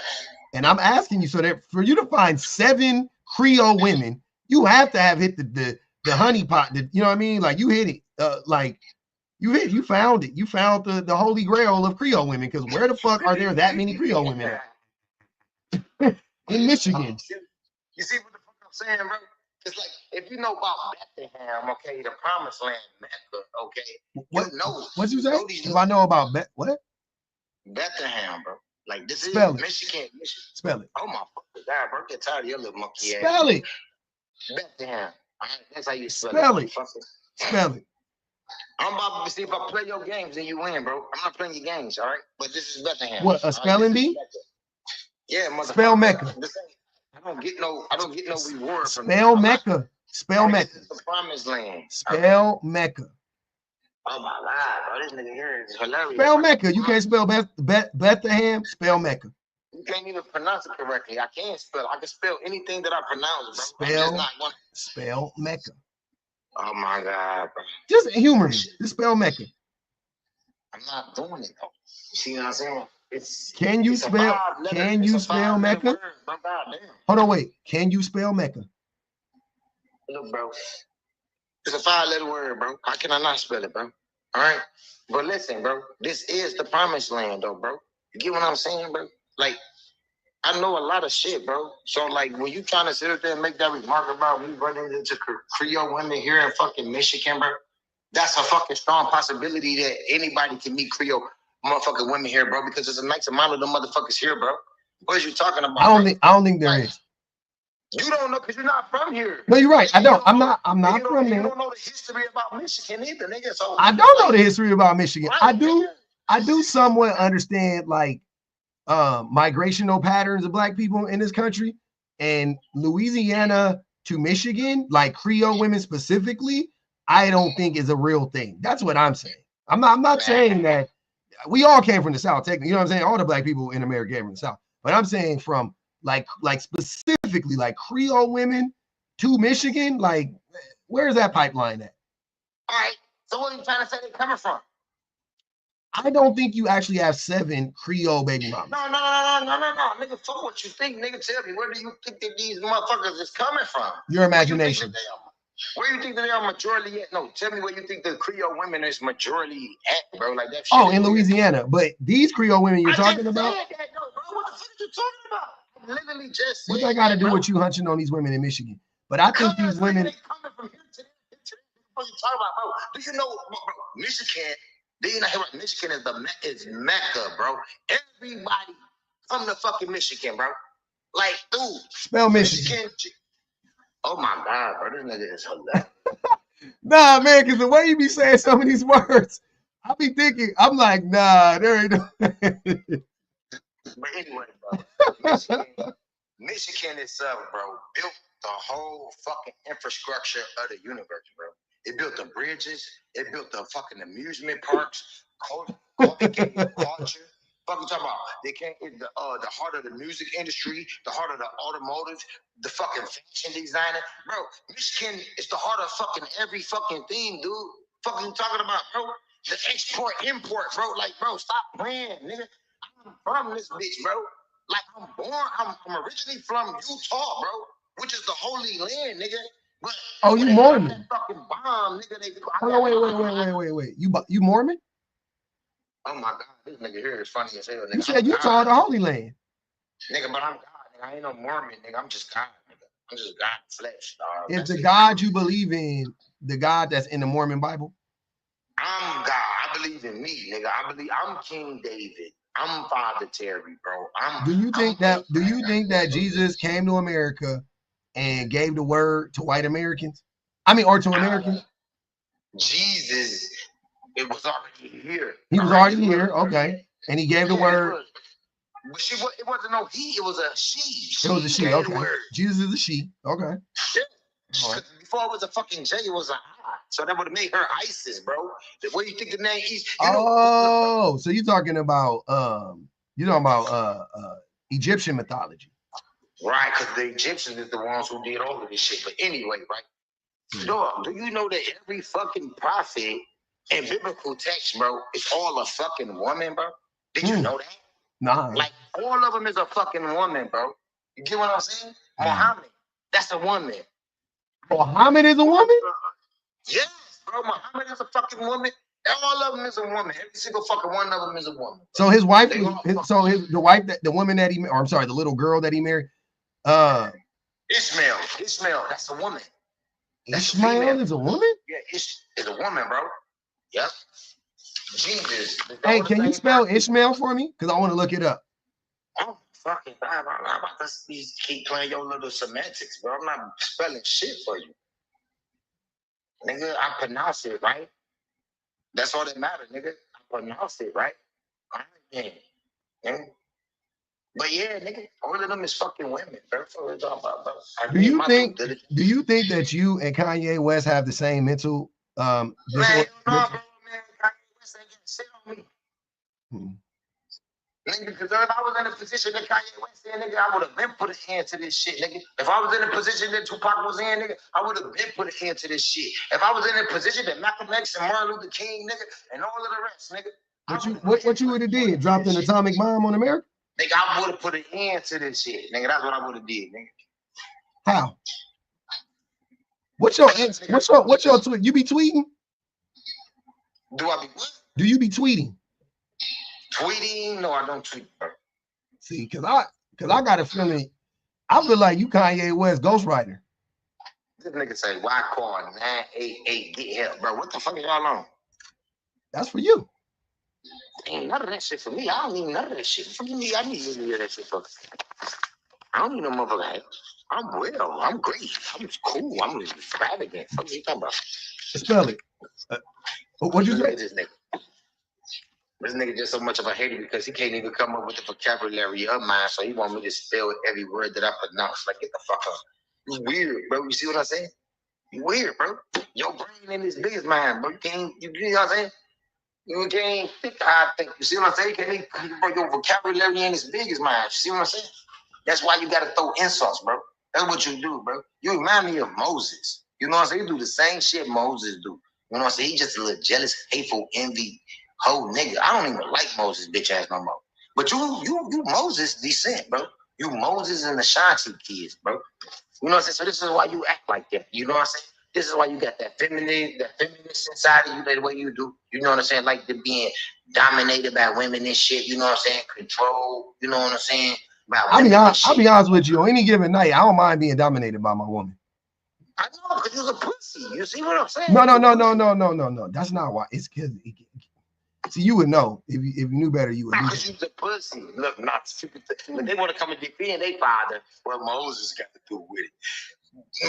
And I'm asking you, so that for you to find 7 Creole women, you have to have hit the honey pot. You know what I mean? Like you hit it. You found it. You found the holy grail of Creole women. Because where the fuck are there that many Creole women in Michigan? You see what the fuck I'm saying, bro? It's like if you know about Bethlehem, okay, the promised land, Mecca, okay. What? You know, what you say? If I know about what? Bethlehem, bro. Like this Spell is Michigan. Spell it. Oh my fucking God, bro. Get tired of your little monkey ass. Spell it. Bethlehem. All right, that's how you spell it. Spell it. I'm about to see if I play your games and you win, bro. I'm not playing your games, all right? But this is Bethlehem. What, a spelling bee? Yeah, motherfucker. Spell Mecca. I don't get no reward from Spell Mecca. Spell Mecca. This is the promised land. Spell Mecca. Oh my God, bro. This nigga here is hilarious. Spell Mecca. You can't spell Bethlehem. Spell Mecca. can't even pronounce it correctly. I can't spell. I can spell anything that I pronounce, bro. Spell Mecca. Oh my God, bro. Just humor me. Just spell Mecca. I'm not doing it though. You see what I'm saying? Can you spell Mecca? Hold on, wait. Can you spell Mecca? Look, bro. It's a 5-letter word, bro. How can I not spell it, bro? All right. But listen, bro. This is the promised land, though, bro. You get what I'm saying, bro? Like, I know a lot of shit, bro. So, like, when you trying to sit up there and make that remark about me running into Creole women here in fucking Michigan, bro, that's a fucking strong possibility that anybody can meet Creole motherfucking women here, bro, because there's a nice amount of them motherfuckers here, bro. What are you talking about? I don't think there is. You don't know because you're not from here. No, you're right. I don't. I'm not from there. You don't know the history about Michigan either, nigga. So I don't know the history about Michigan. Right, I do somewhat understand like migrational patterns of black people in this country, and Louisiana to Michigan, like Creole women specifically, I don't think is a real thing. That's what I'm saying. I'm not saying that we all came from the South, technically. You know what I'm saying? All the black people in America came from the South. But I'm saying from like specifically like Creole women to Michigan, like where's that pipeline at? All right. So what are you trying to say they're coming from? I don't think you actually have 7 Creole baby mamas. No. Nigga, fuck what you think. Nigga, tell me, where do you think that these motherfuckers is coming from? Your imagination. Where you think that they are majority at? No, tell me where you think the Creole women is majority at, bro. Like that shit. Oh, in Louisiana. But these Creole women you're talking about? Said that, though, bro. What the fuck are you talking about? I literally just what that got to do with you hunching on these women in Michigan? But I think these women. They coming from here to there. What are you talking about, bro? Do you know, bro, Michigan? Do you know what Michigan is Mecca, bro? Everybody from the fucking Michigan, bro. Like, dude. Spell Michigan. Oh my God, bro. This nigga is hilarious. Nah, man, because the way you be saying some of these words, I be thinking, I'm like, nah, there ain't no. But anyway, bro. Michigan itself, bro, built the whole fucking infrastructure of the universe, bro. It built the bridges. It built the fucking amusement parks. It gave you culture. Fucking talking about they came in the heart of the music industry, the heart of the automotive, the fucking fashion designer, bro. Michigan is the heart of fucking every fucking thing, dude. Fucking talking about, bro. The export import, bro. Like, bro, stop playing, nigga. I'm from this bitch, bro. Like, I'm originally from Utah, bro, which is the holy land, nigga. But oh, you Mormon? That fucking bomb, nigga. Wait. You Mormon? Oh my God, this nigga here is funny as hell, nigga. You said Utah, the Holy Land. Nigga, but I'm God, nigga. I ain't no Mormon, nigga. I'm just God, nigga. I'm just God in flesh, dog. Is the God you believe in the God that's in the Mormon Bible? I'm God. I believe in me, nigga. I'm King David. I'm Father Terry, bro. Do you think that Jesus came to America and gave the word to white Americans? I mean, or to Americans? Jesus, it was already here. He was already here, okay. And he gave the word. But it wasn't no he, it was a she. It was a she, okay. Jesus is a she, okay. Yeah. Right. Before it was a fucking J, it was an I. So that would have made her ISIS, bro. Where you think the name is? So you're talking about Egyptian mythology. Right, because the Egyptians is the ones who did all of this shit. But anyway, right? Dog, do you know that every fucking prophet in biblical text, bro, is all a fucking woman, bro? Did you know that? Nah. Like, all of them is a fucking woman, bro. You get what I'm saying? Muhammad, that's a woman. Muhammad is a woman? Yes, bro. Muhammad is a fucking woman. All of them is a woman. Every single fucking one of them is a woman. So his wife, the little girl that he married, Ishmael, that's a woman. Ishmael is a woman? Yeah, is a woman, bro. Yep. Jesus. Hey, can you spell Ishmael for me? Because I want to look it up. Oh, fucking God, I'm about to keep playing your little semantics, bro. I'm not spelling shit for you. Nigga, I pronounce it right. That's all that matters, nigga. I pronounce it right. All right, man. But yeah, nigga, all of them is fucking women. That's what we're talking about, bro. Do you think that you and Kanye West have the same mental disorder? Man, Kanye West ain't getting shit on me. Nigga, because if I was in a position that Kanye West in, nigga, I would have been put an end to this shit, nigga. If I was in a position that Tupac was in, nigga, I would have been put an end to this shit. If I was in a position that Malcolm X and Martin Luther King, nigga, and all of the rest, nigga. What you would have did? Dropped an atomic bomb on America? Nigga, I would have put an end to this shit, nigga. That's what I would have did, nigga. How? What's your tweet? You be tweeting? Do I be what? Do you be tweeting? Tweeting? No, I don't tweet, bro. See, cause I got a feeling. I feel like you Kanye West ghostwriter. This nigga say, why call 988 get help, bro? What the fuck is y'all on? That's for you. Ain't none of that shit for me. I don't need none of that shit. For me, I need to hear that shit for. I don't need no motherfucker help. I'm well. I'm great. I'm cool. I'm extravagant. What are you talking about? Spell it. What'd you say? This nigga just so much of a hater because he can't even come up with the vocabulary of mine, so he want me to spell every word that I pronounce. Like, get the fuck up. You weird, bro. You see what I'm saying? You weird, bro. Your brain ain't as big as mine, bro. You know what I'm saying? You can't think how I think. You see what I'm saying? Bro, your vocabulary ain't as big as mine. You see what I'm saying? That's why you gotta throw insults, bro. That's what you do, bro. You remind me of Moses. You know what I'm saying? You do the same shit Moses do. You know what I'm saying? He just a little jealous, hateful, envy, whole nigga. I don't even like Moses, bitch ass no more. But you Moses descent, bro. You Moses and the Shanti kids, bro. You know what I'm saying? So this is why you act like that. You know what I'm saying? This is why you got that feminist inside of you, the way you do. You know what I'm saying? Like the being dominated by women and shit. You know what I'm saying? Control. You know what I'm saying? I'll be honest with you. On any given night, I don't mind being dominated by my woman. I know, because you're a pussy. You see what I'm saying? No. That's not why. It's because see, you would know if you knew better. You would. Because you're a pussy. Look, not stupid. But they want to come and defend their father. Well, Moses got to do with it.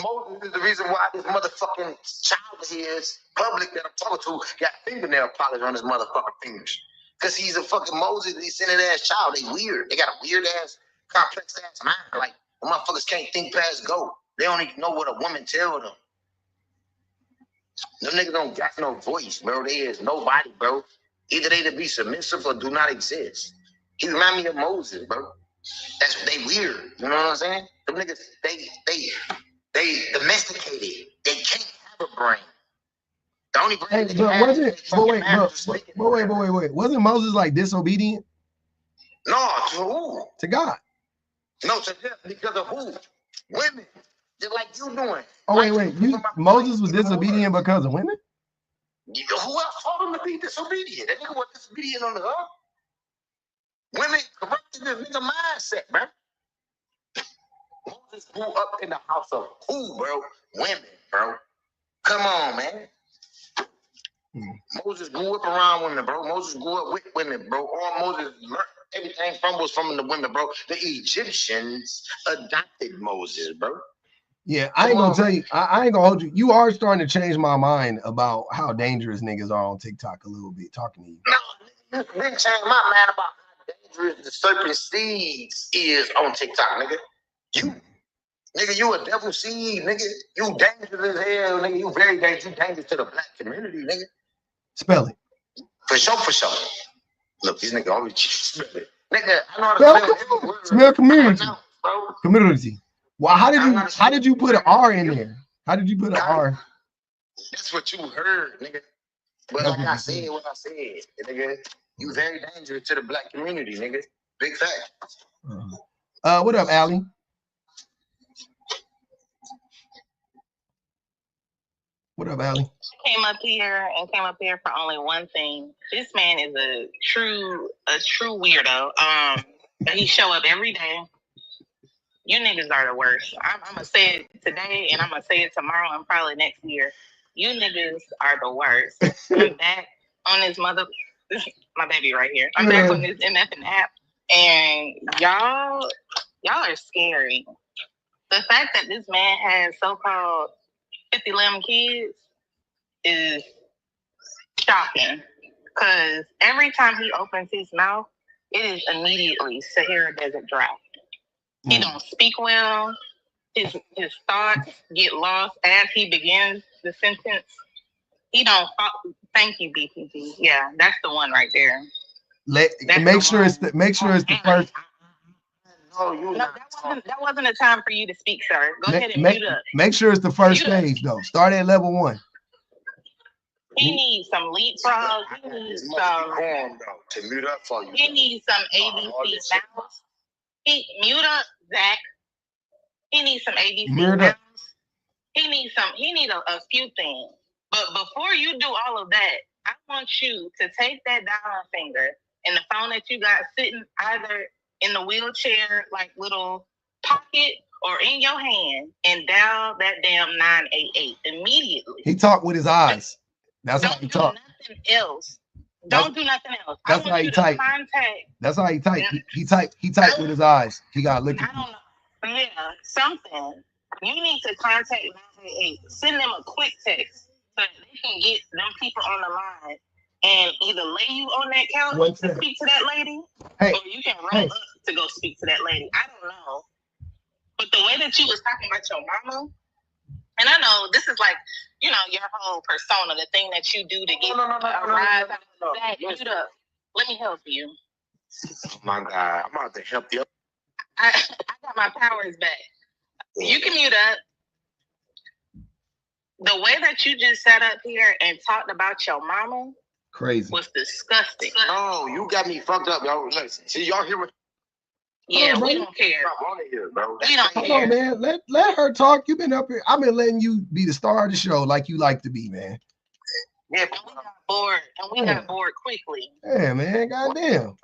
Moses is the reason why this motherfucking child is public that I'm talking to got fingernail polish on his motherfucking fingers. Because he's a fucking Moses, descendant ass child. They weird. They got a weird ass, complex ass mind. Like, the motherfuckers can't think past go. They don't even know what a woman tell them. Them niggas don't got no voice, bro. They is nobody, bro. Either they to be submissive or do not exist. He remind me of Moses, bro. They weird. You know what I'm saying? Them niggas, they domesticated. They can't have a brain. The only brain they wait. Wasn't Moses like disobedient? No, to who? To God. No, to them, because of who? Women. Just like you doing. Oh, wait. Moses was disobedient because of women? Who else told him to be disobedient? That nigga was disobedient on the other. Women corrupted this nigga mindset, bro. Moses grew up in the house of who, bro? Women, bro. Come on, man. Moses grew up around women, bro. Moses grew up with women, bro. All Moses learned everything was from the women, bro. The Egyptians adopted Moses, bro. Yeah, I ain't gonna tell you. I ain't gonna hold you. You are starting to change my mind about how dangerous niggas are on TikTok a little bit. Talking to you. No, you didn't change my mind about how dangerous the serpent seeds is on TikTok, nigga. You a devil seed, nigga. You dangerous as hell, nigga. You very dangerous. You dangerous to the black community, nigga. Spell it. For sure. Look, these niggas always spell it. Nigga, I know how to spell every word. Spell community. Community. Well, how did you put an R in there? How did you put an R? That's what you heard, nigga. But like I said what I said, nigga. You very dangerous to the black community, nigga. Big fact. What up, Allie? What up, Allie? Came up here for only one thing. This man is a true weirdo. But he show up every day. You niggas are the worst. I'm gonna say it today, and I'm gonna say it tomorrow, and probably next year. You niggas are the worst. I'm back on this my baby right here. I'm back on this MFN app, and y'all are scary. The fact that this man has so-called 50 lemon kids is shocking. Because every time he opens his mouth, it is immediately Sahara Desert dry. He don't speak well. His thoughts get lost as he begins the sentence. He don't. Thank you, BPG. Yeah, that's the one right there. Make sure it's the first. No, that wasn't a time for you to speak, sir. Go ahead and mute up. Make sure it's the first stage though. Start at level 1. He needs some leapfrog. He needs some to mute up for you. He needs some ABC sounds. Mute up, Zach. He needs some ABC sounds. He needs a few things. But before you do all of that, I want you to take that dial finger and the phone that you got sitting either in the wheelchair, like little pocket, or in your hand, and dial that damn 988 immediately. He talked with his eyes. That's how he talk. Nothing else. Don't do nothing else. That's how he type. That's how he type. He type with his eyes. He got looking. I don't know. Yeah, something. You need to contact 988. Send them a quick text so that they can get them people on the line and either lay you on that couch to speak to that lady, or you can roll up to go speak to that lady. I don't know. But the way that you was talking about your mama, and I know this is like, you know, your whole persona, the thing that you do to get a rise out of that. Mute up. Let me help you. Oh my God, I'm about to help you. I got my powers back. You can mute up. The way that you just sat up here and talked about your mama was disgusting. Oh, you got me fucked up, y'all. Listen, see, y'all hear what? Yeah, we don't care. I'm on it here, bro. We don't care. Come on, man. Let her talk. You've been up here. I've been letting you be the star of the show like you like to be, man. Yeah, but we got bored, and we got bored quickly. Yeah, man. Goddamn.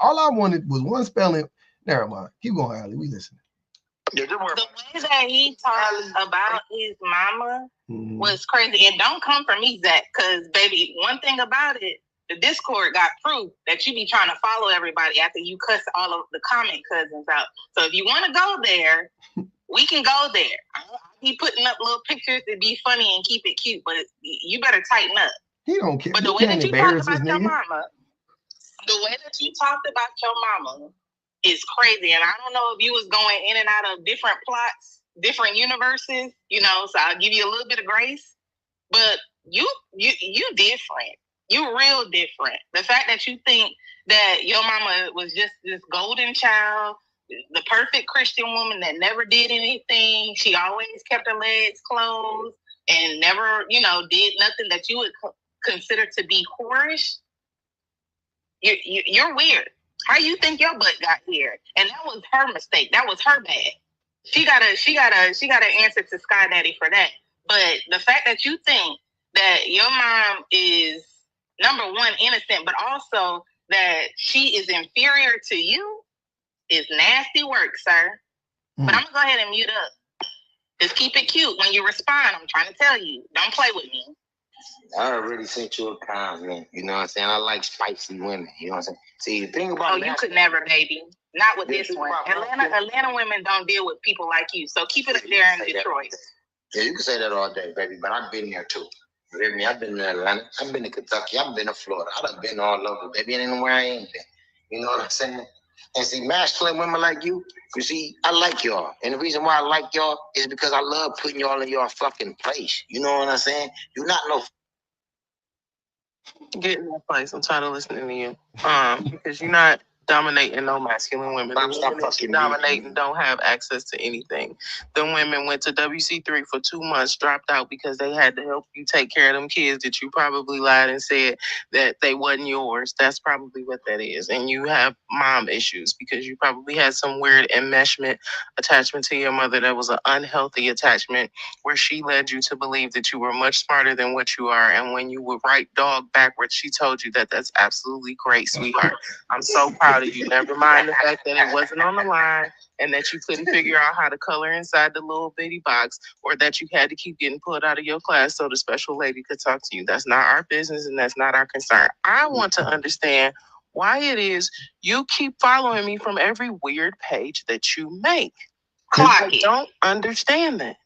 All I wanted was one spelling. Never mind. Keep going, Allie. We listening. The way that he talked about his mama was crazy. And don't come for me, Zach, because, baby, one thing about it, the Discord got proof that you be trying to follow everybody after you cuss all of the comment cousins out. So if you want to go there, we can go there. I'll be putting up little pictures to be funny and keep it cute, but you better tighten up. He don't care. But the way that you talked about your mama, is crazy. And I don't know if you was going in and out of different plots, different universes, you know, so I'll give you a little bit of grace. But you different. You real different. The fact that you think that your mama was just this golden child, the perfect Christian woman that never did anything. She always kept her legs closed and never, you know, did nothing that you would consider to be whorish. You're weird. How you think your butt got here? And that was her mistake. That was her bad. She gotta answer to Sky Daddy for that. But the fact that you think that your mom is, number one, innocent, but also that she is inferior to you is nasty work, sir. But I'm gonna go ahead and mute up. Just keep it cute when you respond. I'm trying to tell you. Don't play with me. I already sent you a compliment. You know what I'm saying? I like spicy women. You know what I'm saying? See, the thing about you could never, baby. Not with this one. Atlanta women don't deal with people like you. So keep it up there in Detroit. Yeah, you can say that all day, baby. But I've been there too. You hear me? I've been in Atlanta. I've been to Kentucky. I've been to Florida. I've been all over, baby. And anywhere I ain't been. You know what I'm saying? And see, masculine women like you see, I like y'all. And the reason why I like y'all is because I love putting y'all in your fucking place. You know what I'm saying? You're not no... Get in that place. I'm tired of listening to you. Because you're not dominating no masculine women. The women that you dominating don't have access to anything. Them women went to WC3 for 2 months, dropped out because they had to help you take care of them kids that you probably lied and said that they wasn't yours. That's probably what that is. And you have mom issues because you probably had some weird enmeshment attachment to your mother that was an unhealthy attachment where she led you to believe that you were much smarter than what you are. And when you would write dog backwards, she told you that that's absolutely great, sweetheart. I'm so proud of you. Never mind the fact that it wasn't on the line and that you couldn't figure out how to color inside the little bitty box, or that you had to keep getting pulled out of your class so the special lady could talk to you. That's not our business and that's not our concern. I want to understand why it is you keep following me from every weird page that you make. I don't understand that.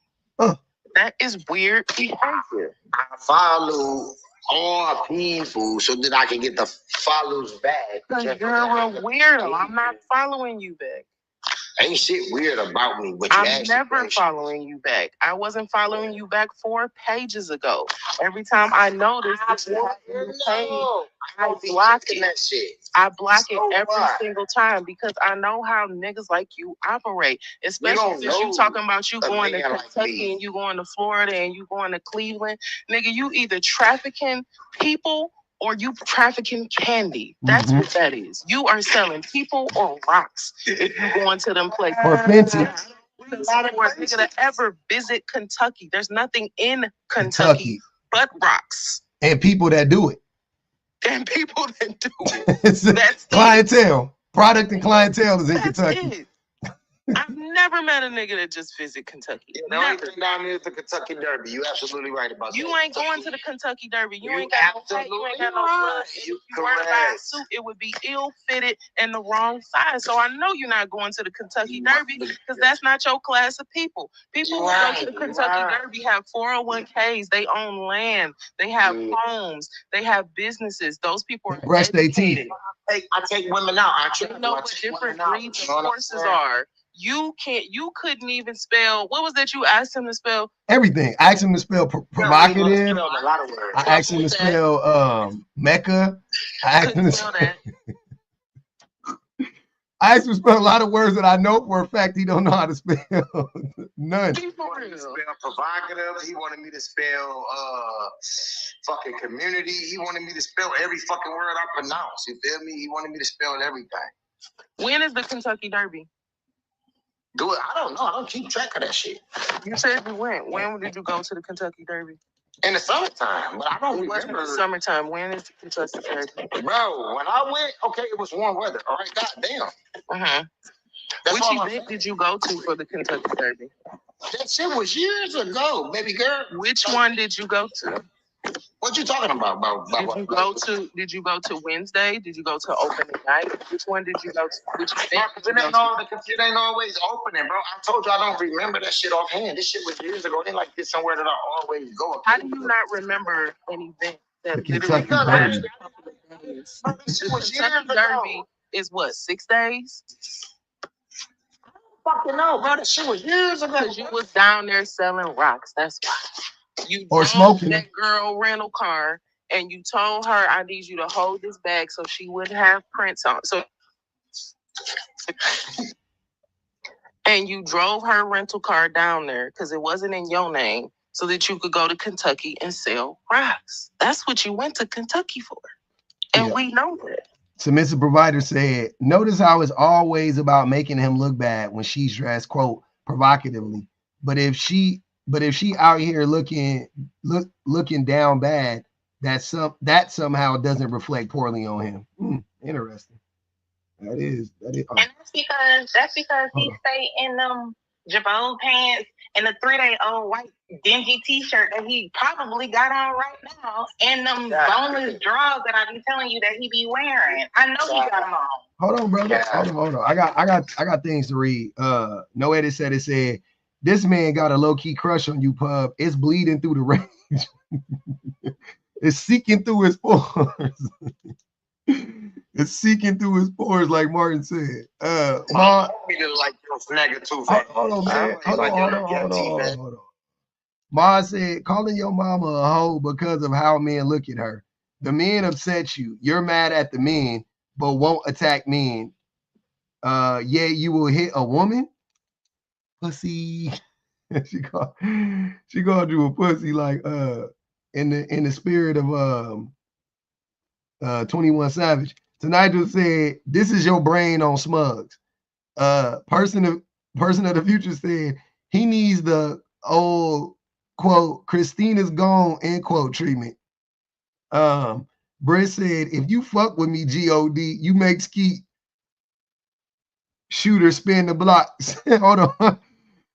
That is weird behavior. I follow all people so that I can get the follows back. Because you're a weirdo. I'm not following you back. Ain't shit weird about me. But I'm never following you back. I wasn't following you back 4 pages ago. Every time I notice that you have a new page, I block it. That shit. I block it every single time because I know how niggas like you operate. Especially since you talking about you going to Kentucky and you going to Florida and you going to Cleveland. Nigga, you either trafficking people or you trafficking candy. That's what that is. You are selling people or rocks if you go into them places. Or fencing. For a nigga to ever visit Kentucky. There's nothing in Kentucky but rocks. And people that do it. And people that do it. That's clientele. Product and clientele is in Kentucky. It. I've never met a nigga that just visit Kentucky. Yeah, the only thing down there is the Kentucky Derby. You absolutely right about that. You ain't going to the Kentucky Derby. You ain't got no hat. You ain't got no blood. If you were to buy a suit, it would be ill-fitted and the wrong size. So I know you're not going to the Kentucky Derby because that's not your class of people. People who go to the Kentucky Derby have 401ks. They own land. They have homes. They have businesses. Those people are brush their teeth. I take women out. I know what different breeds of horses are. You couldn't even spell. What was that you asked him to spell? Everything. I asked him to spell provocative. A lot of words. I asked him to spell Mecca. I asked him to spell that. I asked him to spell a lot of words that I know for a fact he don't know how to spell. None. He wanted me to spell provocative. He wanted me to spell fucking community. He wanted me to spell every fucking word I pronounce. You feel me? He wanted me to spell everything. When is the Kentucky Derby? Do it. I don't know. I don't keep track of that shit. You said you went. When did you go to the Kentucky Derby? In the summertime, but I don't remember. The summertime. When is the Kentucky Derby? Bro, when I went, okay, it was warm weather. All right, goddamn. Which event did you go to for the Kentucky Derby? That shit was years ago, baby girl. Which one did you go to? What you talking about? Did you go to Wednesday? Did you go to opening night? Which one did you go to? Which event? It ain't always opening, bro. I told you I don't remember that shit offhand. This shit was years ago. It ain't like this somewhere that I always go. How do you not remember an event that Kentucky literally Derby. Kentucky Derby is what, 6 days? Fucking no, bro. That shit was years ago. Because you was down there selling rocks. That's why. You or smoking that girl rental car and you told her, I need you to hold this bag so she wouldn't have prints on. So and you drove her rental car down there because it wasn't in your name so that you could go to Kentucky and sell rocks. That's what you went to Kentucky for. And we know that. Submissive Provider said, notice how it's always about making him look bad when she's dressed, quote, provocatively. But if she out here looking down bad, that somehow doesn't reflect poorly on him. Interesting. That is. And that's because he stayed in them Jabot pants and the 3-day-old white dingy t-shirt that he probably got on right now, and them boneless drawers that I be telling you that he be wearing. I know he got them on. Hold on, brother. Hold on. I got things to read. No Edit said it said, this man got a low-key crush on you, pub. It's bleeding through the range. It's seeking through his pores. It's seeking through his pores, like Martin said. Ma, like your snagger too, hold on, man. Hold on. Ma said, calling your mama a hoe because of how men look at her. The men upset you. You're mad at the men, but won't attack men. Yeah, you will hit a woman. Pussy. she called you a pussy, like in the spirit of 21 Savage. Nigel said, this is your brain on Smugs. Person of the future said he needs the old quote, Christina's gone, end quote, treatment. Britt said, if you fuck with me, G-O-D, you make Skeet shooter spin the blocks. Hold on.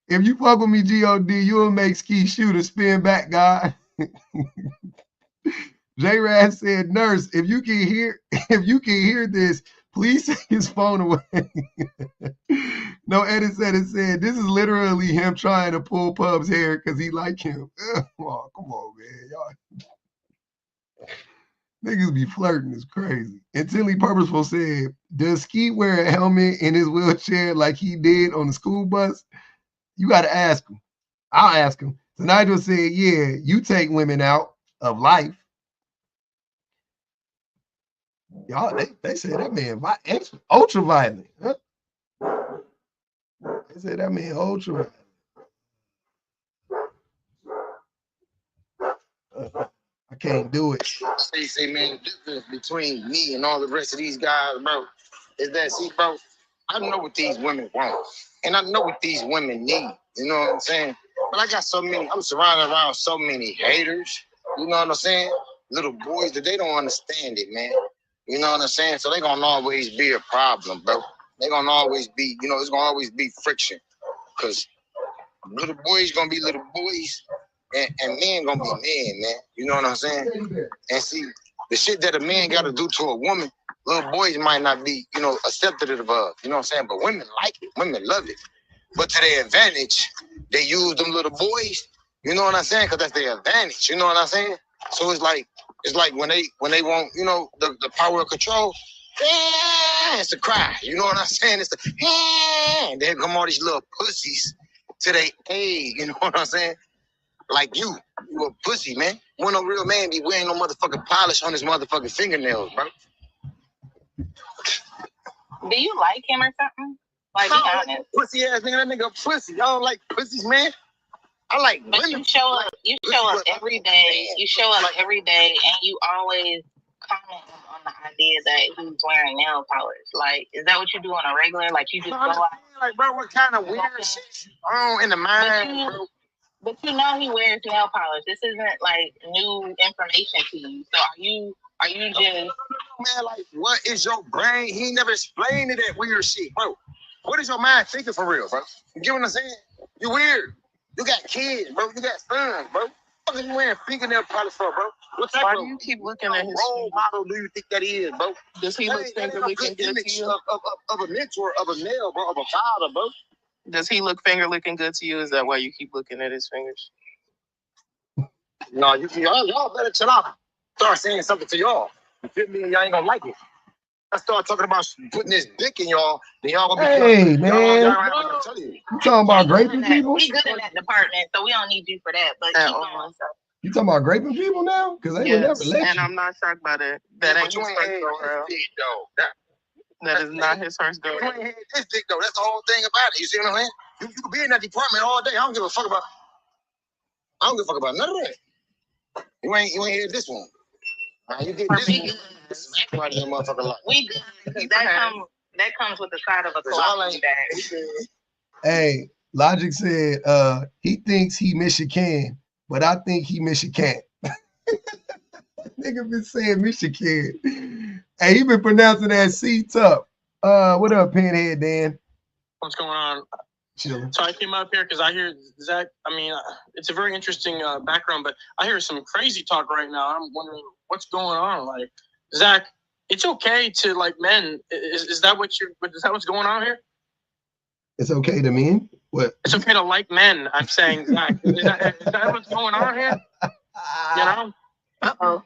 If you fuck with me, G-O-D, you'll make Skeet shooter spin back, God. J-Rad said, nurse, if you can hear this, please take his phone away. No Edit said it said, this is literally him trying to pull Pub's hair because he like him. Oh, come on, man. Y'all. Niggas be flirting is crazy. Intently Purposeful said, does Ski wear a helmet in his wheelchair like he did on the school bus? You got to ask him. I'll ask him. So Nigel said, yeah, you take women out of life. Y'all, they said that man ultra violent. Huh? They said that man ultra violent. I can't do it. Say, man, the difference between me and all the rest of these guys, bro, is that, see, bro, I know what these women want. And I know what these women need. You know what I'm saying? But I got I'm surrounded around so many haters. You know what I'm saying? Little boys that they don't understand it, man. You know what I'm saying? So they gonna always be a problem, bro. They gonna always be, it's gonna always be friction. Cause little boys gonna be little boys, and men gonna be men, man. You know what I'm saying? And see, the shit that a man gotta do to a woman, little boys might not be, accepted of. You know what I'm saying? But women like it. Women love it. But to their advantage, they use them little boys. You know what I'm saying? Because that's their advantage. You know what I'm saying? So it's like when they want, the power of control, it's a cry. You know what I'm saying? It's the and then come all these little pussies to their aid. You know what I'm saying? Like you a pussy, man. When a real man be wearing no motherfucking polish on his motherfucking fingernails, bro. Do you like him or something? Like, be honest. Pussy ass nigga, that nigga pussy. Y'all don't like pussies, man. I like but women. You show up every day. You show up every day, and you always comment on the idea that he's wearing nail polish. Like, is that what you do on a regular? Like, you just go out? Like, bro, what kind of weird shit in the mind, bro? But you know he wears nail polish. This isn't like new information to you. So are you just man? Like, what is your brain? He never explained that weird shit, bro. What is your mind thinking for real, bro? You get what I'm saying? You weird. You got kids, bro. You got sons, bro. What are you wearing fingernail polish for, bro? Why do you keep looking at his role model? Do you think that is, bro? Does he look finger licking good to you? Of a mentor, of a male, bro, of a father, bro. Does he look finger licking good to you? Is that why you keep looking at his fingers? No, y'all better chill out. Start saying something to y'all. You feel me? Y'all ain't gonna like it. I start talking about putting this dick in y'all, then y'all gonna be hey, man. Y'all tell you. You talking about raping people? We good in that department, so we don't need you for that. But keep going. You talking about raping people now? Because they would never let you. And I'm not shocked by that. That ain't his first go-around. That is not his first go. You ain't had this dick though. That's the whole thing about it. You see what I'm saying? You could be in that department all day. I don't give a fuck about none of that. You ain't had this one. You get this one. Right in the motherfucker life. We good. That comes with the side of a colostomy bag. Hey, Logic said he thinks he Michigan, but I think he Michigan. Nigga been saying Michigan. Hey, he been pronouncing that C tough. What up, Pinhead Dan? What's going on? Chilling. So I came up here because I hear Zach. I mean, it's a very interesting background, but I hear some crazy talk right now. I'm wondering what's going on. Like, Zach, it's okay to like men. Is that what's going on here? It's okay to men? What? It's okay to like men. I'm saying, Zach. Is that what's going on here? You know? Uh-oh.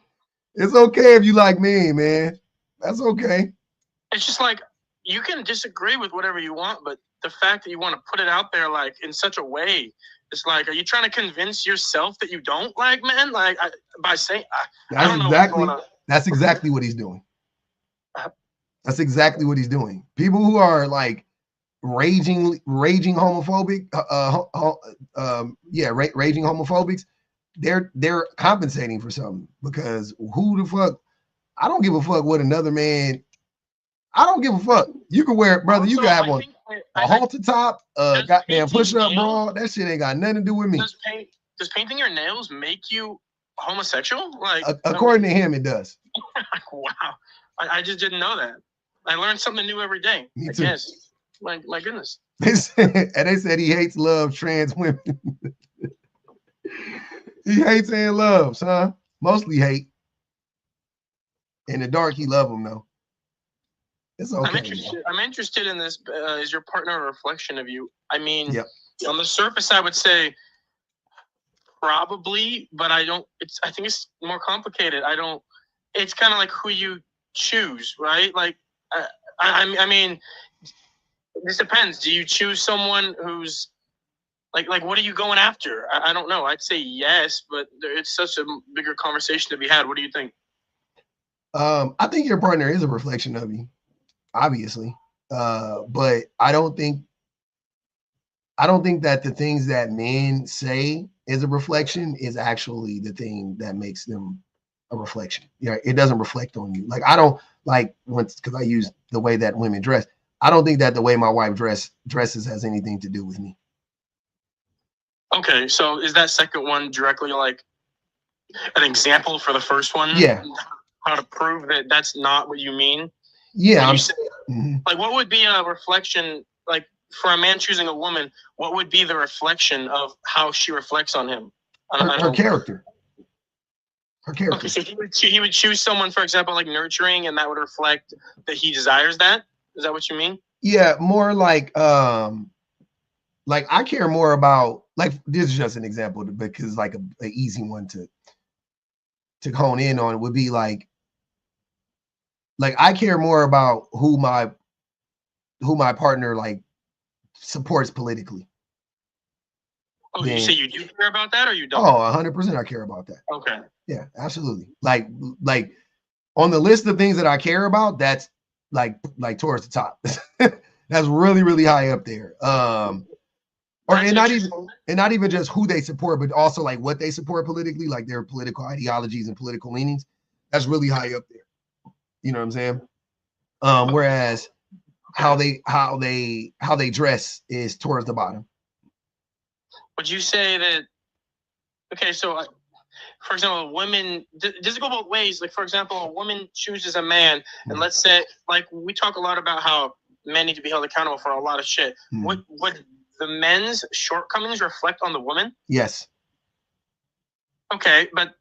It's okay if you like me, man. That's okay. It's just like you can disagree with whatever you want, but the fact that you want to put it out there like in such a way, it's like, are you trying to convince yourself that you don't like men? Like by saying, I don't know what's going on. That's exactly what he's doing. That's exactly what he's doing. People who are like raging homophobic, raging homophobics, they're compensating for something, because who the fuck? I don't give a fuck what another man. I don't give a fuck. You can wear it, brother. You can have a halter top, goddamn push-up bra. That shit ain't got nothing to do with me. Does painting your nails make you homosexual? Like, according to him, it does. Wow, I just didn't know that. I learned something new every day. Me too. I guess. My goodness. They said he hates love trans women. He hates and loves, huh? Mostly hate. In the dark, he love them though. It's okay. I'm interested in this. Is your partner a reflection of you? I mean, yep. On the surface, I would say probably, but I don't. I think it's more complicated. it's kind of like who you choose, right? Like, I mean, this depends. Do you choose someone who's like what are you going after? I don't know. I'd say yes, but it's such a bigger conversation to be had. What do you think? I think your partner is a reflection of you, obviously. But I don't think that the things that men say is a reflection is actually the thing that makes them a reflection. Yeah, it doesn't reflect on you. Like I don't like once because I use the way that women dress. I don't think that the way my wife dresses has anything to do with me. Okay, so is that second one directly like an example for the first one? Yeah. How to prove that that's not what you mean? Yeah. Like, what would be a reflection, like, for a man choosing a woman, what would be the reflection of how she reflects on him? Her character. Her character. Okay, so he would choose someone, for example, like nurturing, and that would reflect that he desires that? Is that what you mean? Yeah, more like I care more about, like, this is just an example because like an easy one to hone in on would be like I care more about who my partner like supports politically. Oh, you say you do care about that, or you don't? Oh, 100% I care about that. Okay. Yeah, absolutely. Like on the list of things that I care about, that's like towards the top. That's really, really high up there. And not even just who they support, but also like what they support politically, like their political ideologies and political leanings. That's really high up there. You know what I'm saying? Whereas how they dress is towards the bottom. Would you say that? Okay, so for example, women, does it go both ways? Like, for example, a woman chooses a man, and let's say, like, we talk a lot about how men need to be held accountable for a lot of shit. Would the men's shortcomings reflect on the woman? Yes. Okay, but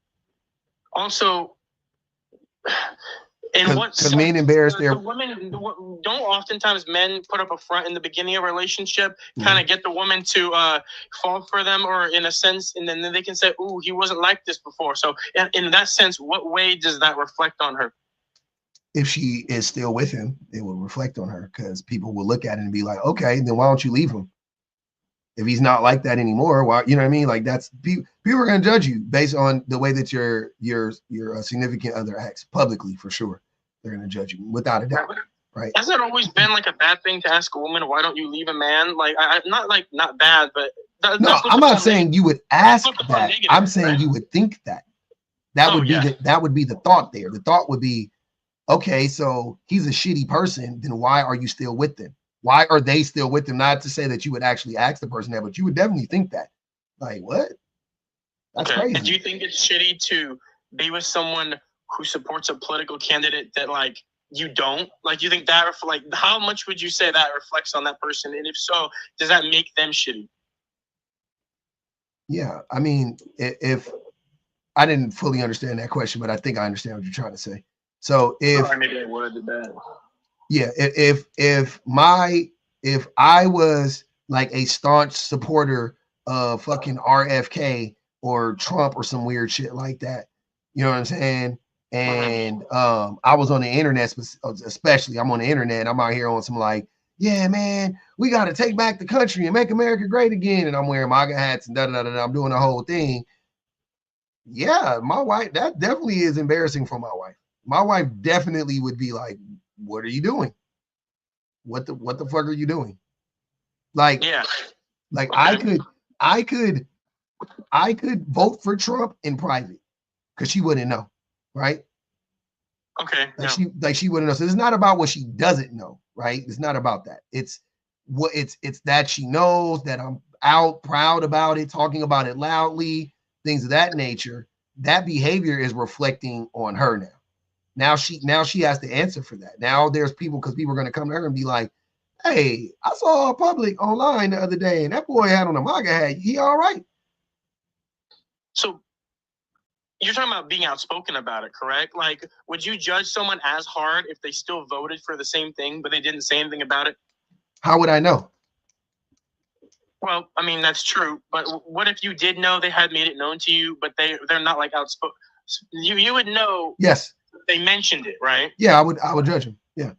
also, in what sense? Because men embarrass their women don't oftentimes men put up a front in the beginning of a relationship, kind of get the woman to fall for them, or in a sense, and then they can say, "Ooh, he wasn't like this before." So, in that sense, what way does that reflect on her? If she is still with him, it will reflect on her because people will look at it and be like, "Okay, then why don't you leave him? If he's not like that anymore, why?" You know what I mean? Like that's people are going to judge you based on the way that your significant other acts publicly, for sure. They're going to judge you without a doubt, right? Has it always been like a bad thing to ask a woman, "Why don't you leave a man?" Like, not bad, but no, I'm not saying you would ask that. I'm saying you would think that. That would be the thought there. The thought would be, okay, so he's a shitty person. Then why are you still with them? Why are they still with them? Not to say that you would actually ask the person that, but you would definitely think that. Like, what? That's crazy. And do you think it's shitty to be with someone who supports a political candidate that, like, you don't? Like, you think that, like, how much would you say that reflects on that person? And if so, does that make them shitty? Yeah, I mean, if I didn't fully understand that question, but I think I understand what you're trying to say. So maybe I worded that. Yeah, if I was like a staunch supporter of fucking RFK or Trump or some weird shit like that, you know what I'm saying? And I was on the internet, especially I'm on the internet. I'm out here on some like, yeah, man, we got to take back the country and make America great again. And I'm wearing MAGA hats and I'm doing the whole thing. Yeah, my wife, that definitely is embarrassing for my wife. My wife definitely would be like, what are you doing? What the fuck are you doing? Like, yeah, like I could vote for Trump in private because she wouldn't know, right? Okay. She wouldn't know. So it's not about what she doesn't know, right? It's not about that. It's that she knows that I'm out proud about it, talking about it loudly, things of that nature. That behavior is reflecting on her now. Now she has to answer for that. Now there's people, because people are going to come to her and be like, hey, I saw a public online the other day and that boy had on a MAGA hat. He all right. So you're talking about being outspoken about it, correct? Like, would you judge someone as hard if they still voted for the same thing, but they didn't say anything about it? How would I know? Well, I mean, that's true. But what if you did know they had made it known to you, but they're not like outspoken? You would know. Yes. they mentioned it, right? Yeah, I would judge them. Yeah.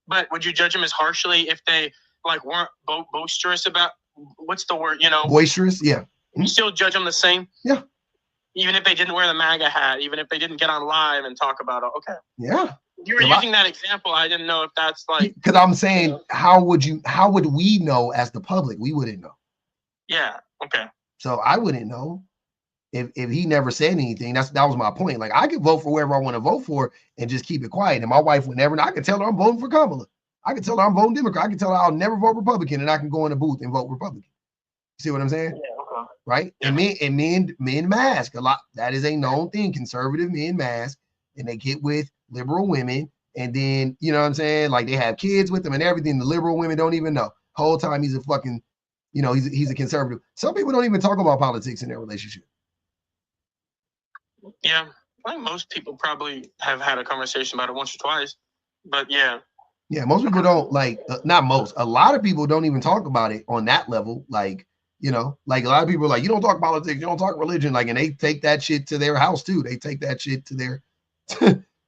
But would you judge them as harshly if they like weren't boisterous about what's the word? You know, boisterous. Yeah. You still judge them the same. Yeah. Even if they didn't wear the MAGA hat, even if they didn't get on live and talk about it. Okay. Yeah. You were using that example. I didn't know if that's like. Because I'm saying, how would we know as the public? We wouldn't know. Yeah. Okay. So I wouldn't know if he never said anything. That was my point. Like, I could vote for whoever I want to vote for and just keep it quiet. And my wife would never. I could tell her I'm voting for Kamala. I could tell her I'm voting Democrat. I could tell her I'll never vote Republican, and I can go in the booth and vote Republican. See what I'm saying? Yeah. Okay. Right? Yeah. And men mask a lot. That is a known thing. Conservative men mask, and they get with liberal women, and then you know what I'm saying? Like, they have kids with them and everything. The liberal women don't even know. Whole time he's a fucking, you know, he's a conservative. Some people don't even talk about politics in their relationship. Yeah, I think most people probably have had a conversation about it once or twice, but yeah. Yeah, most people don't, like, not most. A lot of people don't even talk about it on that level. Like, you know, like a lot of people are like, you don't talk politics, you don't talk religion, like, and they take that shit to their house too. They take that shit to their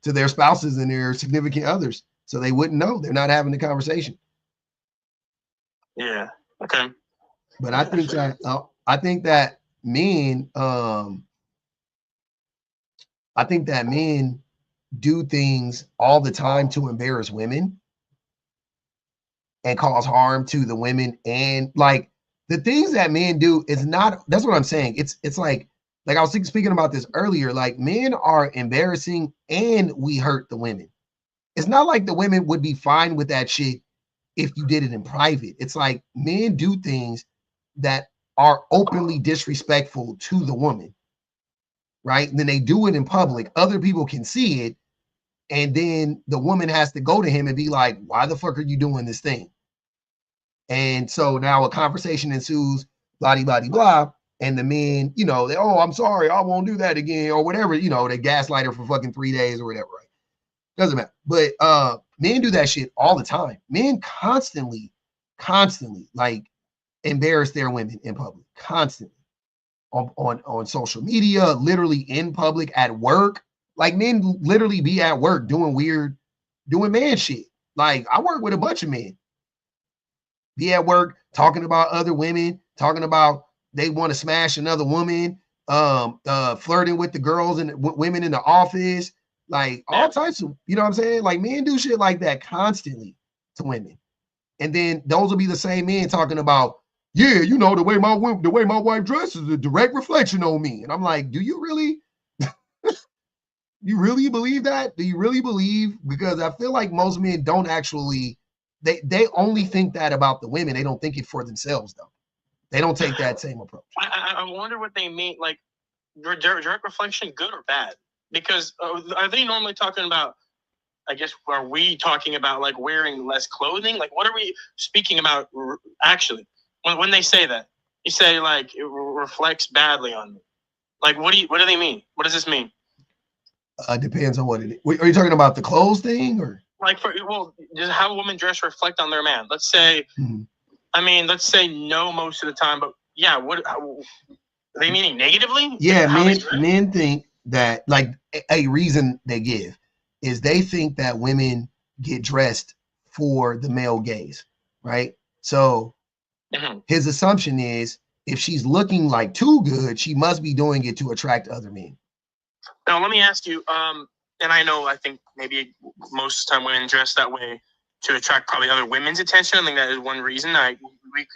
to their spouses and their significant others, so they wouldn't know. They're not having the conversation. Yeah. Okay. But I think that men, I think that men do things all the time to embarrass women and cause harm to the women. And like, the things that men do is not, that's what I'm saying. It's like I was speaking about this earlier, like, men are embarrassing and we hurt the women. It's not like the women would be fine with that shit if you did it in private. It's like, men do things that are openly disrespectful to the woman, right? And then they do it in public. Other people can see it. And then the woman has to go to him and be like, why the fuck are you doing this thing? And so now a conversation ensues, blah, blah, blah, blah. And the men, you know, they, oh, I'm sorry, I won't do that again, or whatever, you know, they gaslight her for fucking 3 days or whatever, right? Doesn't matter. But men do that shit all the time. Men constantly, like, embarrass their women in public, constantly. On social media, literally in public, at work. Like, men literally be at work doing man shit. Like, I work with a bunch of men. Be at work talking about other women, talking about they want to smash another woman, flirting with the girls and women in the office, like all types of, you know what I'm saying? Like, men do shit like that constantly to women. And then those will be the same men talking about, yeah, you know, the way my wife dresses is a direct reflection on me. And I'm like, do you really? You really believe that? Do you really believe? Because I feel like most men don't actually, they only think that about the women. They don't think it for themselves, though. They don't take that same approach. I wonder what they mean, like, direct reflection, good or bad? Because are they normally talking about, I guess, are we talking about, like, wearing less clothing? Like, what are we speaking about actually? When they say that, you say, like, it reflects badly on me. Like, what do they mean? What does this mean? Depends on what it is. Are you talking about the clothes thing, or? Like, does how a woman dress reflect on their man? Let's say, let's say no most of the time, but yeah, are they meaning negatively? Yeah, men think that, like, a reason they give is they think that women get dressed for the male gaze, right? So his assumption is, if she's looking like too good, she must be doing it to attract other men. Now, let me ask you, and I think maybe most of the time women dress that way to attract probably other women's attention. I think that is one reason. I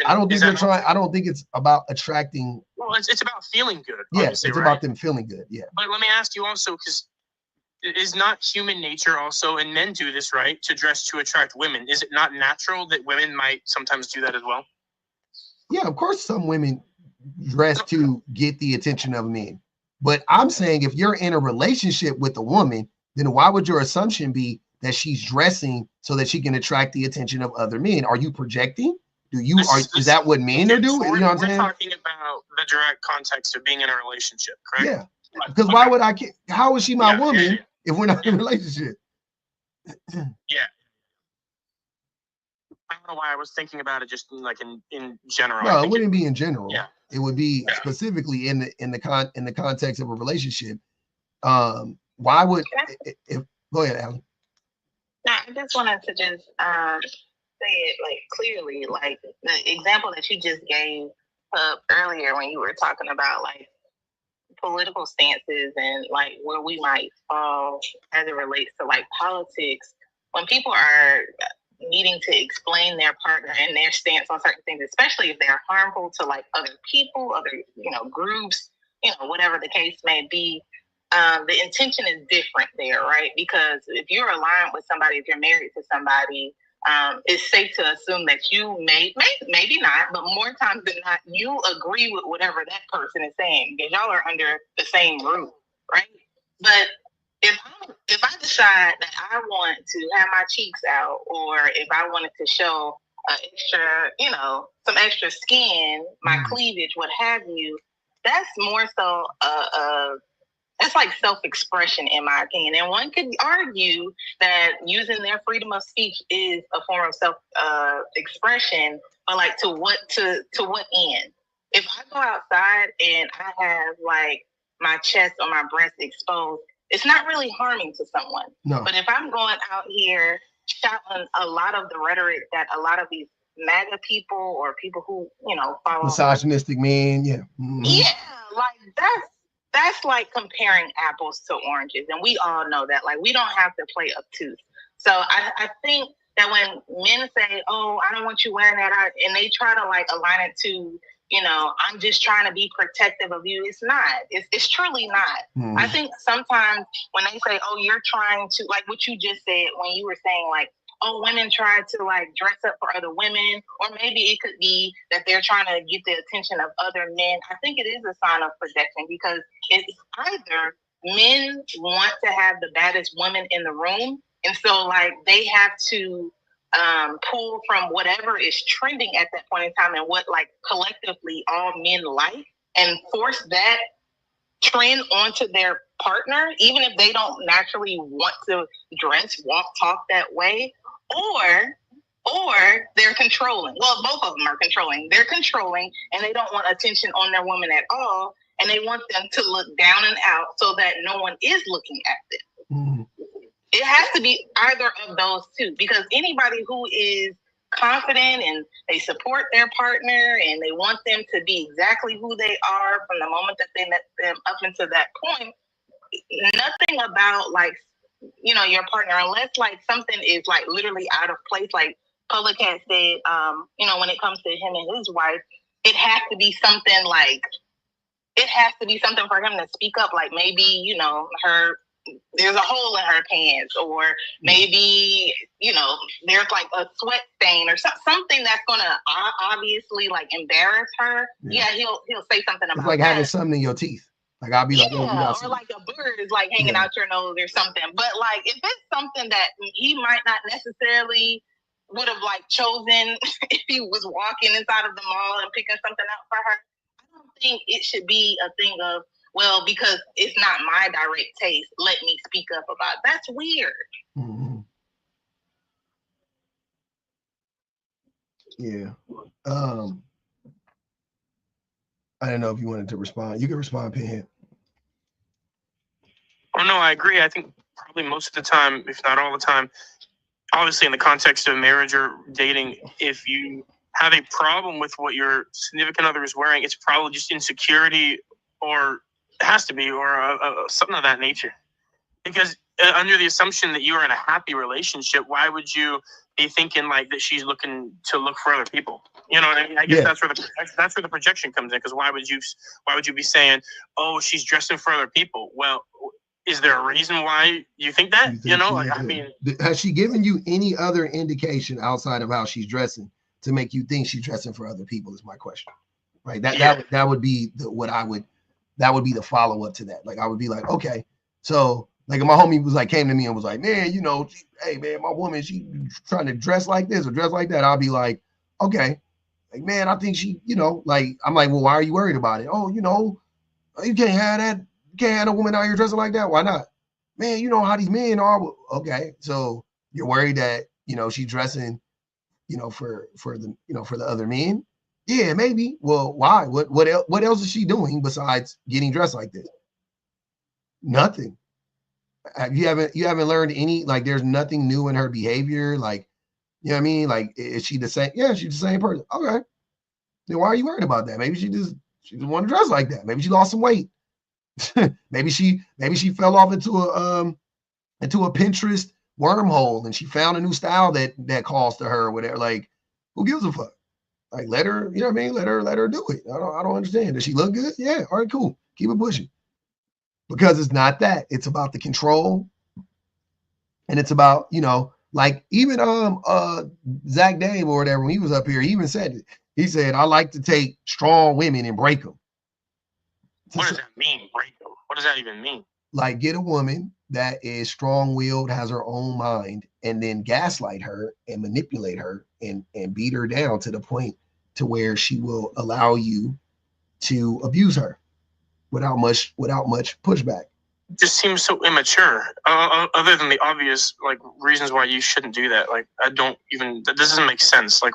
don't think it's about attracting. Well, it's about feeling good. Yeah, it's about them feeling good. Yeah. But let me ask you also, because is not human nature also, and men do this, right, to dress to attract women? Is it not natural that women might sometimes do that as well? Yeah, of course, some women dress to get the attention of men. But I'm saying, if you're in a relationship with a woman, then why would your assumption be that she's dressing so that she can attract the attention of other men? Are you projecting? Is that what men are doing? You know what I'm saying? We're talking about the direct context of being in a relationship, correct? Yeah. Because why would I care? How is she my woman if we're not in a relationship? Yeah. I don't know why I was thinking about it just like in general. No, it wouldn't be in general. Yeah. It would be specifically in the context of a relationship. why would if go ahead, Alan? No, I just wanted to just say it like clearly, like the example that you just gave earlier when you were talking about like political stances and like where we might fall as it relates to like politics. When people are needing to explain their partner and their stance on certain things, especially if they're harmful to like other people, other groups, whatever the case may be, the intention is different there, right? Because if you're aligned with somebody, if you're married to somebody, it's safe to assume that you maybe not, but more times than not, you agree with whatever that person is saying because y'all are under the same roof, right? But if I decide that I want to have my cheeks out, or if I wanted to show extra, some extra skin, my cleavage, what have you, that's more so that's like self-expression, in my opinion. And one could argue that using their freedom of speech is a form of self-expression, but like to what end? If I go outside and I have like my chest or my breast exposed, it's not really harming to someone. No. But if I'm going out here shouting a lot of the rhetoric that a lot of these MAGA people or people who, follow misogynistic men, yeah. Yeah, like that's like comparing apples to oranges. And we all know that. Like, we don't have to play obtuse. So I think that when men say, oh, I don't want you wearing that, and they try to like align it to, I'm just trying to be protective of you. It's not. It's truly not. I think sometimes when they say, oh, you're trying to, like what you just said, when you were saying like, oh, women try to like dress up for other women, or maybe it could be that they're trying to get the attention of other men. I think it is a sign of projection, because it's either men want to have the baddest women in the room, and so like they have to pull from whatever is trending at that point in time and what like collectively all men like, and force that trend onto their partner, even if they don't naturally want to dress, walk, talk that way. Or they're controlling. Well, both of them are controlling. They're controlling, and they don't want attention on their woman at all, and they want them to look down and out so that no one is looking at them. It has to be either of those two, because anybody who is confident and they support their partner and they want them to be exactly who they are from the moment that they met them up until that point, nothing about like, your partner, unless like something is like literally out of place, like Public had said, when it comes to him and his wife, it has to be something like, it has to be something for him to speak up, like maybe, there's a hole in her pants, or maybe, there's like a sweat stain or something that's gonna obviously like embarrass her. Yeah, he'll say something about it. It's like having something in your teeth. Like I'll be like, oh, or like a bird is like hanging out your nose or something. But like if it's something that he might not necessarily would have like chosen if he was walking inside of the mall and picking something out for her, I don't think it should be a thing of, well, because it's not my direct taste, let me speak up about it. That's weird. Yeah. I don't know if you wanted to respond. You can respond, Pinhead. Oh, no, I agree. I think probably most of the time, if not all the time, obviously in the context of marriage or dating, if you have a problem with what your significant other is wearing, it's probably just insecurity, or it has to be, or something of that nature. Because under the assumption that you are in a happy relationship, why would you be thinking like that she's looking to look for other people? You know what I mean? I guess that's where the projection comes in. Because why would you be saying, oh, she's dressing for other people? Well, is there a reason why you think that? I mean, has she given you any other indication outside of how she's dressing to make you think she's dressing for other people? Is my question. Right? That would be that would be the follow up to that. Like I would be like, okay, so. Like if my homie was like, came to me and was like, man, hey man, my woman, she trying to dress like this or dress like that. I'll be like, okay, like, man, I think she, like, I'm like, well, why are you worried about it? Oh, you can't have that. You can't have a woman out here dressing like that. Why not? Man, you know how these men are. Okay. So you're worried that, she's dressing, for the other men. Yeah, maybe. Well, why? What else is she doing besides getting dressed like this? Nothing. You haven't learned any, like, there's nothing new in her behavior. Like, you know what I mean? Like, is she the same? Yeah, she's the same person. Okay. Then why are you worried about that? Maybe she just want to dress like that. Maybe she lost some weight. maybe she fell off into a Pinterest wormhole and she found a new style that calls to her or whatever. Like, who gives a fuck? Like, let her, you know what I mean? Let her do it. I don't understand. Does she look good? Yeah. All right, cool. Keep it pushing. Because it's not that. It's about the control. And it's about, you know, like even Zach Dave or whatever, when he was up here, he even said it. He said, I like to take strong women and break them. What does that mean, break them? What does that even mean? Like, get a woman that is strong-willed, has her own mind, and then gaslight her and manipulate her and beat her down to the point to where she will allow you to abuse her without much pushback. It just seems so immature. Other than the obvious like reasons why you shouldn't do that. Like, I don't even, that doesn't make sense. Like,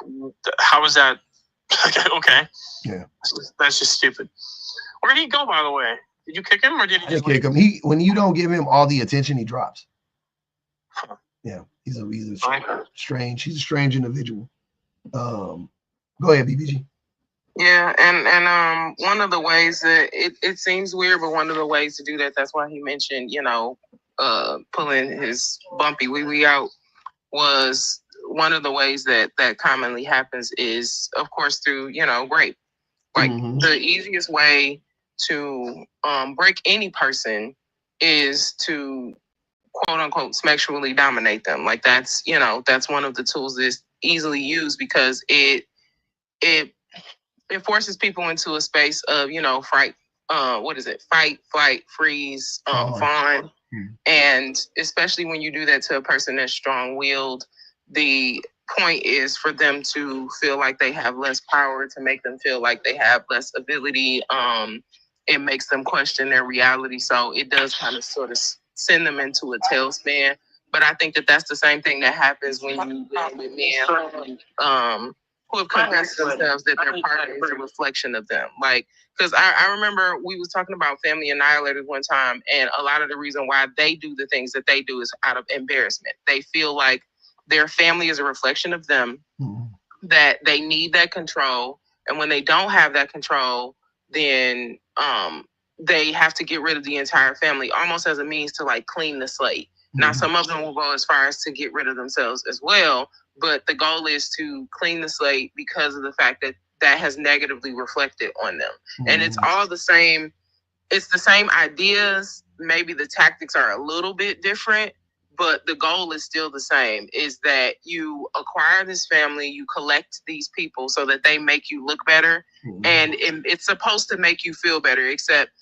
how is that? Okay. Yeah. That's just stupid. Where did he go, by the way? Did you kick him or did he just kick him? When you don't give him all the attention, he drops. Huh. Yeah, he's a strange individual. Go ahead, BBG. Yeah, and one of the ways that it seems weird, but one of the ways to do that's why he mentioned, you know, pulling his bumpy wee out was one of the ways that commonly happens is, of course, through, you know, rape. Like, the easiest way to break any person is to quote unquote sexually dominate them. Like, that's, you know, that's one of the tools that's easily used because it forces people into a space of, you know, fight, flight, freeze, fawn. And especially when you do that to a person that's strong-willed, the point is for them to feel like they have less power, to make them feel like they have less ability. It makes them question their reality. So it does kind of sort of send them into a tailspin. But I think that's the same thing that happens when you deal with men who have convinced themselves that their partner is a reflection of them. Like, because I remember we was talking about family annihilators one time, and a lot of the reason why they do the things that they do is out of embarrassment. They feel like their family is a reflection of them, that they need that control, and when they don't have that control, then they have to get rid of the entire family, almost as a means to like clean the slate. Now, some of them will go as far as to get rid of themselves as well, but the goal is to clean the slate because of the fact that that has negatively reflected on them. And it's all the same. It's the same ideas. Maybe the tactics are a little bit different, but the goal is still the same, is that you acquire this family, you collect these people so that they make you look better. And it's supposed to make you feel better, except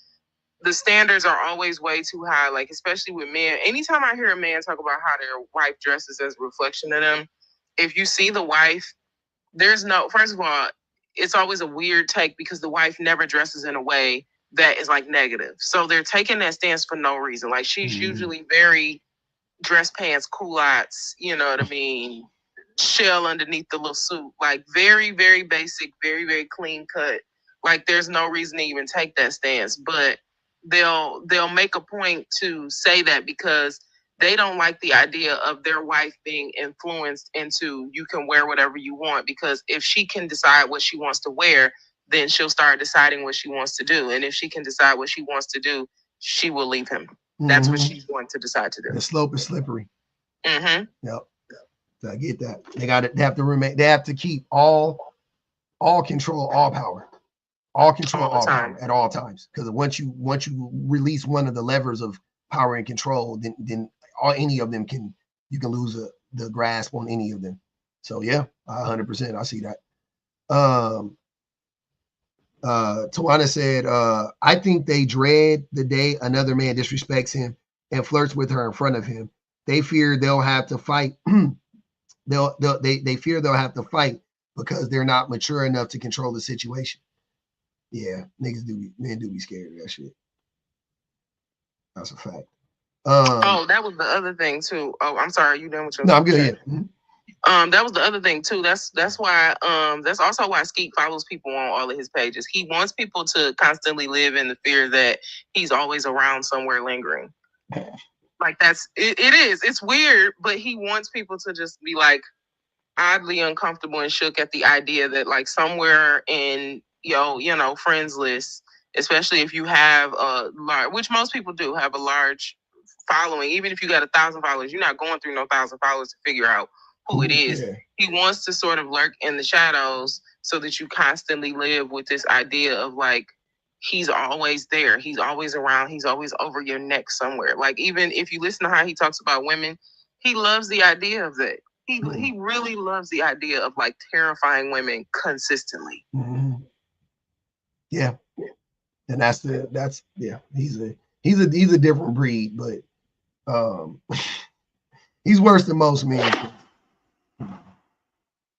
the standards are always way too high. Like, especially with men. Anytime I hear a man talk about how their wife dresses as a reflection of them, if you see the wife, there's no, first of all, it's always a weird take because the wife never dresses in a way that is like negative. So they're taking that stance for no reason. Like, she's usually very dress pants, culottes, you know what I mean? Shell underneath the little suit. Like, very, very basic, very, very clean cut. Like, there's no reason to even take that stance. But they'll make a point to say that because they don't like the idea of their wife being influenced into, you can wear whatever you want, because if she can decide what she wants to wear, then she'll start deciding what she wants to do. And if she can decide what she wants to do, she will leave him. That's what she's going to decide to do. The slope is slippery. Yep. I get that. They have to remain. They have to keep all control, all power. All control, all power at all times. Because once you release one of the levers of power and control, then any of them you can lose the grasp on any of them. So yeah, 100%. I see that. Tawana said, I think they dread the day another man disrespects him and flirts with her in front of him. They fear they'll have to fight. They fear they'll have to fight because they're not mature enough to control the situation. Yeah, men do be scared of that shit. That's a fact. That was the other thing too. Oh, I'm sorry. You done with your? No, I'm good. Yeah. That was the other thing too. That's why. That's also why Skeet follows people on all of his pages. He wants people to constantly live in the fear that he's always around somewhere lingering. Like it is. It's weird, but he wants people to just be like oddly uncomfortable and shook at the idea that like somewhere in friends list, especially if you have a large, which most people do have a large following, even if you got 1,000 followers, you're not going through no 1,000 followers to figure out who it is. Yeah. He wants to sort of lurk in the shadows so that you constantly live with this idea of like, he's always there. He's always around. He's always over your neck somewhere. Like, even if you listen to how he talks about women, he loves the idea of that. He really loves the idea of like terrifying women consistently. Mm-hmm. Yeah. And that's he's a different breed, but he's worse than most men.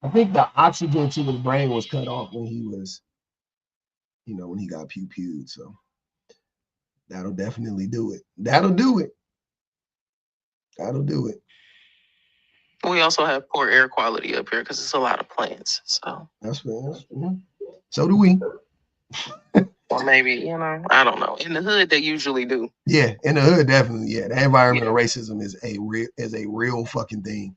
I think the oxygen to his brain was cut off when he was, when he got pew-pewed. So that'll definitely do it. That'll do it. We also have poor air quality up here because it's a lot of plants. So that's fair. So do we. Or maybe, I don't know. In the hood, they usually do. Yeah, in the hood, definitely. Yeah, the environmental racism is a real fucking thing.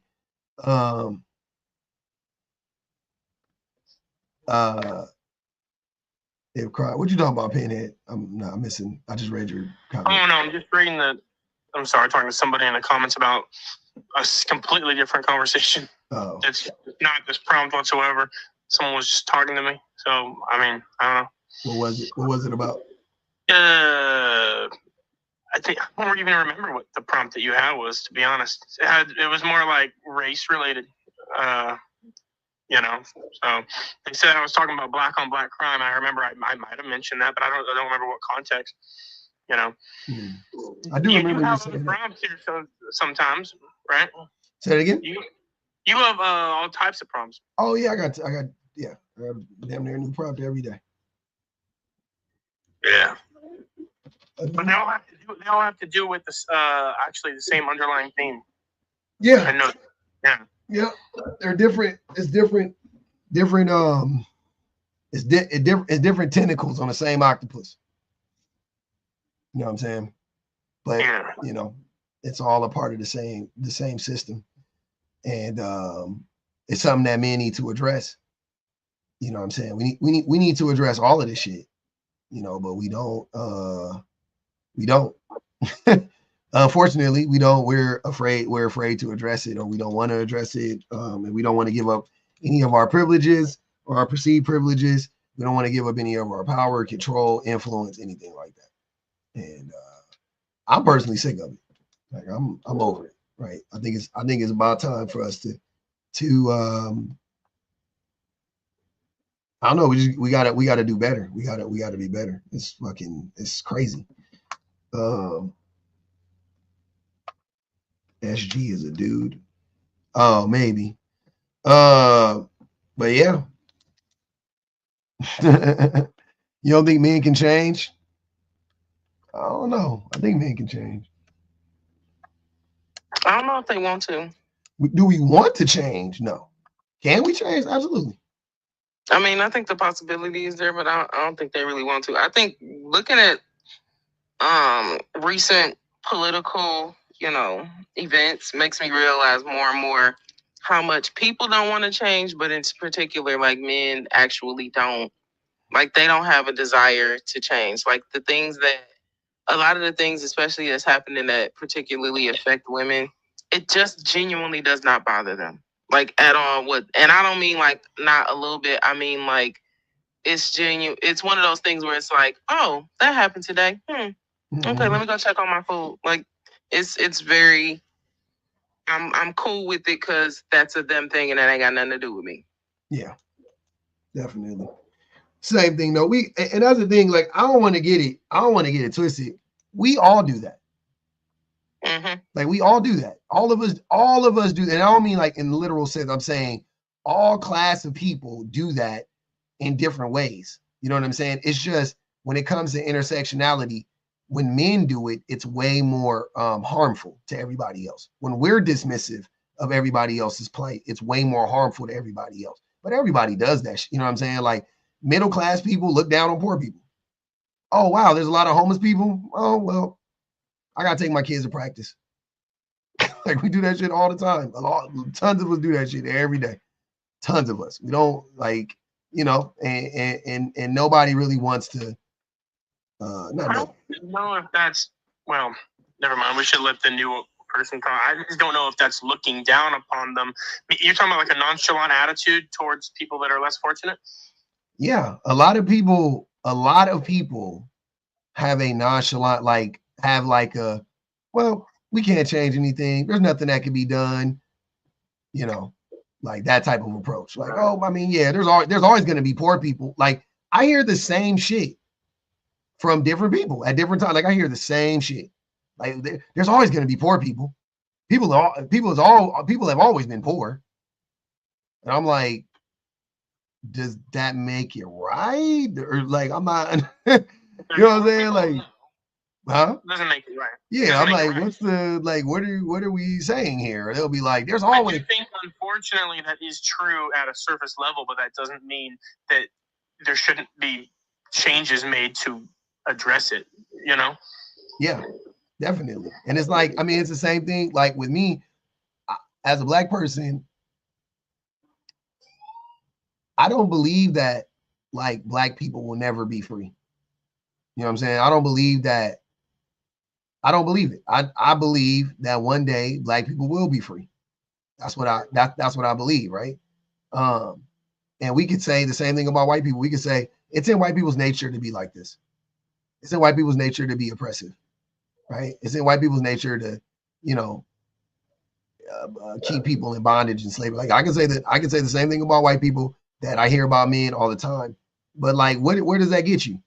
If cry, what you talking about, Pinhead? I'm missing. I just read your comment. Oh no, I'm just reading I'm sorry, talking to somebody in the comments about a completely different conversation. Oh. It's not this prompt whatsoever. Someone was just talking to me. So I mean, I don't know. What was it about? I think I don't even remember what the prompt that you had was, to be honest. It was more like race related. So they said I was talking about black on black crime. I remember I might have mentioned that, but I don't remember what context. I do remember you have the prompts here sometimes, right? Say it again. You have all types of prompts. Oh yeah, I got damn near a new prompt every day. Yeah. But they all have to do with this actually the same underlying theme. Yeah. I know. Yeah. Yeah, they're different. It's different. It's different tentacles on the same octopus. You know what I'm saying? But it's all a part of the same system, and it's something that men need to address. You know what I'm saying? We need to address all of this shit. But we don't. Unfortunately, we don't. We're afraid to address it, or we don't want to address it, and we don't want to give up any of our privileges or our perceived privileges. We don't want to give up any of our power, control, influence, anything like that. And I'm personally sick of it. Like I'm over it. Right? I think it's about time for us to I don't know. We gotta do better. We gotta be better. It's crazy. SG is a dude. Oh, maybe. But yeah. You don't think men can change? I don't know. I think men can change. I don't know if they want to. Do we want to change? No. Can we change? Absolutely. I mean, I think the possibility is there, but I don't think they really want to. I think looking at recent political events makes me realize more and more how much people don't want to change, but in particular, like men actually don't, like they don't have a desire to change. Like a lot of the things, especially that's happening that particularly affect women, it just genuinely does not bother them. Like at all. And I don't mean like not a little bit. I mean like it's genuine. It's one of those things where it's like, oh, that happened today. Okay, let me go check on my food. Like it's very. I'm cool with it because that's a them thing and that ain't got nothing to do with me. Yeah, definitely. Same thing though. And that's the thing. Like I don't want to get it twisted. We all do that. Mm-hmm. Like we all do that. All of us do that. And I don't mean like in the literal sense. I'm saying all class of people do that in different ways. You know what I'm saying? It's just when it comes to intersectionality, when men do it, it's way more harmful to everybody else. When we're dismissive of everybody else's plight, it's way more harmful to everybody else. But everybody does that. You know what I'm saying? Like middle class people look down on poor people. Oh, wow, there's a lot of homeless people. Oh, well, I got to take my kids to practice. Like we do that shit all the time. Tons of us do that shit every day. Tons of us. We don't like, you know, and nobody really wants to. I don't know if that's, well, never mind. We should let the new person talk. I just don't know if that's looking down upon them. You're talking about like a nonchalant attitude towards people that are less fortunate? Yeah, a lot of people have a nonchalant, like have like a, well, we can't change anything. There's nothing that can be done, you know, like that type of approach. Like, oh, I mean, yeah, there's always going to be poor people. Like I hear the same shit from different people at different times. Like I hear the same shit. Like there's always going to be poor people. People have always been poor. And I'm like, does that make it right? Or like, I'm not, you know what I'm saying? Like, huh? Doesn't make it right. Yeah, I'm like, what's the, like, what are we saying here? They'll be like, there's always. I do think, unfortunately, that is true at a surface level, but that doesn't mean that there shouldn't be changes made to address it, you know? Yeah, definitely. And it's like, I mean, it's the same thing. Like with me, as a Black person, I don't believe that like Black people will never be free. You know what I'm saying? I don't believe that. I don't believe it. I believe that one day Black people will be free. That's what I believe, right? And we could say the same thing about white people. We could say it's in white people's nature to be like this. It's in white people's nature to be oppressive, right? It's in white people's nature to, you know, keep people in bondage and slavery. Like I can say the same thing about white people that I hear about men all the time. But like, where does that get you?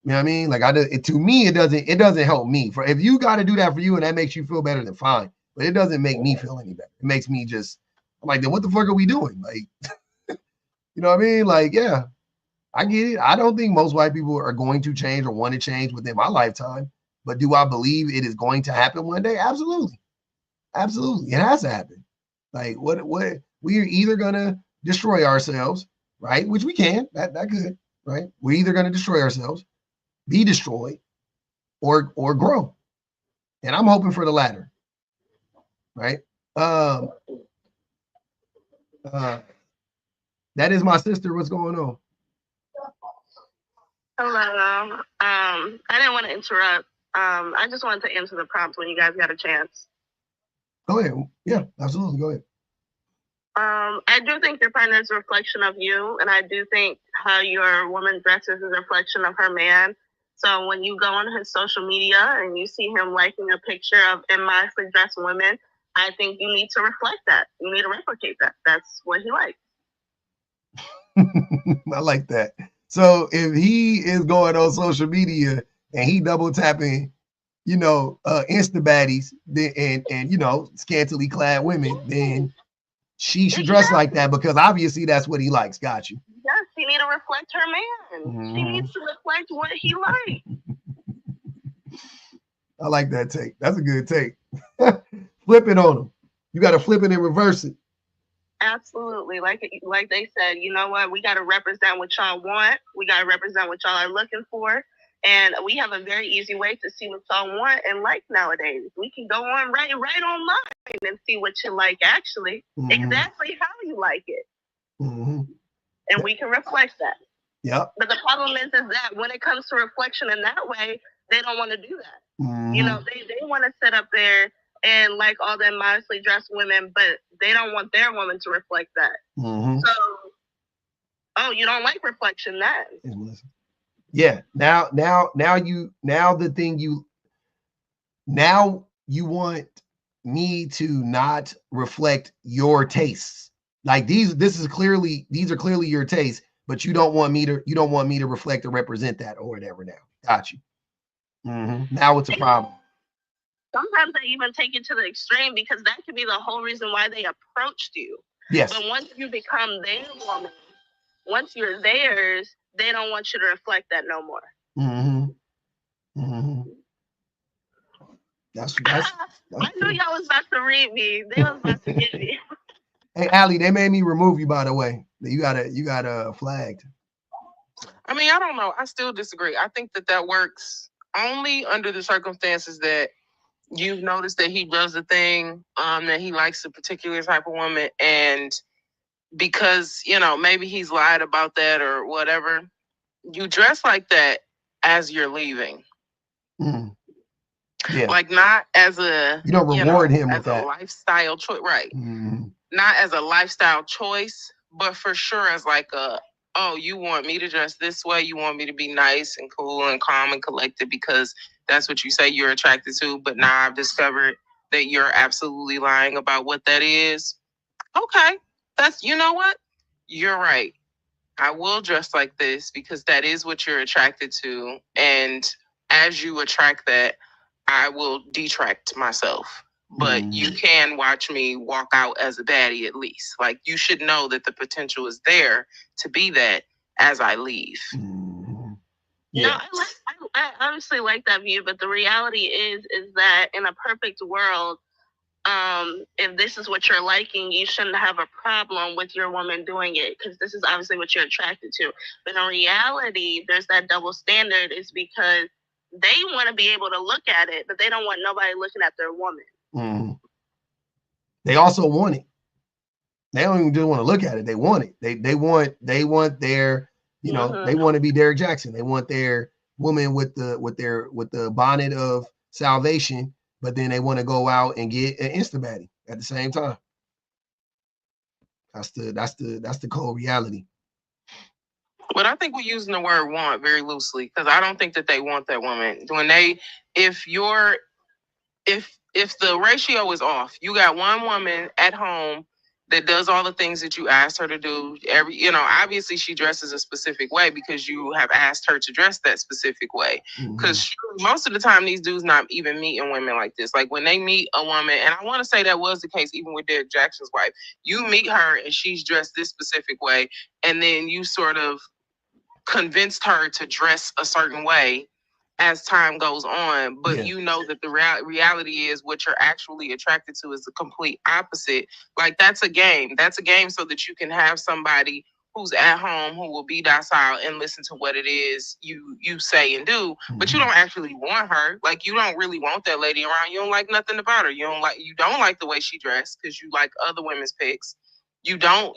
You know what I mean? Like to me, it doesn't help me. For if you got to do that for you and that makes you feel better, then fine. But it doesn't make me feel any better. It makes me just, I'm like, then what the fuck are we doing? Like, you know what I mean? Like, yeah, I get it. I don't think most white people are going to change or want to change within my lifetime. But do I believe it is going to happen one day? Absolutely. Absolutely. It has to happen. Like what we're either gonna destroy ourselves, right? Which we can, that could, right? We're either gonna destroy ourselves, be destroyed, or grow. And I'm hoping for the latter. Right? That is my sister. What's going on? Hello. I didn't want to interrupt. I just wanted to answer the prompt when you guys got a chance. Go ahead. Yeah, absolutely. Go ahead. I do think your partner is a reflection of you, and I do think how your woman dresses is a reflection of her man. So when you go on his social media and you see him liking a picture of immodestly dressed women, I think you need to reflect that. You need to replicate that. That's what he likes. I like that. So if he is going on social media and he double tapping, you know, Insta baddies and you know, scantily clad women, then she should dress like that because obviously that's what he likes. Got you. Yes, she need to reflect her man. Mm-hmm. She needs to reflect what he likes. I like that take. That's a good take. Flip it on him. You got to flip it and reverse it. Absolutely. Like they said, you know what? We got to represent what y'all want. We got to represent what y'all are looking for. And we have a very easy way to see what y'all want and like nowadays. We can go on right online and see what you like actually. Mm-hmm. Exactly how you like it. Mm-hmm. And we can reflect that. Yep. But the problem is that when it comes to reflection in that way, they don't want to do that. Mm-hmm. You know, they want to sit up there and like all them modestly dressed women, but they don't want their woman to reflect that. Mm-hmm. So, you don't like reflection then. Yeah. Now you want me to not reflect your tastes. Like these are clearly your tastes, but you don't want me to reflect or represent that or whatever now. Got you. Mm-hmm. Now it's a problem. Sometimes they even take it to the extreme because that could be the whole reason why they approached you. Yes. But once you become their woman, once you're theirs, they don't want you to reflect that no more. Mm-hmm. Mm-hmm. That's I knew y'all was about to read me. They was about to get me. Hey, Allie, they made me remove you, by the way. You got flagged. I mean, I don't know. I still disagree. I think that works only under the circumstances that you've noticed that he does the thing, that he likes a particular type of woman, and because, you know, maybe he's lied about that or whatever, you dress like that as you're leaving. Mm. Yeah. Like, not as a, you don't reward him with that lifestyle choice, right? Mm. Not as a lifestyle choice, but for sure as like a, oh, you want me to dress this way, you want me to be nice and cool and calm and collected because that's what you say you're attracted to, but now I've discovered that you're absolutely lying about what that is. Okay, that's, you know what? You're right. I will dress like this because that is what you're attracted to. And as you attract that, I will detract myself. But you can watch me walk out as a baddie at least. Like, you should know that the potential is there to be that as I leave. Yeah. No, I honestly like that view, but the reality is that in a perfect world, if this is what you're liking, you shouldn't have a problem with your woman doing it because this is obviously what you're attracted to. But in reality, there's that double standard is because they want to be able to look at it, but they don't want nobody looking at their woman. They also want it. They don't even just want to look at it. They want it. They want their, you know, they want to be Derek Jackson. They want their woman with the bonnet of salvation, but then they want to go out and get an Instabaddie at the same time. That's the cold reality. But I think we're using the word want very loosely because I don't think that they want that woman. If the ratio is off, you got one woman at home that does all the things that you asked her to do. Obviously she dresses a specific way because you have asked her to dress that specific way. Because most of the time these dudes not even meeting women like this. Like when they meet a woman, and I want to say that was the case even with Derek Jackson's wife. You meet her and she's dressed this specific way, and then you sort of convinced her to dress a certain way as time goes on, but you know that the reality is what you're actually attracted to is the complete opposite. Like that's a game so that you can have somebody who's at home who will be docile and listen to what it is you say and do, but you don't actually want her. Like you don't really want that lady around. You don't like nothing about her. You don't like the way she dressed because you like other women's pics. You don't,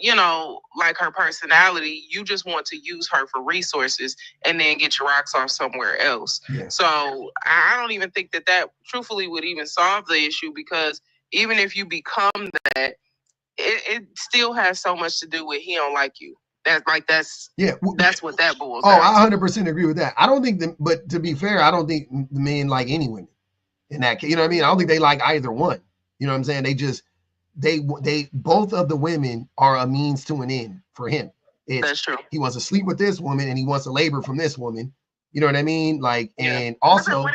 like her personality. You just want to use her for resources and then get your rocks off somewhere else. Yeah. So I don't even think that truthfully would even solve the issue because even if you become that, it still has so much to do with he don't like you. That's what that boils down. I 100% agree with that. I don't think but to be fair, I don't think the men like any women in that case. You know what I mean? I don't think they like either one. You know what I'm saying? They both of the women are a means to an end for him. That's true. He wants to sleep with this woman and he wants to labor from this woman. You know what I mean? Like, and also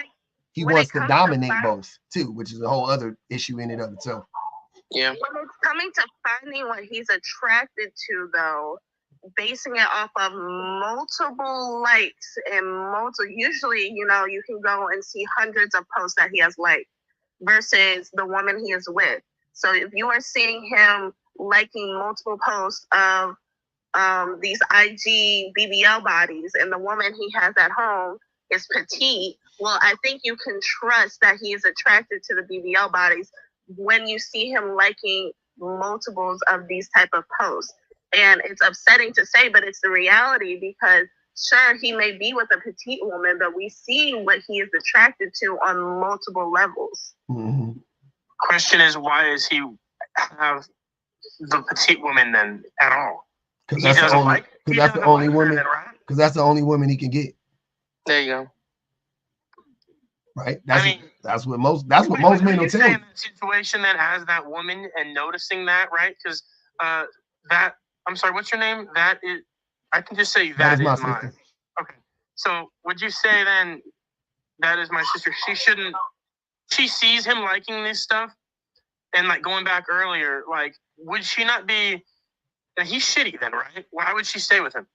he wants to dominate both too, which is a whole other issue in and of itself. Yeah. When it's coming to finding what he's attracted to, though, basing it off of multiple likes and usually, you can go and see hundreds of posts that he has liked versus the woman he is with. So if you are seeing him liking multiple posts of these IG BBL bodies and the woman he has at home is petite, well, I think you can trust that he is attracted to the BBL bodies when you see him liking multiples of these type of posts. And it's upsetting to say, but it's the reality because sure, he may be with a petite woman, but we see what he is attracted to on multiple levels. Mm-hmm. Question is, why does he have the petite woman then at all? Because that's the only woman. Because that's the only woman he can get. There you go. Right. That's what most men will tell you. In that situation then as that woman and noticing that, right? Because I'm sorry, what's your name? That is, I can just say that is my sister. Okay. So would you say then that is my sister? She sees him liking this stuff and like going back earlier, like, would she not be, he's shitty then, right? Why would she stay with him?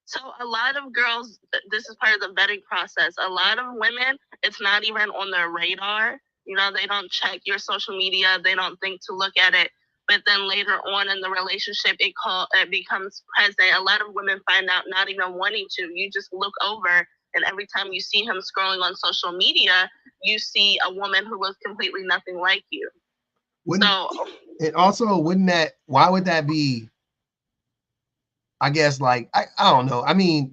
So a lot of girls, this is part of the vetting process. A lot of women, it's not even on their radar. They don't check your social media. They don't think to look at it. But then later on in the relationship, it becomes present. A lot of women find out not even wanting to. You just look over And every time you see him scrolling on social media, you see a woman who looks completely nothing like you. And also, why would that be? I guess, like, I don't know. I mean,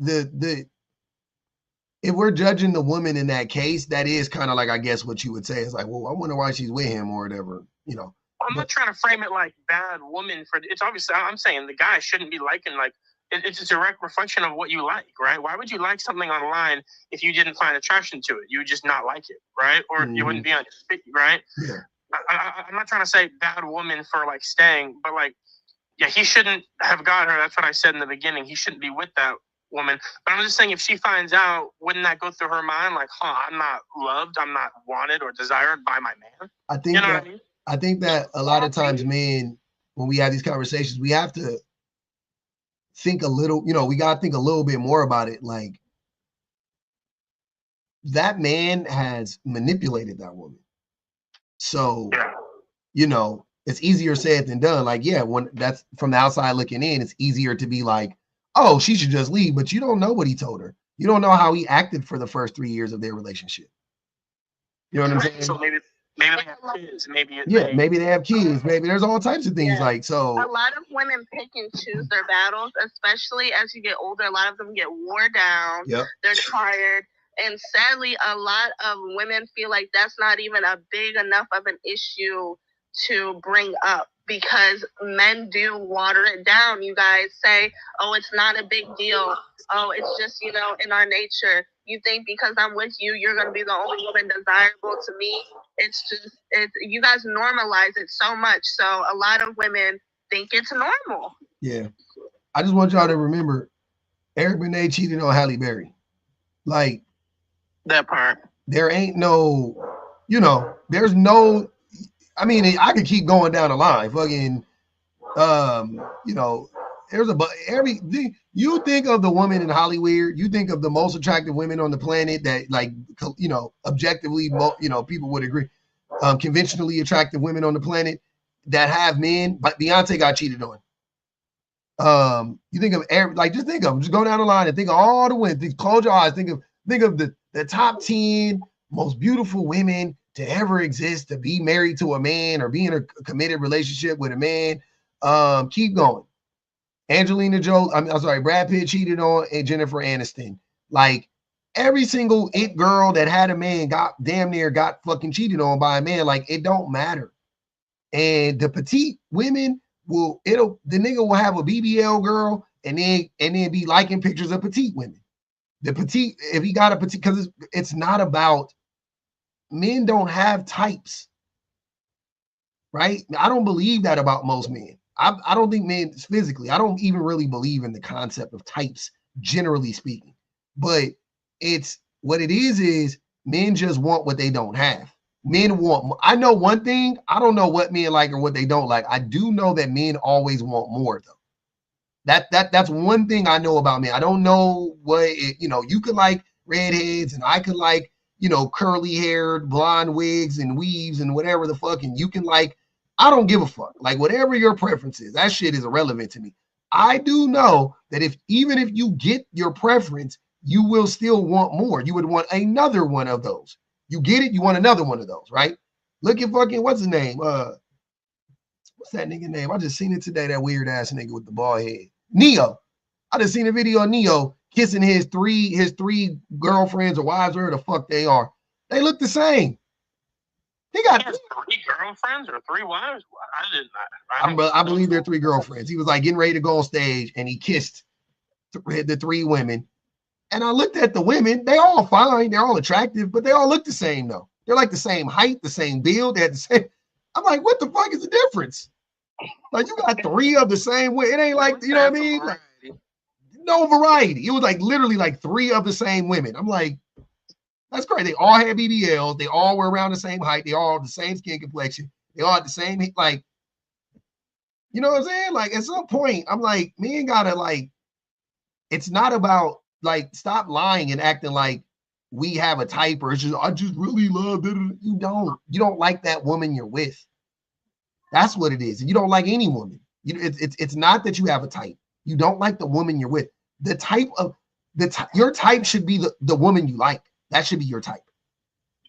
if we're judging the woman in that case, that is kind of like, I guess what you would say is like, well, I wonder why she's with him or whatever, you know. I'm not trying to frame it like bad woman it's obviously, I'm saying the guy shouldn't be liking, like, it's a direct reflection of what you like, right? Why would you like something online if you didn't find attraction to it? You would just not like it, right? Or you wouldn't be on your feet, right? Yeah. I'm not trying to say bad woman for like staying, but like, yeah, he shouldn't have got her. That's what I said in the beginning. He shouldn't be with that woman. But I'm just saying, if she finds out, wouldn't that go through her mind? Like, I'm not loved, I'm not wanted or desired by my man. I think what I mean? I think that a lot of times, men, when we have these conversations, we have to think a little, you know, we got to think a little bit more about it. Like, that man has manipulated that woman. So, you know, it's easier said than done. Like, yeah, when that's from the outside looking in, it's easier to be like, oh, she should just leave. But you don't know what he told her. You don't know how he acted for the first 3 years of their relationship. You know what I'm saying? So maybe they have kids. Maybe they have kids. Maybe there's all types of things. Like, so a lot of women pick and choose their battles, especially as you get older. A lot of them get wore down. Yep. They're tired. And sadly, a lot of women feel like that's not even a big enough of an issue to bring up, because men do water it down. You guys say, oh, it's not a big deal. Oh, it's just, you know, in our nature. You think because I'm with you, you're going to be the only woman desirable to me. You guys normalize it so much. So a lot of women think it's normal. Yeah. I just want y'all to remember, Eric Benet cheated on Halle Berry. Like, that part. There ain't no, you know, there's no, I mean, I could keep going down the line. Fucking, you know, there's you think of the woman in Hollywood, you think of the most attractive women on the planet that, like, you know, objectively, you know, people would agree, conventionally attractive women on the planet that have men, but Beyonce got cheated on. You think of just go down the line and think of all the women. Close your eyes. Think of the top 10 most beautiful women to ever exist, to be married to a man or be in a committed relationship with a man. Keep going. Angelina Jolie, I'm sorry, Brad Pitt cheated on Jennifer Aniston. Like, every single it girl that had a man got fucking cheated on by a man. Like, it don't matter. And the petite women the nigga will have a BBL girl and then be liking pictures of petite women. The petite, if he got a petite, because it's not about, men don't have types, right? I don't believe that about most men. I don't think men physically, I don't even really believe in the concept of types, generally speaking. But it's what it is men just want what they don't have. Men want, I know one thing, I don't know what men like or what they don't like. I do know that men always want more, though. That's one thing I know about men. I don't know what you know, you could like redheads and I could like, you know, curly haired, blonde wigs and weaves and whatever the fuck, and you can like, I don't give a fuck. Like, whatever your preference is, that shit is irrelevant to me. I do know that even if you get your preference, you will still want more. You would want another one of those. You get it, you want another one of those, right? Look at fucking, what's his name? What's that nigga name? I just seen it today, that weird ass nigga with the bald head. Neo. I just seen a video of Neo kissing his three girlfriends or wives, wherever the fuck they are. They look the same. He got 3 girlfriends or 3 wives? I believe they're 3 girlfriends. He was like getting ready to go on stage and he kissed the 3 women. And I looked at the women. They all fine. They're all attractive, but they all look the same though. They're like the same height, the same build. They had the same. I'm like, what the fuck is the difference? Like, you got 3 of the same way. It ain't like, you know what I mean? Like, no variety. It was like literally like 3 of the same women. I'm like, that's crazy. They all had BBLs. They all were around the same height. They all had the same skin complexion. They all had the same, like, you know what I'm saying? Like, at some point, I'm like, men gotta, like, it's not about, like, stop lying and acting like we have a type, or it's just, I just really love it. You don't like that woman you're with. That's what it is. You don't like any woman. It's not that you have a type. You don't like the woman you're with. The type of, your type should be the woman you like. That should be your type.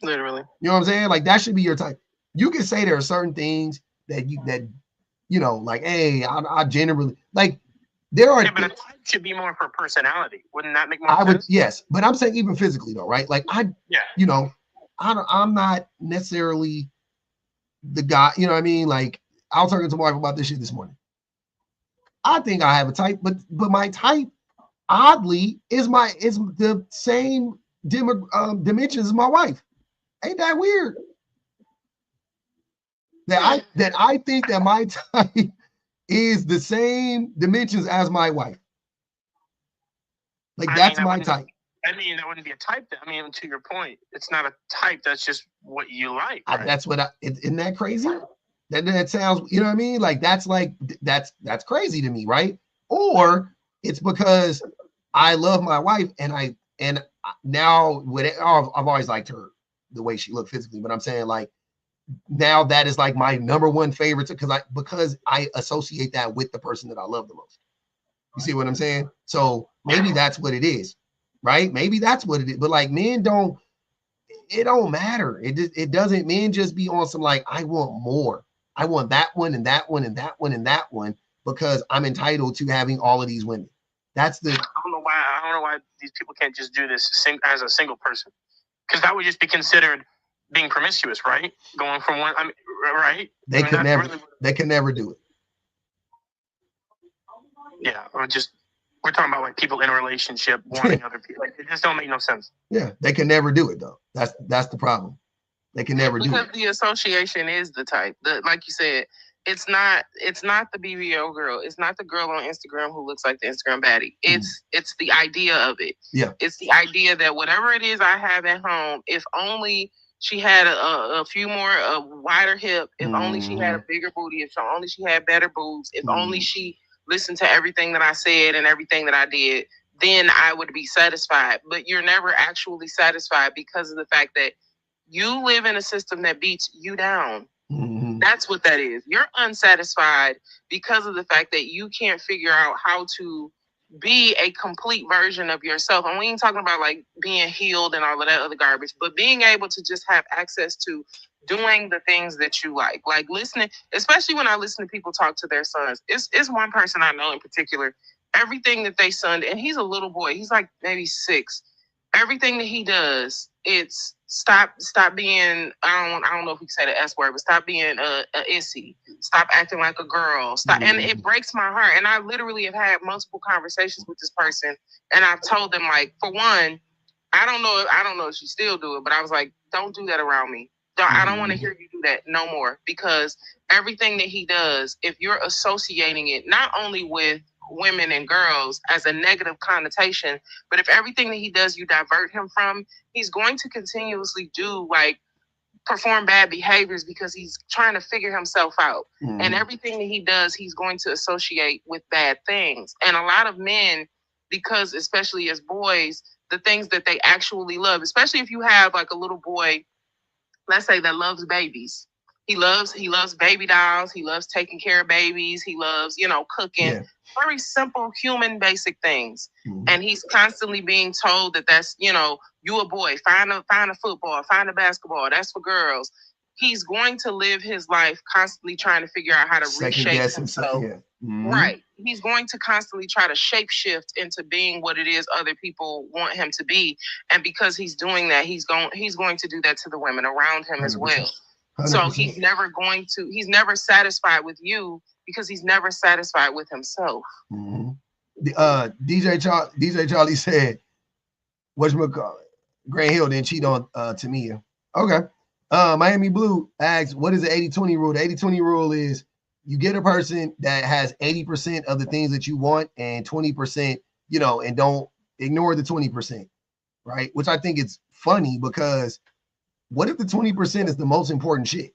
Literally. You know what I'm saying? Like that should be your type. You can say there are certain things that you know, like, hey, I generally like there are. Yeah, but a type should be more for personality. Wouldn't that make more sense? I would, yes, but I'm saying even physically though, right? Like you know, I'm not necessarily the guy. You know what I mean? Like I was talking to my wife about this shit this morning. I think I have a type, but my type, oddly, is the same dimensions as my wife. Ain't that weird? That I think that my type is the same dimensions as my wife. Like that's my type. I mean, that wouldn't be a type. I mean, to your point, it's not a type. That's just what you like. Right? That's what isn't that crazy? That sounds, you know what I mean? Like that's crazy to me, right? Or it's because I love my wife and now I've always liked her the way she looked physically, but I'm saying like now that is like my number one favorite because I associate that with the person that I love the most. You see what I'm saying? So maybe that's what it is, right? Maybe that's what it is. But like men it don't matter. It doesn't. Men just be on some like, I want more. I want that one and that one and that one and that one because I'm entitled to having all of these women. That's the. I don't know why these people can't just do this as a single person, because that would just be considered being promiscuous, right? Going from one, I mean, right? They could never do it. Yeah, or we're talking about like people in a relationship wanting other people. Like, it just don't make no sense. Yeah, they can never do it though. That's the problem. They can never do it. Because the association is the type. Like you said, it's not the BBO girl. It's not the girl on Instagram who looks like the Instagram baddie. It's the idea of it. Yeah. It's the idea that whatever it is I have at home, if only she had a few more wider hip, if only she had a bigger booty, if only she had better boobs, if only she listened to everything that I said and everything that I did, then I would be satisfied. But you're never actually satisfied because of the fact that you live in a system that beats you down. Mm-hmm. That's what that is. You're unsatisfied because of the fact that you can't figure out how to be a complete version of yourself. And we ain't talking about like being healed and all of that other garbage, but being able to just have access to doing the things that you like listening, especially when I listen to people talk to their sons. It's one person I know in particular, everything that they son, and he's a little boy, he's like maybe 6. Everything that he does, it's stop being, I don't know if we can say the S word, but stop being a issy. Stop acting like a girl. Stop. And it breaks my heart. And I literally have had multiple conversations with this person, and I've told them, like, for one, I don't know if she still do it, but I was like, don't do that around me. I don't want to hear you do that no more, because everything that he does, if you're associating it not only with women and girls as a negative connotation, but if everything that he does you divert him from, he's going to continuously perform bad behaviors because he's trying to figure himself out. And everything that he does, he's going to associate with bad things. And a lot of men, because especially as boys, the things that they actually love, especially if you have like a little boy, let's say, that loves babies. He loves baby dolls. He loves taking care of babies. He loves, cooking. Yeah. Very simple, human, basic things. And he's constantly being told that's, you a boy, find a football, find a basketball. That's for girls. He's going to live his life constantly trying to figure out how to reshape himself. Yeah. Right. He's going to constantly try to shape shift into being what it is other people want him to be. And because he's doing that, he's going to do that to the women around him 100%. As well. 100%. So he's never satisfied with you because he's never satisfied with himself. DJ Charlie said, whatchamacallit, Grant Hill didn't cheat on Tamia. Okay. Miami Blue asks, what is the 80-20 rule? The 80-20 rule is you get a person that has 80% of the things that you want and 20%, and don't ignore the 20%, right? Which I think is funny, because what if the 20% is the most important shit?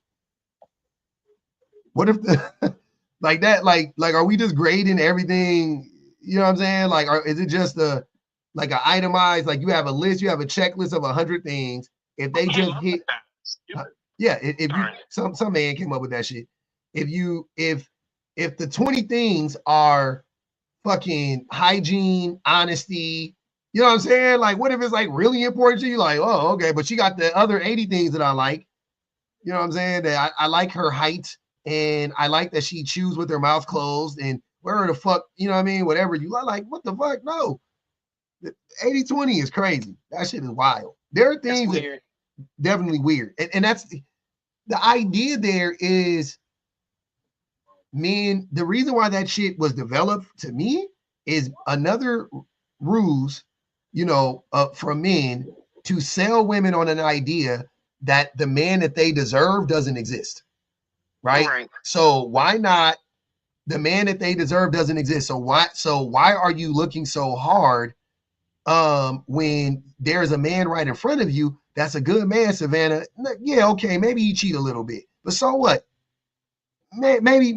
What if the like that, like are we just grading everything? You know what I'm saying? Like, is it just an itemized, like you have a list, you have a checklist of 100 things. If they just hit, if you some man came up with that shit. If the 20 things are fucking hygiene, honesty, You know what I'm saying? Like, what if it's like really important to you? Like, oh, okay, but she got the other 80 things that I like. You know what I'm saying? That I like her height, and I like that she chews with her mouth closed, and where the fuck, you know what I mean? Whatever you like, what the fuck? No. 80-20 is crazy. That shit is wild. There are things that definitely weird. And that's the idea there is, men, the reason why that shit was developed to me is another ruse, you know, from men to sell women on an idea that the man that they deserve doesn't exist. Right? So why not, the man that they deserve doesn't exist. So why are you looking so hard when there's a man right in front of you that's a good man, Savannah? Yeah, okay, maybe he cheat a little bit, but so what? Maybe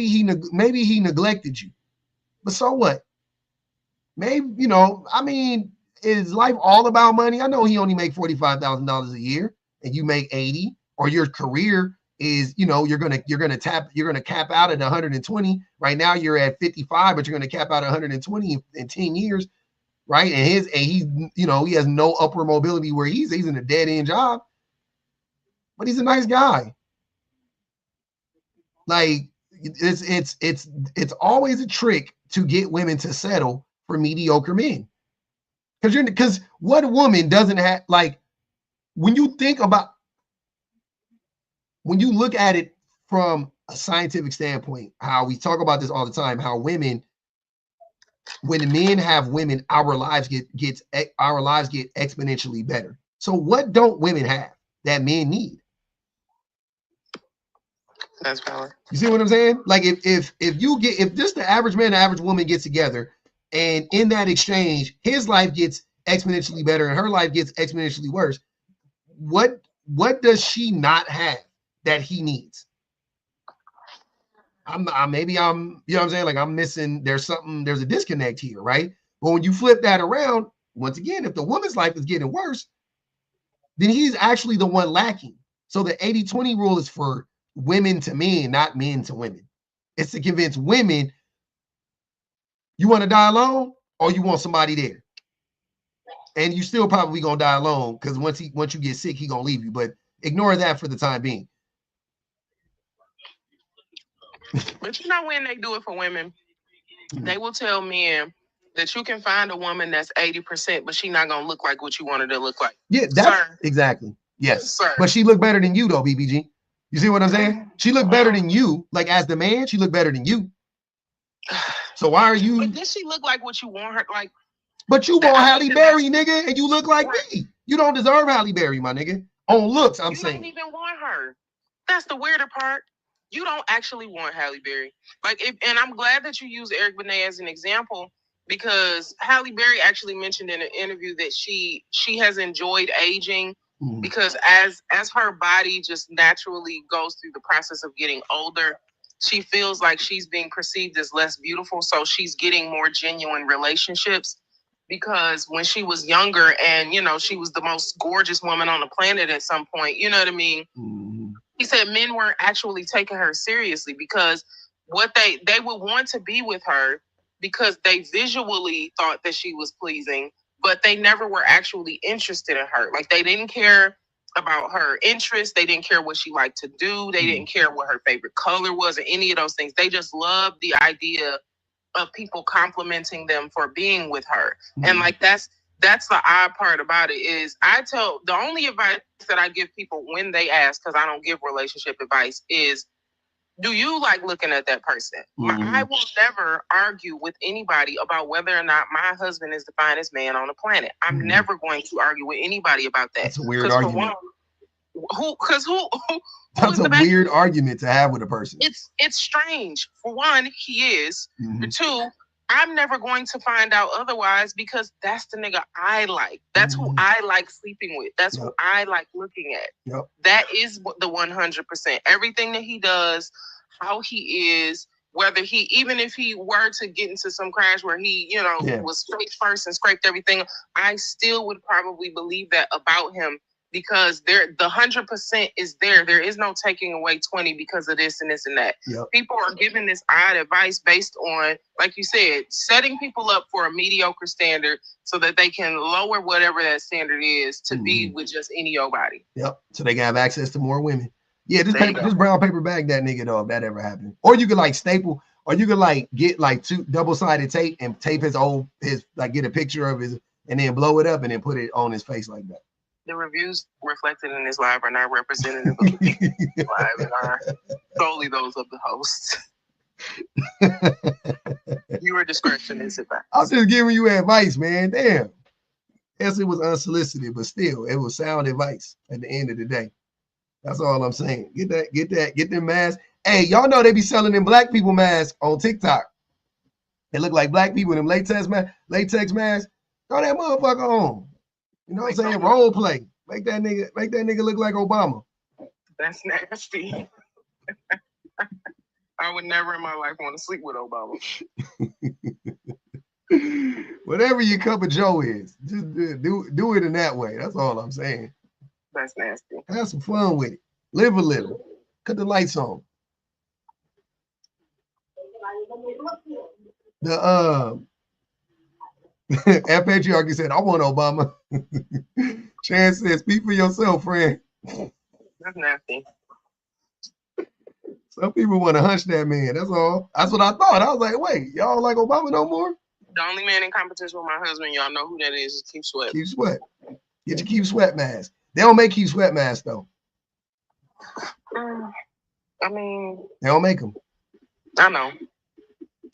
he neglected you, but so what? Maybe, you know, I mean, is life all about money? I know he only make $45,000 a year, and you make 80, or your career is, you know, you're gonna cap out at 120. Right now you're at 55, but you're gonna cap out at 120 in 10 years, right? And he's, you know, he has no upward mobility where he's in a dead end job, but he's a nice guy. Like, it's always a trick to get women to settle for mediocre men. Because what woman doesn't have, like, when you look at it from a scientific standpoint, how we talk about this all the time, how women, when men have women, our lives get exponentially better. So what don't women have that men need? That's valid. You see what I'm saying? Like, if just the average man and average woman gets together, and in that exchange, his life gets exponentially better and her life gets exponentially worse, what does she not have that he needs? Maybe I'm, you know what I'm saying? Like, I'm missing, there's a disconnect here, right? But when you flip that around, once again, if the woman's life is getting worse, then he's actually the one lacking. So the 80-20 rule is for women to men, not men to women. It's to convince women, you want to die alone or you want somebody there. And you still probably gonna die alone, because once you get sick, he gonna leave you. But ignore that for the time being. But you know, when they do it for women, they will tell men that you can find a woman that's 80%, but she's not gonna look like what you want her to look like. Yeah, that's exactly. Yes. Sir. But she looked better than you though, BBG. You see what I'm saying? She looked better than you. Like, as the man, she looked better than you. So why are you? But does she look like what you want her like? But you want Halle Berry, nigga, and you look like me. You don't deserve Halle Berry, my nigga. On looks, I'm saying. You don't even want her. That's the weirder part. You don't actually want Halle Berry. And I'm glad that you use Eric Benet as an example, because Halle Berry actually mentioned in an interview that she has enjoyed aging, because as her body just naturally goes through the process of getting older, she feels like she's being perceived as less beautiful. So she's getting more genuine relationships. Because when she was younger, and, you know, she was the most gorgeous woman on the planet at some point, you know what I mean? He said men weren't actually taking her seriously, because what they would want to be with her because they visually thought that she was pleasing, but they never were actually interested in her. Like, they didn't care about her interests. They didn't care what she liked to do. They didn't care what her favorite color was or any of those things. They just loved the idea of people complimenting them for being with her. And like, that's the odd part about it, is the only advice that I give people when they ask, because I don't give relationship advice, is, do you like looking at that person? I will never argue with anybody about whether or not my husband is the finest man on the planet. I'm never going to argue with anybody about that. That's a weird argument. Who That's a weird argument to have with a person. It's strange. For one, he is. For two, I'm never going to find out otherwise, because that's the nigga I like. That's who I like sleeping with. That's who I like looking at. That is the 100%. Everything that he does, how he is, whether even if he were to get into some crash where he, you know, was straight first and scraped everything, I still would probably believe that about him, because the 100% is there. There is no taking away 20 because of this and this and that. Yep. People are giving this odd advice based on, like you said, setting people up for a mediocre standard so that they can lower whatever that standard is to be with just any old body. Yep. So they can have access to more women. Yeah, just brown paper bag that nigga though, if that ever happened. Or you could like staple, or you could like get like 2 double-sided tape and tape his like get a picture of his and then blow it up and then put it on his face like that. The reviews reflected in this live are not representative of the live and are solely those of the host. Your discretion is advised. I was just giving you advice, man. Damn. Yes, it was unsolicited, but still, it was sound advice at the end of the day. That's all I'm saying. Get them masks. Hey, y'all know they be selling them black people masks on TikTok. They look like black people in them latex masks. Throw that motherfucker on. You know what I'm saying? Role play. Make that nigga look like Obama. That's nasty. I would never in my life want to sleep with Obama. Whatever your cup of joe is, just do it in that way. That's all I'm saying. That's nasty. Have some fun with it. Live a little. Cut the lights on. The patriarchy said, I want Obama. Chance says, speak for yourself, friend. That's nasty. Some people want to hunch that man. That's all. That's what I thought. I was like, wait, y'all like Obama no more? The only man in competition with my husband, y'all know who that is Keep Sweat. Keep Sweat. Get your Keep Sweat mask. They don't make Keep Sweat masks, though. I mean, they don't make them. I know.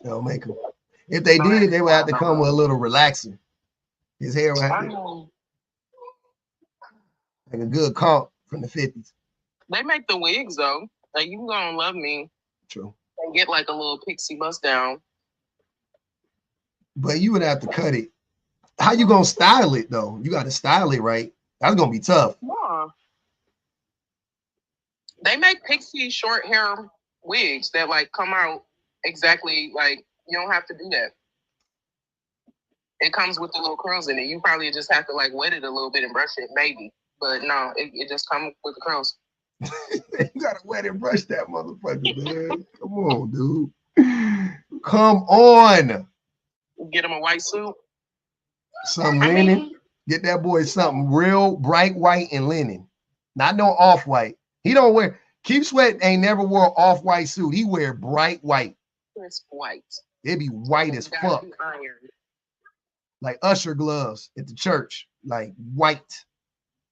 They don't make them. If they did, they would have to come with a little relaxer. His hair would have to like a good comp from the 50s. They make the wigs, though. Like, you can go on Love Me. True. And get like a little pixie bust down. But you would have to cut it. How you gonna style it, though? You got to style it right. That's gonna be tough. Yeah. They make pixie short hair wigs that like come out exactly like you don't have to do that. It comes with the little curls in it. You probably just have to like wet it a little bit and brush it, maybe. But no, it just comes with the curls. You gotta wet and brush that motherfucker, man. Come on, dude. Come on. Get him a white suit. Some linen. Get that boy something real bright white and linen. Not no off-white. He don't wear. Keep Sweat ain't never wore off-white suit. He wear bright white. It's white. It'd be white as fuck. Like Usher gloves at the church. Like white.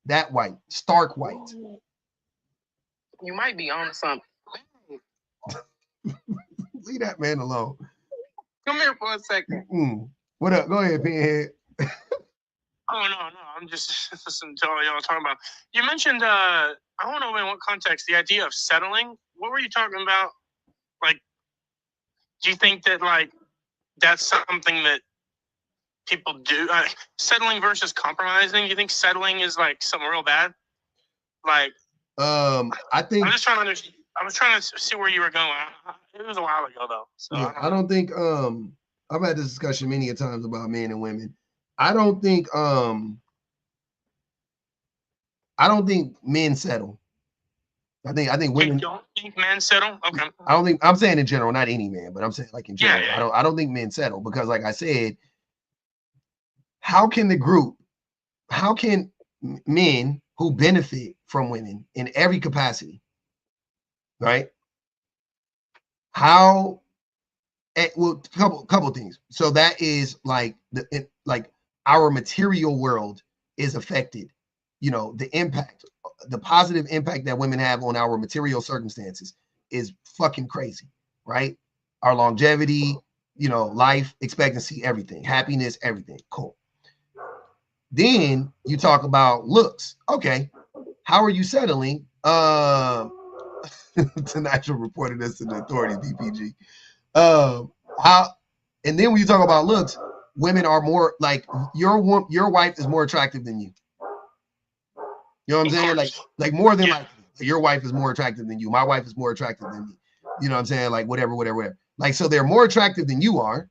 That white. Stark white. You might be on something. Leave that man alone. Come here for a second. What up? Go ahead, Pinhead. Oh, no. I'm just listening to all y'all talking about. You mentioned, I don't know in what context, the idea of settling. What were you talking about? Like, do you think that, like, that's something that people do? Settling versus compromising? Do you think settling is, like, something real bad? Like, I think... I'm just trying to understand. I was trying to see where you were going. It was a while ago, though. So yeah, I don't think... I've had this discussion many a times about men and women. I don't think men settle. I think women. You don't think men settle? Okay. I don't think, I'm saying in general, not any man, but I'm saying like in general. Yeah. I don't think men settle because, like I said, how can men who benefit from women in every capacity, right? Well, couple things. So that is like our material world is affected. You know, the positive impact that women have on our material circumstances is fucking crazy, right? Our longevity, you know, life expectancy, everything, happiness, everything. Cool. Then you talk about looks. Okay, how are you settling? Tonight reported this to the authorities, DPG. And then when you talk about looks, women are more like your wife is more attractive than you. You know what I'm saying? Like more than likely, your wife is more attractive than you. My wife is more attractive than me. You know what I'm saying? Like whatever. Like, so they're more attractive than you are,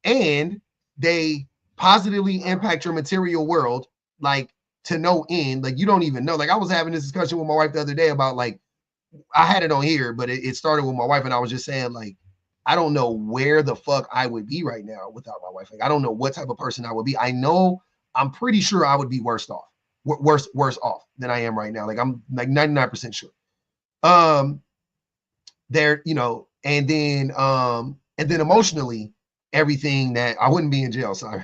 and they positively impact your material world, like to no end. Like, you don't even know. Like, I was having this discussion with my wife the other day about, like, I had it on here, but it started with my wife, and I was just saying, like, I don't know where the fuck I would be right now without my wife. Like, I don't know what type of person I would be. I know, I'm pretty sure I would be worse off than I am right now. Like, I'm like 99% sure. There, you know, and then emotionally, everything that I wouldn't be in jail. Sorry,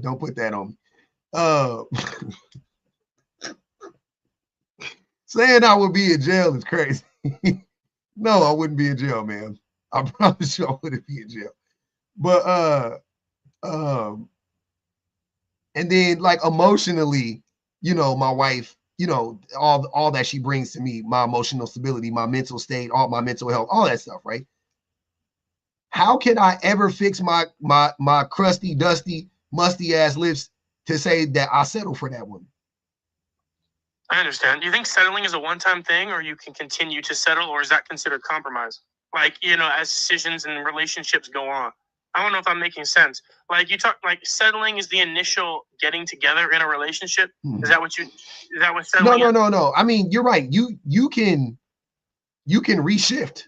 don't put that on me. Saying I would be in jail is crazy. No, I wouldn't be in jail, man. I promise you I wouldn't be in jail. But and then, like, emotionally, you know, my wife, you know, all that she brings to me, my emotional stability, my mental state, all my mental health, all that stuff, right? How can I ever fix my crusty, dusty, musty ass lips to say that I settle for that woman? I understand. Do you think settling is a one-time thing, or you can continue to settle, or is that considered compromise? Like, you know, as decisions and relationships go on. I don't know if I'm making sense. Like, you talk, like, settling is the initial getting together in a relationship. Mm-hmm. Is that what settling is? No. I mean, you're right. You can reshift,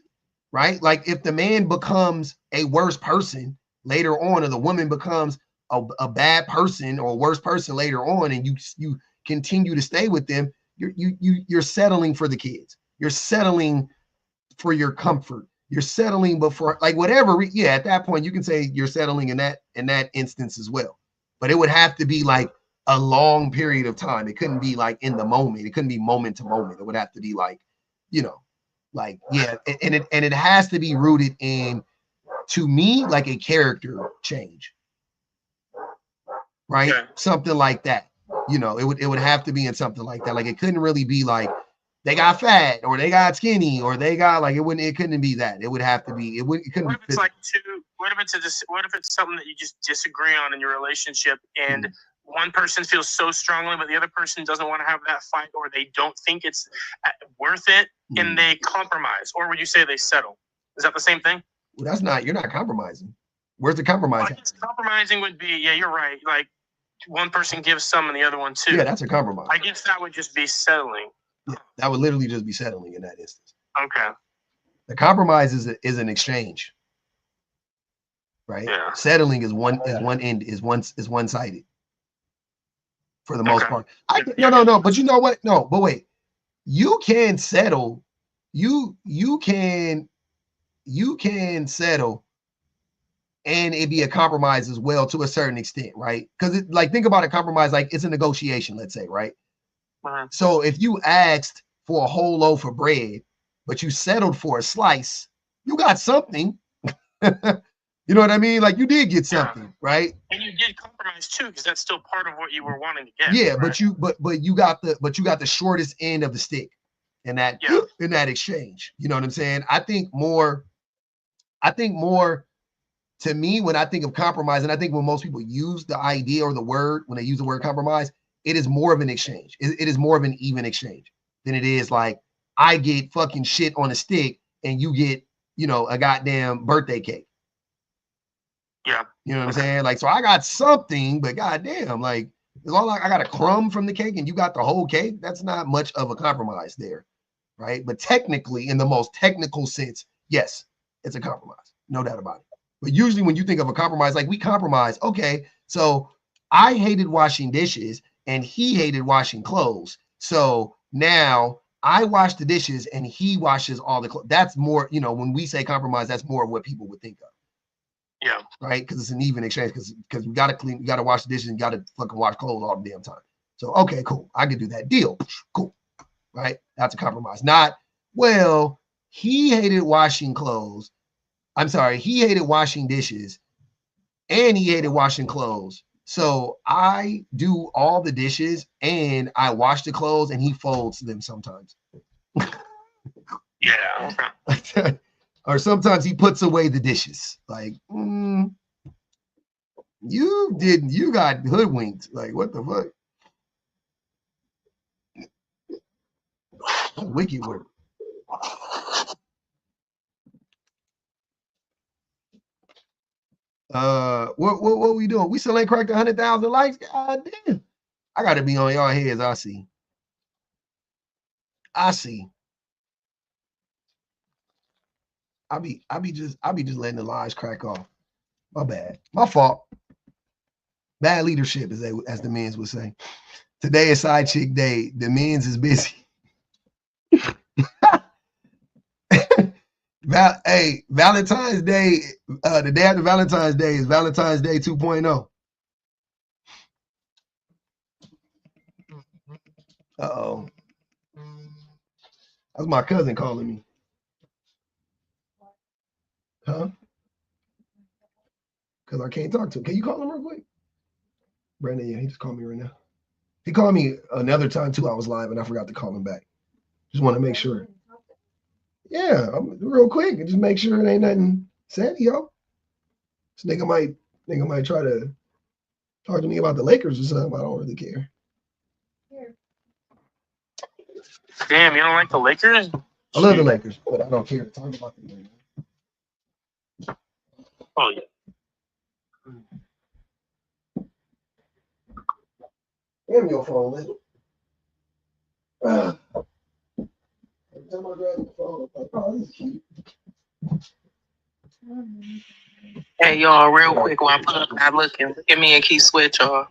right? Like, if the man becomes a worse person later on, or the woman becomes a bad person or a worse person later on, and you continue to stay with them, you're settling for the kids. You're settling for your comfort. You're settling before, like, whatever. Yeah, at that point, you can say you're settling in that instance as well. But it would have to be like a long period of time. It couldn't be like in the moment. It couldn't be moment to moment. It would have to be like, you know, like, yeah, and it has to be rooted in, to me, like a character change, right? Yeah. Something like that. You know, it would have to be in something like that. Like, it couldn't really be like they got fat or they got skinny or they got, like, it couldn't be that. It would have to be, what if it's like what if it's something that you just disagree on in your relationship, and one person feels so strongly, but the other person doesn't want to have that fight, or they don't think it's worth it, and they compromise? Or would you say they settle? Is that the same thing? Well, you're not compromising. Where's the compromise? Well, I guess compromising would be, yeah, you're right. Like, one person gives some and the other one too. Yeah, that's a compromise. I guess that would just be settling. Yeah, that would literally just be settling in that instance. Okay. The compromise is an exchange, right? Yeah. Settling is one-sided for the most part. No. But you know what? No, but wait. You can settle. You can settle, and it be a compromise as well to a certain extent, right? Because, like, think about a compromise, like it's a negotiation, let's say, right? So if you asked for a whole loaf of bread, but you settled for a slice, you got something. You know what I mean? Like, you did get something, right? And you did compromise too, because that's still part of what you were wanting to get. Yeah, right? but you got the shortest end of the stick in that exchange. You know what I'm saying? I think more to me, when I think of compromise, and I think when most people use the idea or the word, when they use the word compromise, it is more of an exchange. It is more of an even exchange than it is like, I get fucking shit on a stick and you get, you know, a goddamn birthday cake. Yeah. You know what I'm saying? Like, so I got something, but goddamn, like, it's all like I got a crumb from the cake and you got the whole cake. That's not much of a compromise there, right? But technically, in the most technical sense, yes, it's a compromise. No doubt about it. But usually when you think of a compromise, like, we compromise, okay, so I hated washing dishes and he hated washing clothes. So now I wash the dishes and he washes all the clothes. That's more, you know, when we say compromise, that's more of what people would think of. Yeah. Right? Because it's an even exchange, because we got to wash the dishes and got to fucking wash clothes all the damn time. So, okay, cool. I can do that. Deal. Cool. Right? That's a compromise. Not, well, he hated washing clothes. I'm sorry, he hated washing dishes and he hated washing clothes. So I do all the dishes and I wash the clothes and he folds them sometimes. Yeah. Or sometimes he puts away the dishes. Like, you got hoodwinked. Like, what the fuck? Wicked work. What we doing? We still ain't cracked 100,000 likes. God damn. I gotta be on y'all heads. I see. I be just letting the lies crack off. My bad. My fault. Bad leadership, as the men's would say. Today is side chick day. The men's is busy. Hey, Valentine's Day, the day after Valentine's Day is Valentine's Day 2.0. Uh-oh. That's my cousin calling me. Huh? Because I can't talk to him. Can you call him real quick? Brandon, yeah, he just called me right now. He called me another time too. I was live and I forgot to call him back. Just want to make sure. Yeah, real quick. Just make sure it ain't nothing said, yo. This nigga might try to talk to me about the Lakers or something. I don't really care. Damn, you don't like the Lakers? I love the Lakers, but I don't care to talk about the Lakers. Oh, yeah. Damn your phone, man. Every time I grab the phone, I'm like, oh, this is cute. Hey, y'all, real quick, while I'm putting up looking, look at me and Keith Sweat, y'all.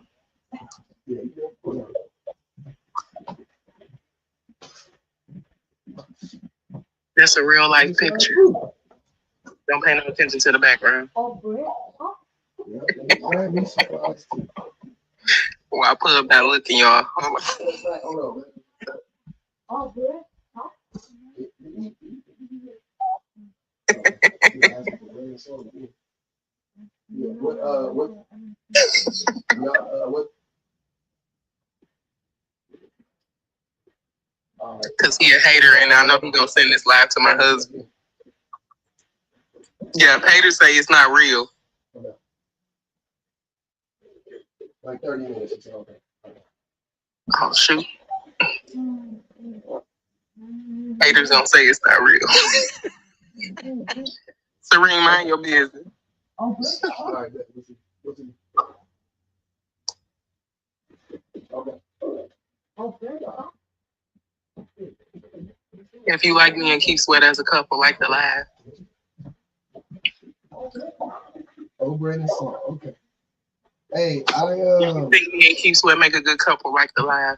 That's a real life picture. Don't pay no attention to the background. Well, I put up that looking, y'all. Because he a hater, and I know he gonna send this live to my husband. Yeah, haters say it's not real. Like 30 minutes, it's okay. Oh, shoot. Haters gonna say it's not real. Serene, mind your business. If you like me and Keith Sweat as a couple, like the live. Oh, Brandon, okay. Hey, I think me and Keith Sweat make a good couple, like the live.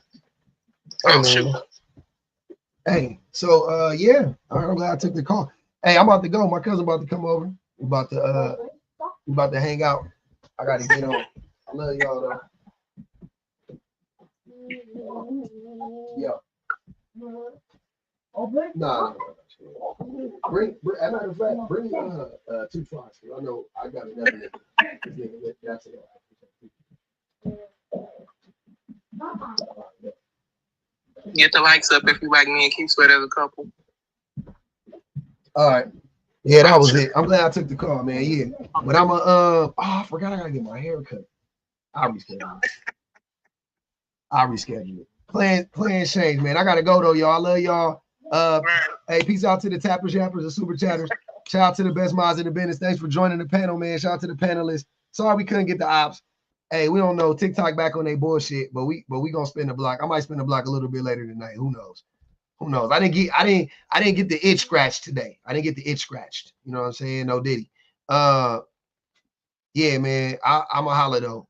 Oh, shoot. Hey, so yeah, I'm glad I took the call. Hey, I'm about to go. My cousin about to come over. We about to hang out. I gotta get on. I love y'all though. Yeah. Nah. Bring, as a matter of fact, bring 2 tries. I know I got another nigga. That's it. Get the likes up if you like me and Keith Sweat as a couple. All right. Yeah, that was it. I'm glad I took the call, man. Yeah. But I'm I forgot I gotta get my hair cut. I'll reschedule it. Playing change, man. I gotta go though, y'all. I love y'all. Hey, peace out to the tappers, yappers, and super chatters. Shout out to the best minds in the business. Thanks for joining the panel, man. Shout out to the panelists. Sorry we couldn't get the ops. Hey, we don't know. TikTok back on their bullshit, but we gonna spin the block. I might spin the block a little bit later tonight. Who knows? Who knows? I didn't get the itch scratched today. I didn't get the itch scratched. You know what I'm saying? No diddy. Yeah, man. I'ma holler though.